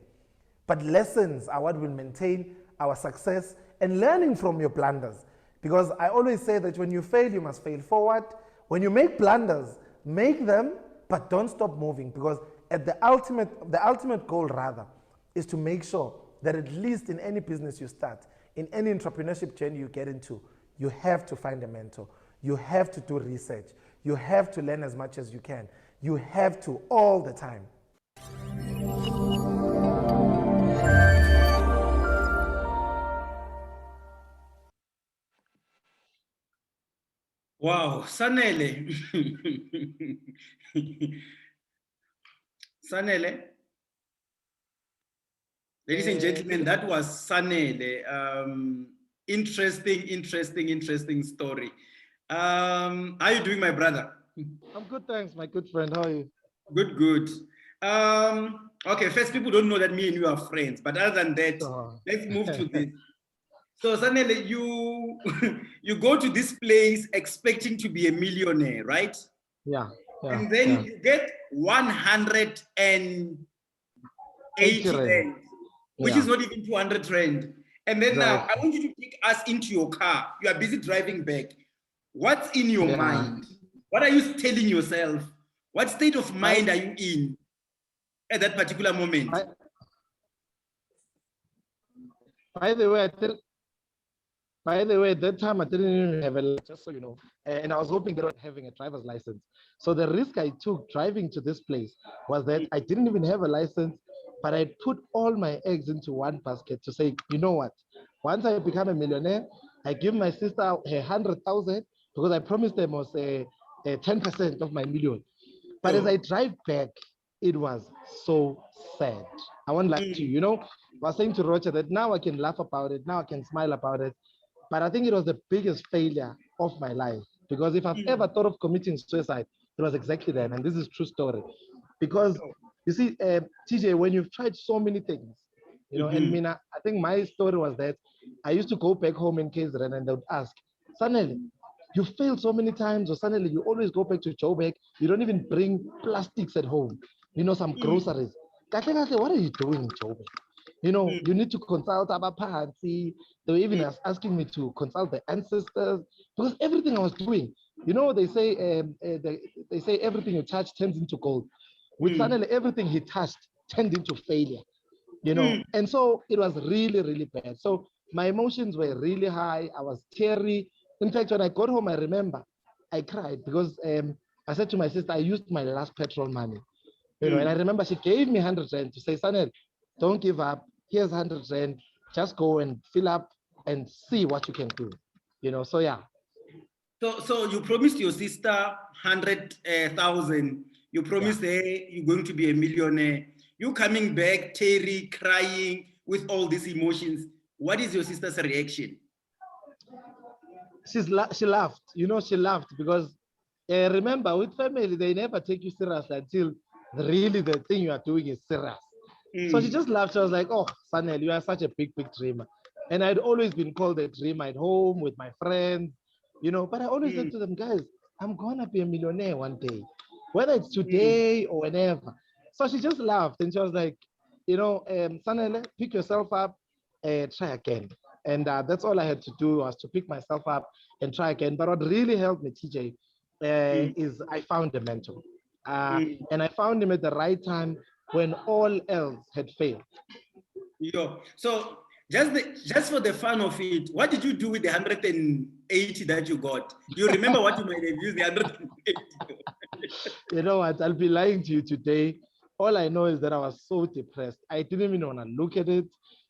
But lessons are what will maintain our success and learning from your blunders. Because I always say that when you fail, you must fail forward. When you make blunders, make them, but don't stop moving. Because at the ultimate goal rather is to make sure that at least in any business you start, in any entrepreneurship journey you get into, you have to find a mentor. You have to do research. You have to learn as much as you can. You have to all the time. Wow, Sanele. Sanele. Ladies and gentlemen, that was Sanele. Interesting story. How are you doing, my brother? I'm good, thanks, my good friend. How are you? Good. Okay, first, people don't know that me and you are friends, but other than that, let's move to this. So, Sanele, you go to this place expecting to be a millionaire, right? Yeah. And then you get 180 rand, which is not even 200 rand. And then now, I want you to take us into your car. You are busy driving back. What's in your mind? What are you telling yourself? What state of mind are you in at that particular moment? By the way, at that time I didn't even have a, just so you know, and I was hoping that I was having a driver's license. So the risk I took driving to this place was that I didn't even have a license, but I put all my eggs into one basket to say, you know what? Once I become a millionaire, I give my sister 100,000 because I promised them was a 10% of my million. But as I drive back, it was so sad. I won't lie to you. I was saying to Roger that now I can laugh about it, now I can smile about it. But I think it was the biggest failure of my life, because if I've ever thought of committing suicide, it was exactly then. And this is true story. Because you see, TJ, when you've tried so many things, and Mina, I think my story was that I used to go back home in KZN and they would ask, Sanele, you failed so many times, or suddenly you always go back to Joburg, you don't even bring plastics at home, some groceries. What are you doing in Joburg? You need to consult Abapansi. They were even asking me to consult the ancestors, because everything I was doing, they say everything you touch turns into gold. With Sanele, everything he touched turned into failure, and so it was really, really bad. So my emotions were really high. I was teary. In fact, when I got home, I remember I cried because I said to my sister, I used my last petrol money, and I remember she gave me 100 rand to say, Sanel, don't give up. Here's 100 rand. Just go and fill up and see what you can do, so yeah. So you promised your sister 100,000. You promised her you're going to be a millionaire. You coming back, teary, crying with all these emotions. What is your sister's reaction? She laughed. She laughed because remember, with family, they never take you seriously until really the thing you are doing is serious. So she just laughed. She was like, oh, Sanel, you are such a big dreamer. And I'd always been called a dreamer at home with my friends, but I always said to them, guys, I'm going to be a millionaire one day, whether it's today or whenever. So she just laughed and she was like, Sanel, pick yourself up, try again. And that's all I had to do, was to pick myself up and try again. But what really helped me, TJ, is I found a mentor. And I found him at the right time when all else had failed. So just for the fun of it, what did you do with the 180 that you got? Do you remember what you might have used the 180? You know what? I'll be lying to you today. All I know is that I was so depressed. I didn't even want to look at it.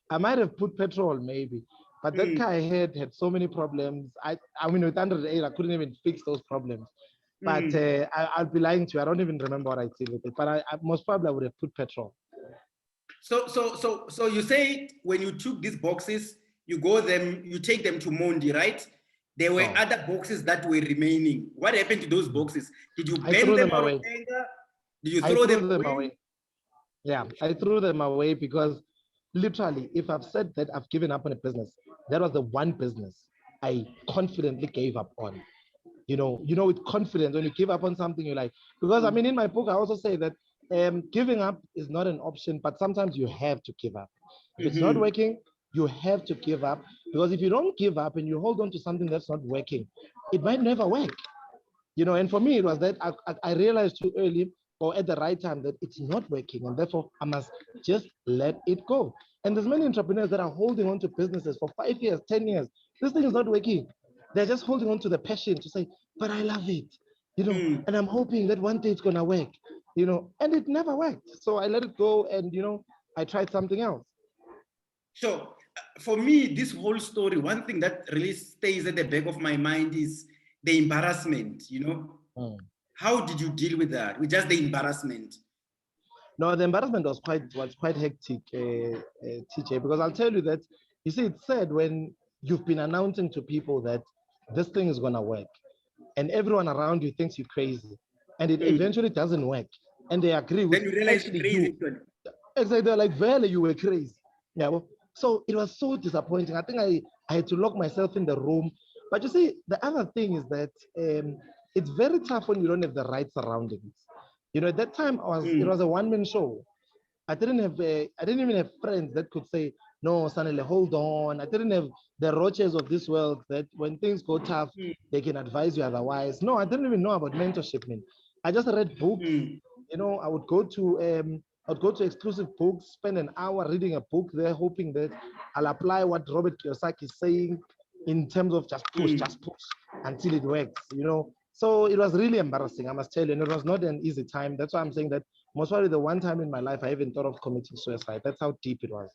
I might have put petrol, maybe. But that car I had so many problems. I mean, with 108, I couldn't even fix those problems. But I'll be lying to you. I don't even remember what I did with it. But I most probably I would have put petrol. So you say when you took these boxes, you take them to Mondi, right? there were other boxes that were remaining. What happened to those boxes? Did you I burn threw them them out away. of anger? Did you I throw threw them them away? away. Yeah, I threw them away because literally, if I've said that I've given up on a business, that was the one business I confidently gave up on. With confidence, when you give up on something, you're like, because I mean, in my book, I also say that giving up is not an option, but sometimes you have to give up. If it's not working, you have to give up, because if you don't give up and you hold on to something that's not working, it might never work. And for me, it was that I realized too early or at the right time that it's not working, and therefore I must just let it go. And there's many entrepreneurs that are holding on to businesses for 5 years, 10 years. This thing is not working. They're just holding on to the passion to say, but I love it, and I'm hoping that one day it's gonna work, and it never worked. So I let it go, and I tried something else. So for me, this whole story, one thing that really stays at the back of my mind is the embarrassment, How did you deal with that? With just the embarrassment? No, the embarrassment was quite hectic, TJ, because I'll tell you that, you see, it's sad when you've been announcing to people that this thing is gonna work, and everyone around you thinks you're crazy, and it eventually doesn't work, and they agree with then you realize actually crazy. Exactly, they're like, Vele, you were crazy. Yeah, well, so it was so disappointing. I think I had to lock myself in the room. But you see, the other thing is that it's very tough when you don't have the right surroundings. At that time, it was a one-man show. I didn't even have friends that could say, no, Sanele, hold on. I didn't have the roaches of this world that when things go tough, they can advise you otherwise. No, I didn't even know about mentorship, man. I just read books. I would go to exclusive books, spend an hour reading a book there, hoping that I'll apply what Robert Kiyosaki is saying in terms of just push until it works, So it was really embarrassing, I must tell you, and it was not an easy time. That's why I'm saying that most probably the one time in my life I even thought of committing suicide. That's how deep it was.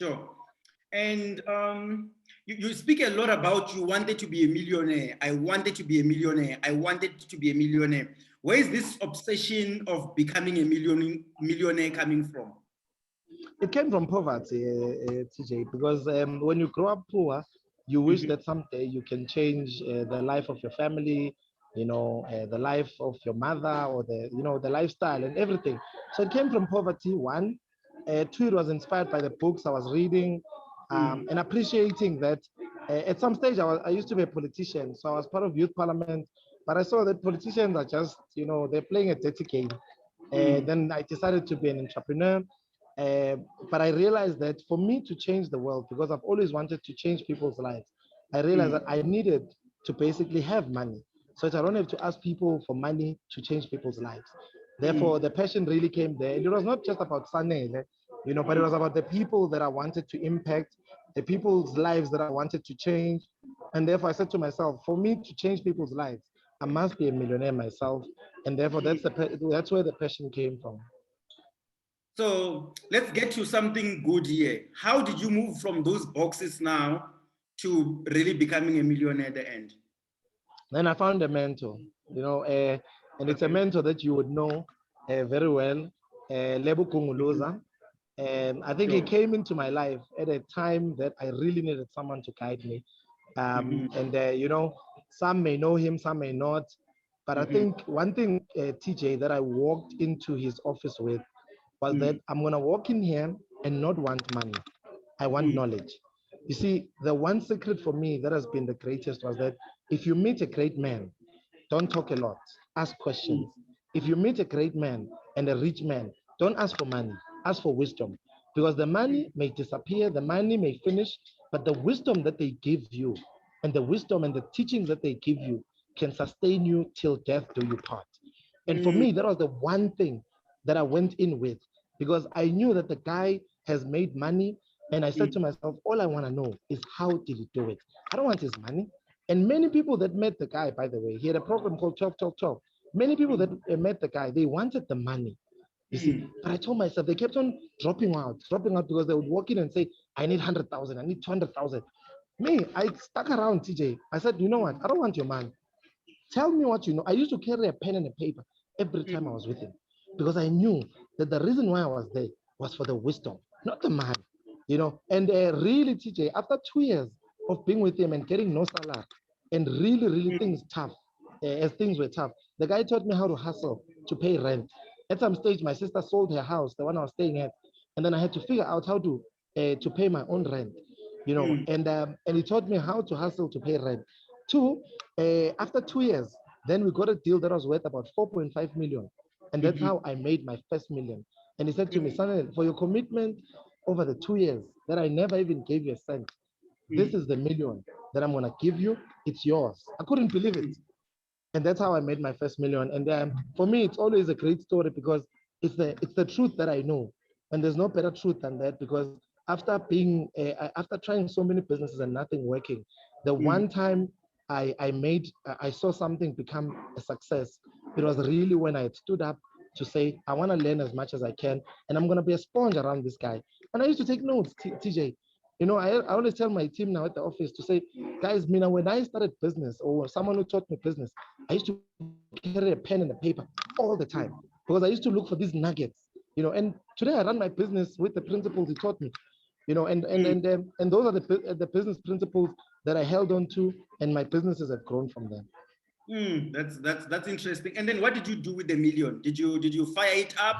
Sure. And you speak a lot about you wanted to be a millionaire. I wanted to be a millionaire. I wanted to be a millionaire. Where is this obsession of becoming a millionaire coming from? It came from poverty, TJ, because when you grow up poor, you wish that someday you can change the life of your family, the life of your mother, or the lifestyle and everything. So it came from poverty, one. Two, it was inspired by the books I was reading, and appreciating that at some stage I used to be a politician, so I was part of youth parliament, but I saw that politicians are just, they're playing a dirty game. Then I decided to be an entrepreneur. But I realized that for me to change the world, because I've always wanted to change people's lives, I realized that I needed to basically have money, so that I don't have to ask people for money to change people's lives. Therefore, the passion really came there. And it was not just about Sanele, but it was about the people that I wanted to impact, the people's lives that I wanted to change. And therefore, I said to myself, for me to change people's lives, I must be a millionaire myself. And therefore, that's where the passion came from. So let's get to something good here. How did you move from those boxes now to really becoming a millionaire at the end? Then I found a mentor, and it's a mentor that you would know very well, Lebo Kunguluza. And I think he came into my life at a time that I really needed someone to guide me. And some may know him, some may not. But I think one thing, TJ, that I walked into his office with was that I'm going to walk in here and not want money. I want knowledge. You see, the one secret for me that has been the greatest was that if you meet a great man, don't talk a lot, ask questions. If you meet a great man and a rich man, don't ask for money, ask for wisdom. Because the money may disappear, the money may finish, but the wisdom that they give you and the wisdom and the teachings that they give you can sustain you till death do you part. And for me, that was the one thing that I went in with, because I knew that the guy has made money. And I said to myself, all I want to know is how did he do it? I don't want his money. And many people that met the guy, by the way, he had a program called Talk, Talk, Talk. Many people that met the guy, they wanted the money. You see, but I told myself, they kept on dropping out because they would walk in and say, I need 100,000, I need 200,000. Me, I stuck around, TJ. I said, you know what? I don't want your money. Tell me what you know. I used to carry a pen and a paper every time I was with him, because I knew that the reason why I was there was for the wisdom, not the money. And really, TJ, after 2 years of being with him and getting no salary, and really things tough. As things were tough, the guy taught me how to hustle to pay rent. At some stage, my sister sold her house, the one I was staying at, and then I had to figure out how to pay my own rent, you know. And he taught me how to hustle to pay rent. Two, after 2 years, then we got a deal that was worth about 4.5 million, and that's how I made my first million. And he said to me, Sanele, for your commitment over the 2 years that I never even gave you a cent, this is the million that I'm gonna give you. It's yours. I couldn't believe it. And that's how I made my first million. And for me, it's always a great story because it's the truth that I know, and there's no better truth than that. Because after after trying so many businesses and nothing working, the one time I saw something become a success, it was really when I stood up to say I want to learn as much as I can, and I'm gonna be a sponge around this guy. And I used to take notes, TJ. You know, I always tell my team now at the office to say, guys, Mina, when I started business or someone who taught me business, I used to carry a pen and a paper all the time because I used to look for these nuggets, you know. And today I run my business with the principles he taught me, you know, and those are the business principles that I held on to, and my businesses have grown from them. That's interesting. And then what did you do with the million? Did you fire it up?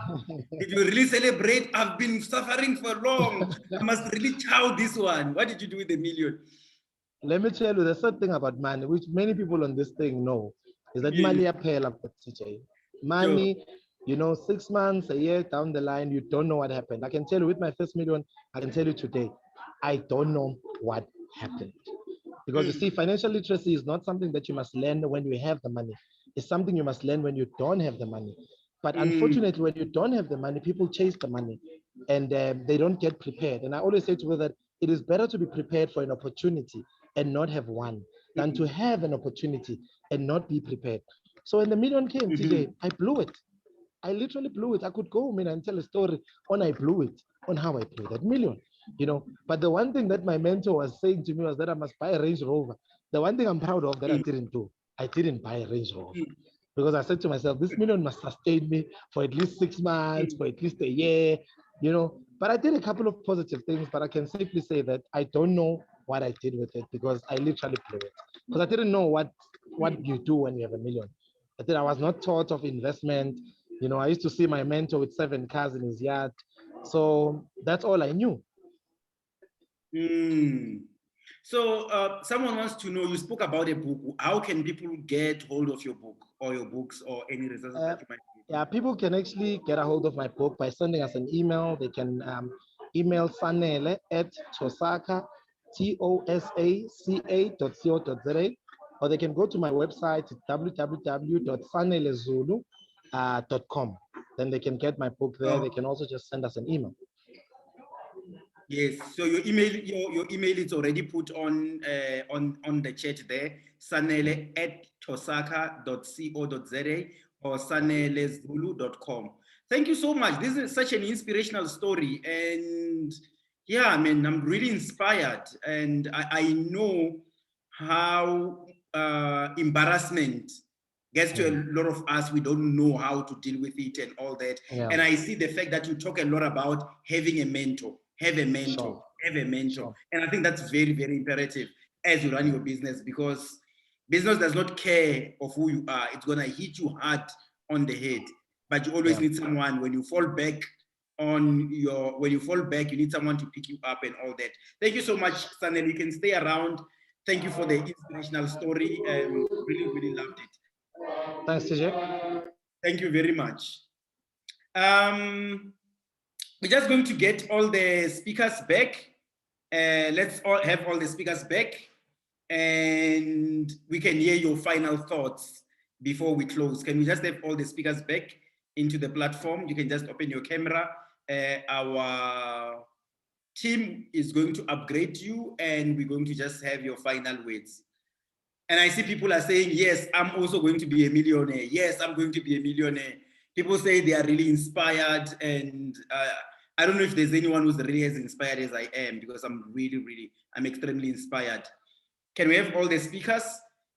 Did you really celebrate? I've been suffering for long. I must really chow this one. What did you do with the million? Let me tell you the third thing about money, which many people on this thing know, is that money appeal. Money, you know, 6 months, a year down the line, you don't know what happened. I can tell you with my first million, I can tell you today, I don't know what happened. Because you see, financial literacy is not something that you must learn when you have the money. It's something you must learn when you don't have the money. But unfortunately, when you don't have the money, people chase the money and they don't get prepared. And I always say to people that it is better to be prepared for an opportunity and not have one than to have an opportunity and not be prepared. So when the million came, TJ, I blew it. I literally blew it. I could go home and tell a story on I blew it, on how I blew that million, you know. But the one thing that my mentor was saying to me was that I must buy a Range Rover. The one thing I'm proud of that I didn't do, I didn't buy a Range Rover. Because I said to myself, this million must sustain me for at least 6 months, for at least a year, you know. But I did a couple of positive things, but I can safely say that I don't know what I did with it because I literally blew it. Because I didn't know what you do when you have a million. I was not taught of investment. You know, I used to see my mentor with 7 cars in his yard. So that's all I knew. So someone wants to know, you spoke about a book. How can people get hold of your book or your books or any resources that you might need? Yeah, people can actually get a hold of my book by sending us an email. They can email Sanele at Tosaka, tosaca.co.za, or they can go to my website, www.sanelezulu.com. Then they can get my book there. They can also just send us an email. Yes, so your email is already put on the chat there, sanele at tosaka.co.za or sanelezulu.com. Thank you so much. This is such an inspirational story, and yeah, I mean, I'm really inspired, and I know how embarrassment gets to a lot of us. We don't know how to deal with it and all that. And I see the fact that you talk a lot about having a mentor. Have a mentor, have a mentor. And I think that's very, very imperative as you run your business, because business does not care of who you are. It's gonna hit you hard on the head, but you always need someone when you fall back you need someone to pick you up and all that. Thank you so much, Sanele. You can stay around. Thank you for the inspirational story. Really, really loved it. Thanks, TJ. Thank you very much. We're just going to get all the speakers back. Let's all have all the speakers back, and we can hear your final thoughts before we close. Can we just have all the speakers back into the platform? You can just open your camera. Our team is going to upgrade you, and we're going to just have your final words. And I see people are saying, yes, I'm also going to be a millionaire. Yes, I'm going to be a millionaire. People say they are really inspired, and I don't know if there's anyone who's really as inspired as I am, because I'm extremely inspired. Can we have all the speakers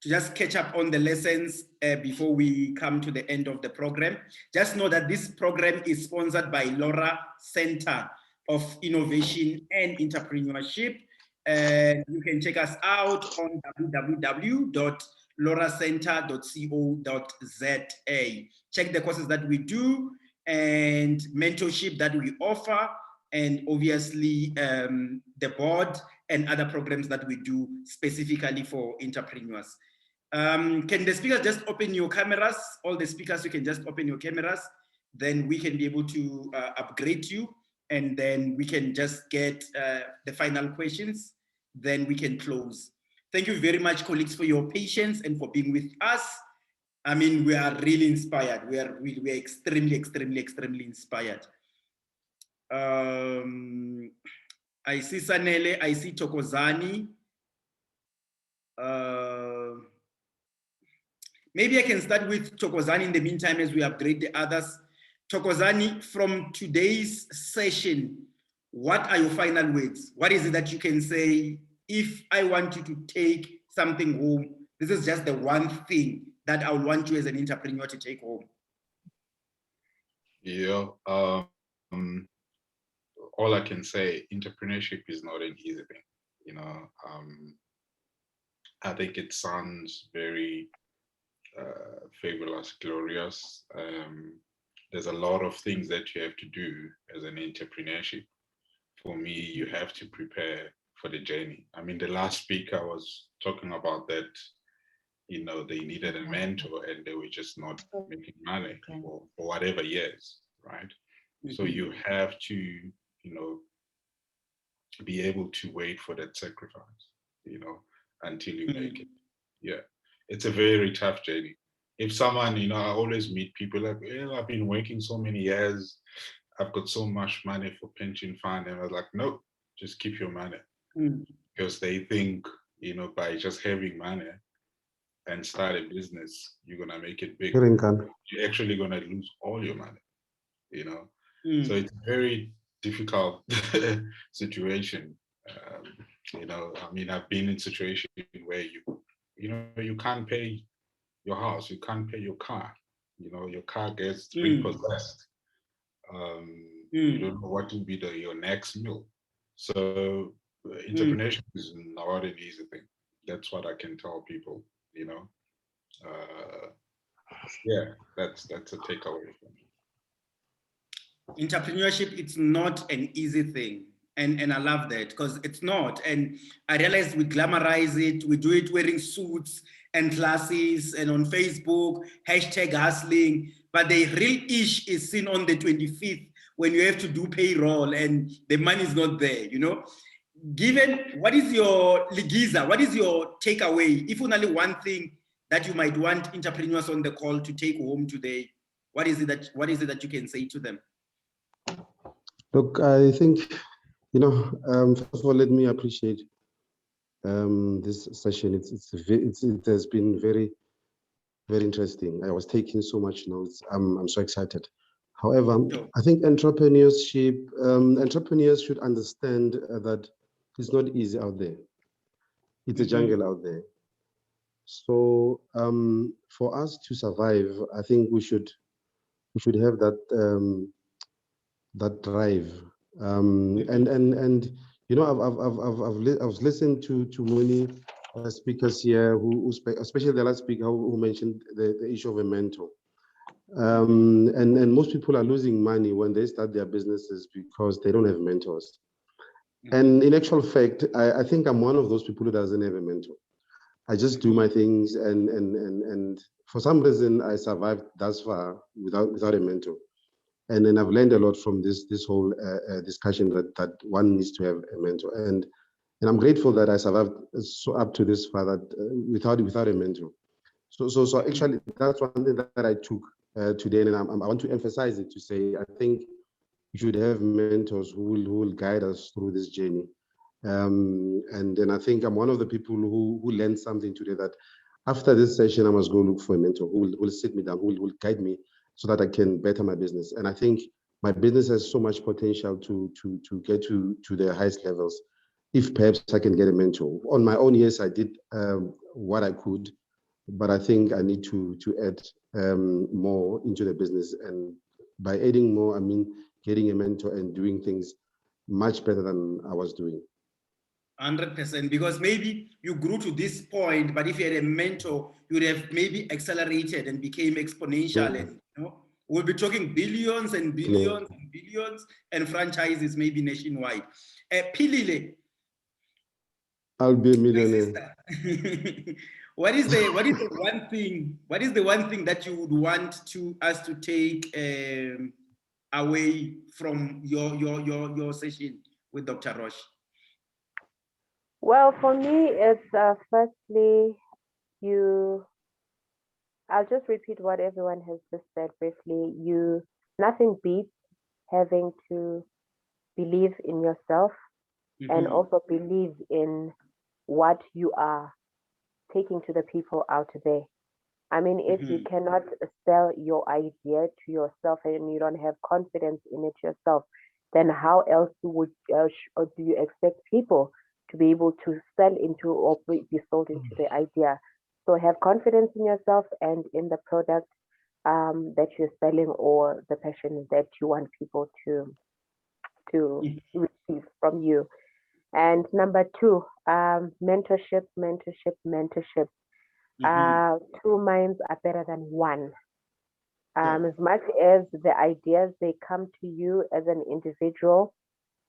to just catch up on the lessons before we come to the end of the program? Just know that this program is sponsored by Laura Center of Innovation and Entrepreneurship. And you can check us out on www.loracenter.co.za. Check the courses that we do and mentorship that we offer, and obviously the board and other programs that we do specifically for entrepreneurs. Can the speakers just open your cameras? All the speakers, you can just open your cameras. Then we can be able to upgrade you, and then we can just get the final questions. Then we can close. Thank you very much, colleagues, for your patience and for being with us. I mean, we are really inspired. We are extremely, extremely, extremely inspired. I see Sanele, I see Thokozani. Maybe I can start with Thokozani in the meantime as we upgrade the others. Thokozani, from today's session, what are your final words? What is it that you can say, if I want you to take something home, this is just the one thing that I would want you as an entrepreneur to take home? Yeah, all I can say, entrepreneurship is not an easy thing. You know, I think it sounds very fabulous, glorious. There's a lot of things that you have to do as an entrepreneurship. For me, you have to prepare for the journey. I mean, the last speaker was talking about that, you know, they needed a mentor and they were just not making money for whatever years, right? So you have to, you know, be able to wait for that sacrifice, you know, until you make it. Yeah, it's a very tough journey. If someone, you know, I always meet people like, well, I've been working so many years, I've got so much money for pension fund, and I was like, no, just keep your money. Because they think, you know, by just having money and start a business, you're gonna make it big. You're actually gonna lose all your money, you know. So it's a very difficult situation. You know, I mean, I've been in situations where you know, you can't pay your house, you can't pay your car. You know, your car gets repossessed. You don't know what will be your next meal. So entrepreneurship is not an easy thing. That's what I can tell people, you know. Yeah, that's a takeaway for me. Entrepreneurship, it's not an easy thing. And I love that, because it's not. And I realize we glamorize it, we do it wearing suits and classes and on Facebook, #hustling, but the real ish is seen on the 25th when you have to do payroll and the money is not there, you know? Given, what is your Ligiza, what is your takeaway? If only one thing that you might want entrepreneurs on the call to take home today, what is it that you can say to them? Look, I think, you know, first of all, let me appreciate this session. It has been very, very interesting. I was taking so much notes. I'm so excited. However, I think entrepreneurs should understand that it's not easy out there. It's a jungle out there. So for us to survive, I think we should have that that drive. And you know, I've listened to many speakers here who especially the last speaker who mentioned the issue of a mentor. And most people are losing money when they start their businesses because they don't have mentors. And in actual fact, I think I'm one of those people who doesn't have a mentor. I just do my things, and for some reason I survived thus far without a mentor. And then I've learned a lot from this whole discussion that one needs to have a mentor. And I'm grateful that I survived so up to this far that without a mentor. So actually that's one thing that I took today, and I want to emphasize it to say I think you should have mentors who will guide us through this journey. And then I think I'm one of the people who learned something today, that after this session I must go look for a mentor who will sit me down, who will guide me so that I can better my business. And I think my business has so much potential to get to the highest levels if perhaps I can get a mentor. On my own, yes, I did what I could, but I think I need to add more into the business. And by adding more, I mean getting a mentor and doing things much better than I was doing. 100%, because maybe you grew to this point, but if you had a mentor, you would have maybe accelerated and became exponential. And we'll be talking billions and billions and billions, and franchises maybe nationwide. Philile, I'll be a millionaire. what is the one thing that you would want us to take away from your session with Dr. Roche? Well, for me, it's firstly, I'll just repeat what everyone has just said briefly. Nothing beats having to believe in yourself and also believe in what you are taking to the people out there. I mean, if you cannot sell your idea to yourself and you don't have confidence in it yourself, then how else do you expect people to be able to sell into or be sold into the idea? So have confidence in yourself and in the product that you're selling or the passion that you want people to receive from you. And number two, mentorship. Two minds are better than one. As much as the ideas, they come to you as an individual,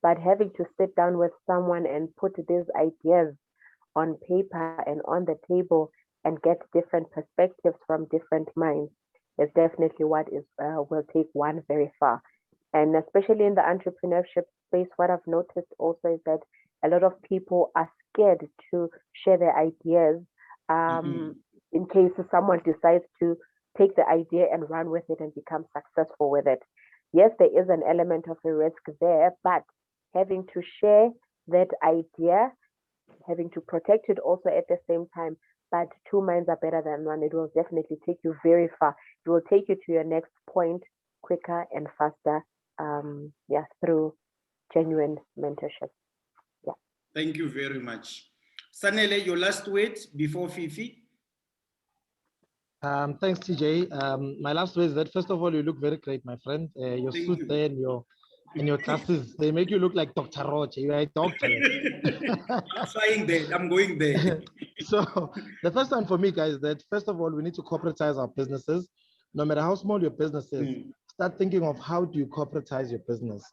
but having to sit down with someone and put these ideas on paper and on the table and get different perspectives from different minds is definitely what will take one very far. And especially in the entrepreneurship space, what I've noticed also is that a lot of people are scared to share their ideas in case someone decides to take the idea and run with it and become successful with it. Yes, there is an element of a risk there, but having to share that idea, having to protect it also at the same time, but two minds are better than one. It will definitely take you very far. It will take you to your next point quicker and faster, through genuine mentorship. Yeah. Thank you very much. Sanele, your last word before Fifi. Thanks, TJ. My last word is that, first of all, you look very great, my friend. Your suit there and your glasses, they make you look like Dr. Roche. You are a doctor. I'm trying that. I'm going there. So the first one for me, guys, is that first of all, we need to corporatize our businesses. No matter how small your business is, start thinking of how do you corporatize your business.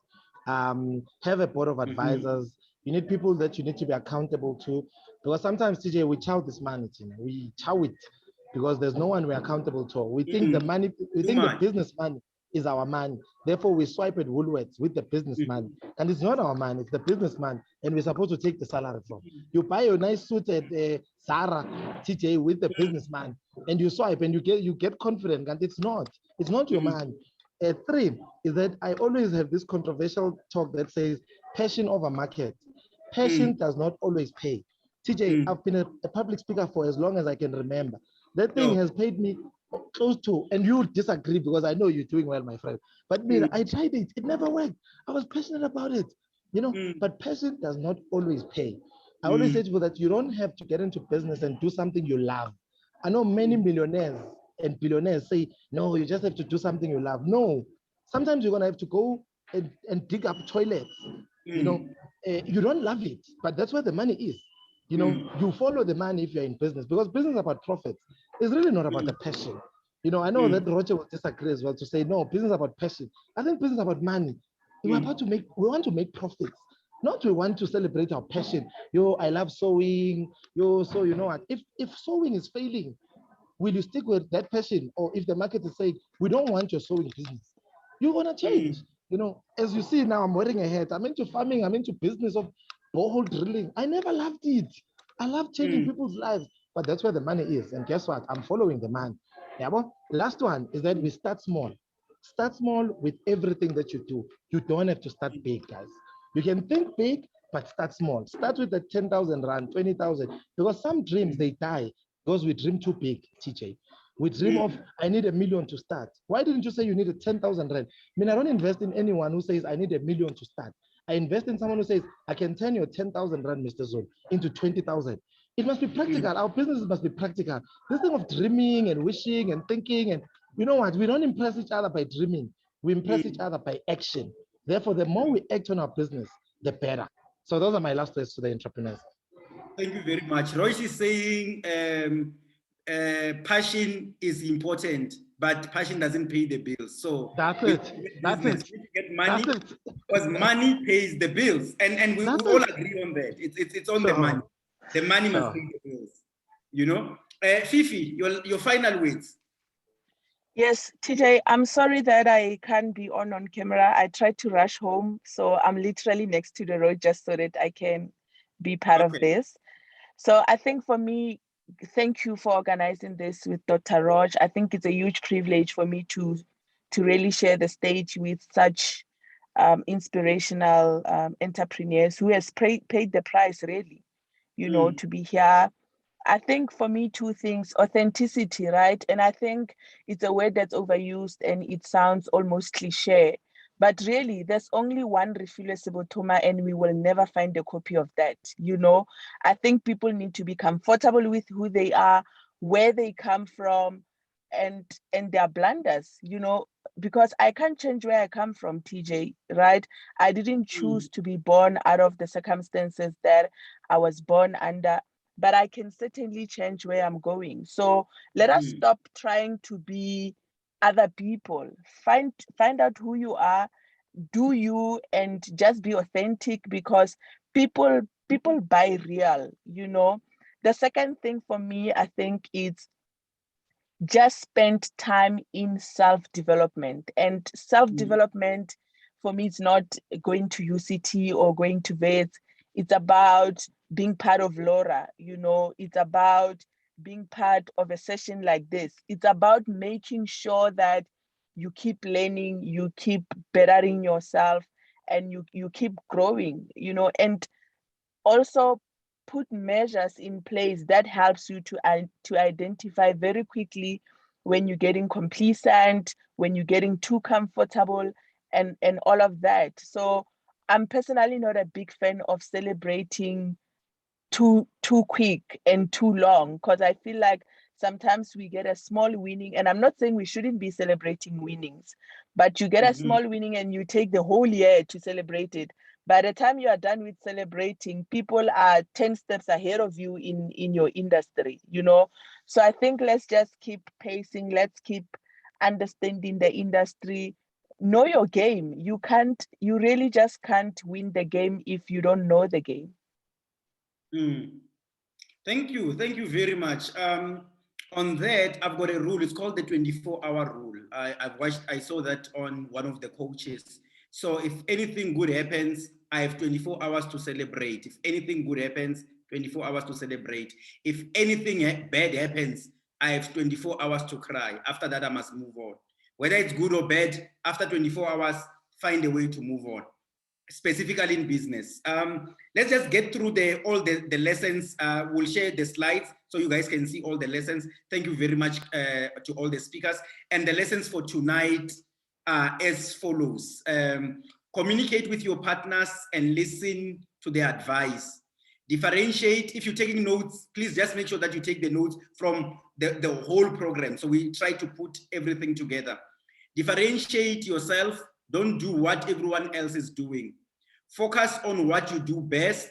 Have a board of advisors. You need people that you need to be accountable to, because sometimes, TJ, we chow this money, we chow it because there's no one we're accountable to. We think the money, we think the business money is our money. Therefore, we swipe at Woolworths with the business money. And it's not our money, it's the business man. And we're supposed to take the salary from. You buy a nice suit at Zara, TJ, with the business man, and you swipe and you get confident, and it's not your money. Three is that I always have this controversial talk that says passion over market. Passion does not always pay. TJ, I've been a public speaker for as long as I can remember. That thing has paid me close to, and you disagree because I know you're doing well, my friend. But me, I tried it. It never worked. I was passionate about it, but passion does not always pay. I always say to people that you don't have to get into business and do something you love. I know many millionaires and billionaires say, no, you just have to do something you love. No, sometimes you're going to have to go and dig up toilets. You don't love it, but that's where the money is. You follow the money if you're in business, because business is about profits. It's really not about the passion. I know that Roger will disagree as well to say, no, business is about passion. I think business is about money. We want to make profits, not we want to celebrate our passion. I love sewing. So you know what? If sewing is failing, will you stick with that passion? Or if the market is saying, we don't want your sewing business, you're going to change. As you see now, I'm wearing a hat. I'm into farming. I'm into business of borehole drilling. I never loved it. I love changing people's lives, but that's where the money is. And guess what? I'm following the man. Yeah, well, last one is that we start small. Start small with everything that you do. You don't have to start big, guys. You can think big, but start small. Start with the 10,000 rand, 20,000, because some dreams, they die because we dream too big, TJ. We dream of, I need $1 million to start. Why didn't you say you needed 10,000 rand? I mean, I don't invest in anyone who says I need $1 million to start. I invest in someone who says, I can turn your 10,000 rand, Mr. Zulu, into 20,000. It must be practical. Our businesses must be practical. This thing of dreaming and wishing and thinking, and you know what? We don't impress each other by dreaming. We impress each other by action. Therefore, the more we act on our business, the better. So those are my last words to the entrepreneurs. Thank you very much. Royce is saying passion is important, but passion doesn't pay the bills. So that's we it. That's it. we get money That's it. because money pays the bills, and we all agree on that. It's on the money. The money must pay the bills. You know, Fifi, your final words. Yes, TJ, I'm sorry that I can't be on camera. I tried to rush home, so I'm literally next to the road just so that I can be part of this. So I think for me, thank you for organizing this with Dr. Raj. I think it's a huge privilege for me to really share the stage with such inspirational entrepreneurs who has paid the price, really, you know, to be here. I think for me, two things: authenticity, right? And I think it's a word that's overused and it sounds almost cliche. But really, there's only one Refilwe Sebothoma, and we will never find a copy of that. You know, I think people need to be comfortable with who they are, where they come from, and their blunders, you know, because I can't change where I come from, TJ, right? I didn't choose to be born out of the circumstances that I was born under, but I can certainly change where I'm going. So let us stop trying to be other people. Find out who you are, do you, and just be authentic, because people buy real, you know. The second thing for me, I think, is just spend time in self-development. And self-development for me, it's not going to UCT or going to VETS. It's about being part of LoRa, you know, it's about being part of a session like this. It's about making sure that you keep learning, you keep bettering yourself, and you keep growing, you know, and also put measures in place that helps you to identify very quickly when you're getting complacent, when you're getting too comfortable, and all of that. So I'm personally not a big fan of celebrating too quick and too long, because I feel like sometimes we get a small winning, and I'm not saying we shouldn't be celebrating winnings, but you get a small winning and you take the whole year to celebrate it. By the time you are done with celebrating, people are 10 steps ahead of you in your industry, you know. So I think let's just keep pacing, let's keep understanding the industry. Know your game. You really just can't win the game if you don't know the game. Thank you very much. On that, I've got a rule. It's called the 24-hour rule. I saw that on one of the coaches. So if anything good happens, I have 24 hours to celebrate. If anything good happens, 24 hours to celebrate. If anything bad happens, I have 24 hours to cry. After that, I must move on. Whether it's good or bad, after 24 hours, find a way to move on, specifically in business. Let's just get through all the lessons. We'll share the slides so you guys can see all the lessons. Thank you very much to all the speakers. And the lessons for tonight are as follows. Communicate with your partners and listen to their advice. Differentiate. If you're taking notes, please just make sure that you take the notes from the whole program. So we try to put everything together. Differentiate yourself. Don't do what everyone else is doing. Focus on what you do best.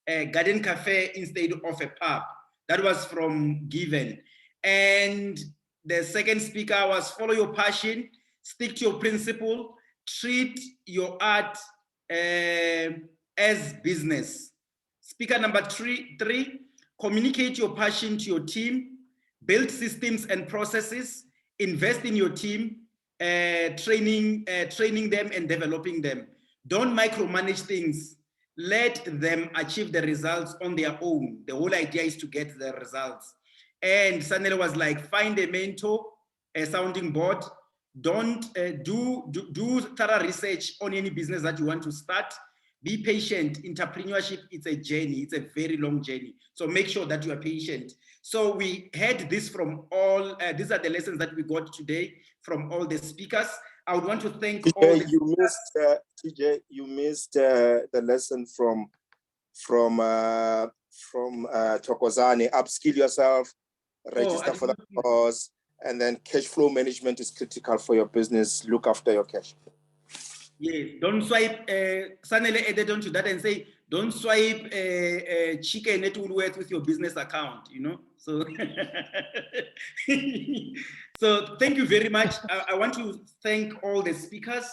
Garden cafe instead of a pub. That was from Given. And the second speaker was follow your passion, stick to your principle, treat your art as business. Speaker number three, communicate your passion to your team, build systems and processes, invest in your team, training them and developing them. Don't micromanage things. Let them achieve the results on their own. The whole idea is to get the results. And Sanele was like, find a mentor, a sounding board. Don't do thorough research on any business that you want to start. Be patient. Entrepreneurship, it's a journey. It's a very long journey. So make sure that you are patient. So we had this from all, these are the lessons that we got today from all the speakers. I would want to thank all the TJ, you missed the lesson from Thokozani. Upskill yourself, register for the course, and then cash flow management is critical for your business. Look after your cash. Yes, don't swipe. Sanele added on to that and say, Don't swipe a chicken at Woolworth with your business account, you know? So, so thank you very much. I want to thank all the speakers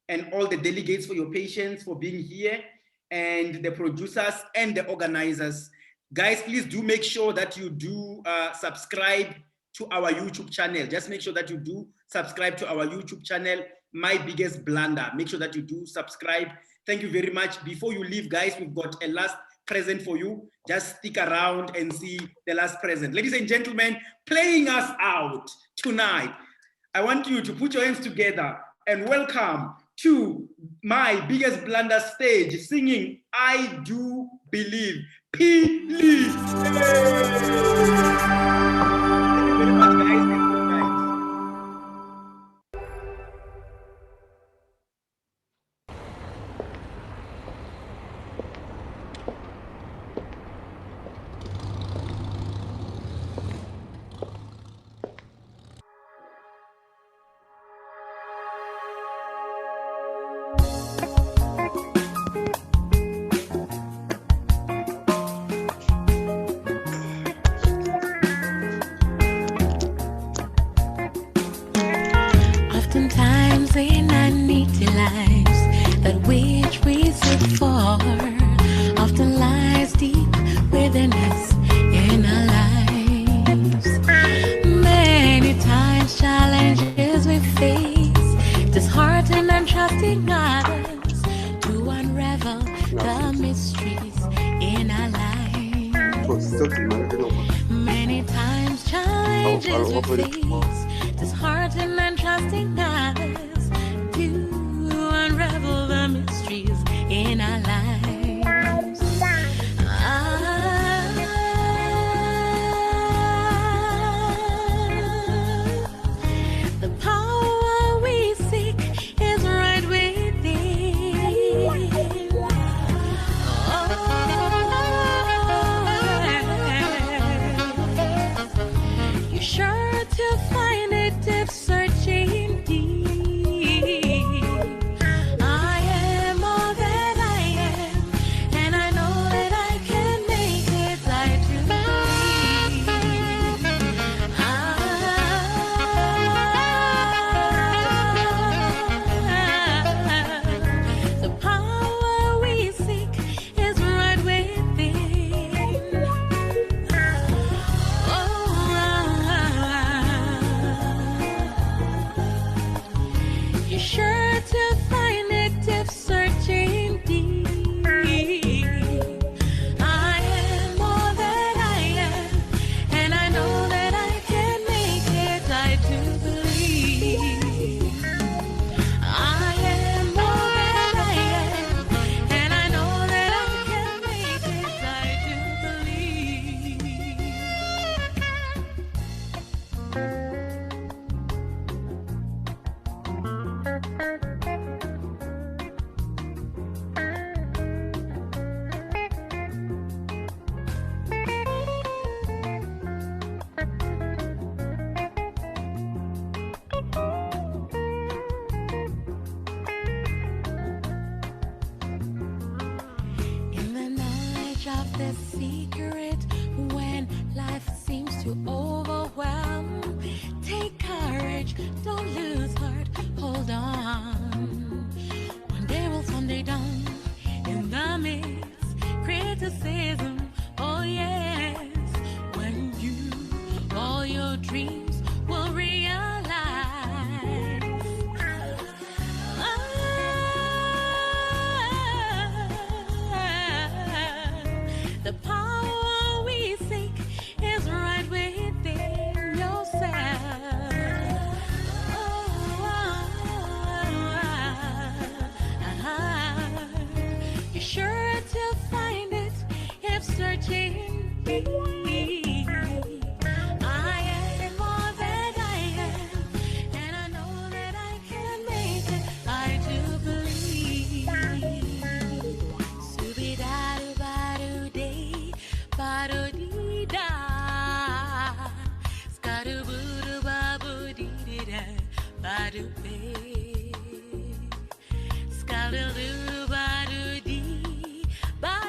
and all the delegates for your patience, for being here, and the producers and the organizers. Guys, please do make sure that you do subscribe to our YouTube channel. Just make sure that you do subscribe to our YouTube channel, My Biggest Blunder. Make sure that you do subscribe. Thank you very much. Before you leave, guys, we've got a last present for you. Just stick around and see the last present. Ladies and gentlemen, playing us out tonight, I want you to put your hands together and welcome to My Biggest Blunder stage, singing I Do Believe. Philile. Thank you very much, guys. And good night. Oftentimes in our needy lives, that which we seek for often lies deep within us in our lives. Many times challenges we face, disheartened and trusting others to unravel the mysteries in our lives. Many times challenges we face, disheartened and trusting others to unravel the mysteries in our lives. The power we seek is right within. You're sure to find it if searching deep. I am all that I am, and I know that I can make it. I do believe. The power we seek is right within. You're sure to find it if searching deep. I am all that I am, and I know that I can make it. I do believe. I am all that I am, and I know that I can make it. I do believe. In the night of the secret, when life seems to overwhelm, take courage, don't lose heart, hold on. One day will someday dawn. In the midst, criticism, oh yes, when you, all your dreams will realize. The power we seek is right within yourself. You're sure to find it if searching deep. I am all that I am, and I know that I can make it. I do believe. Subidadu-badu-day, badu-dee-da. Skadu-boo-doo-babu-dee-dee-da, badu-bay. Skadu-doo-badu-dee, badu.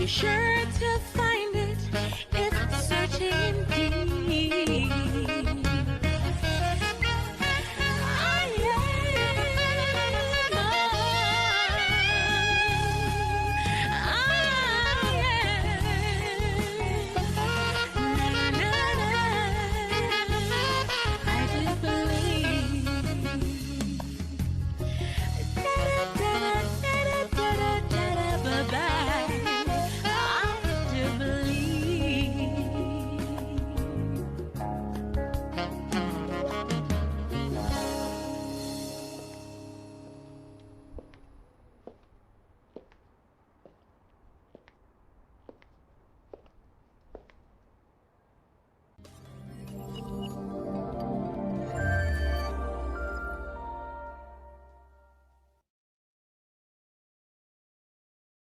you sure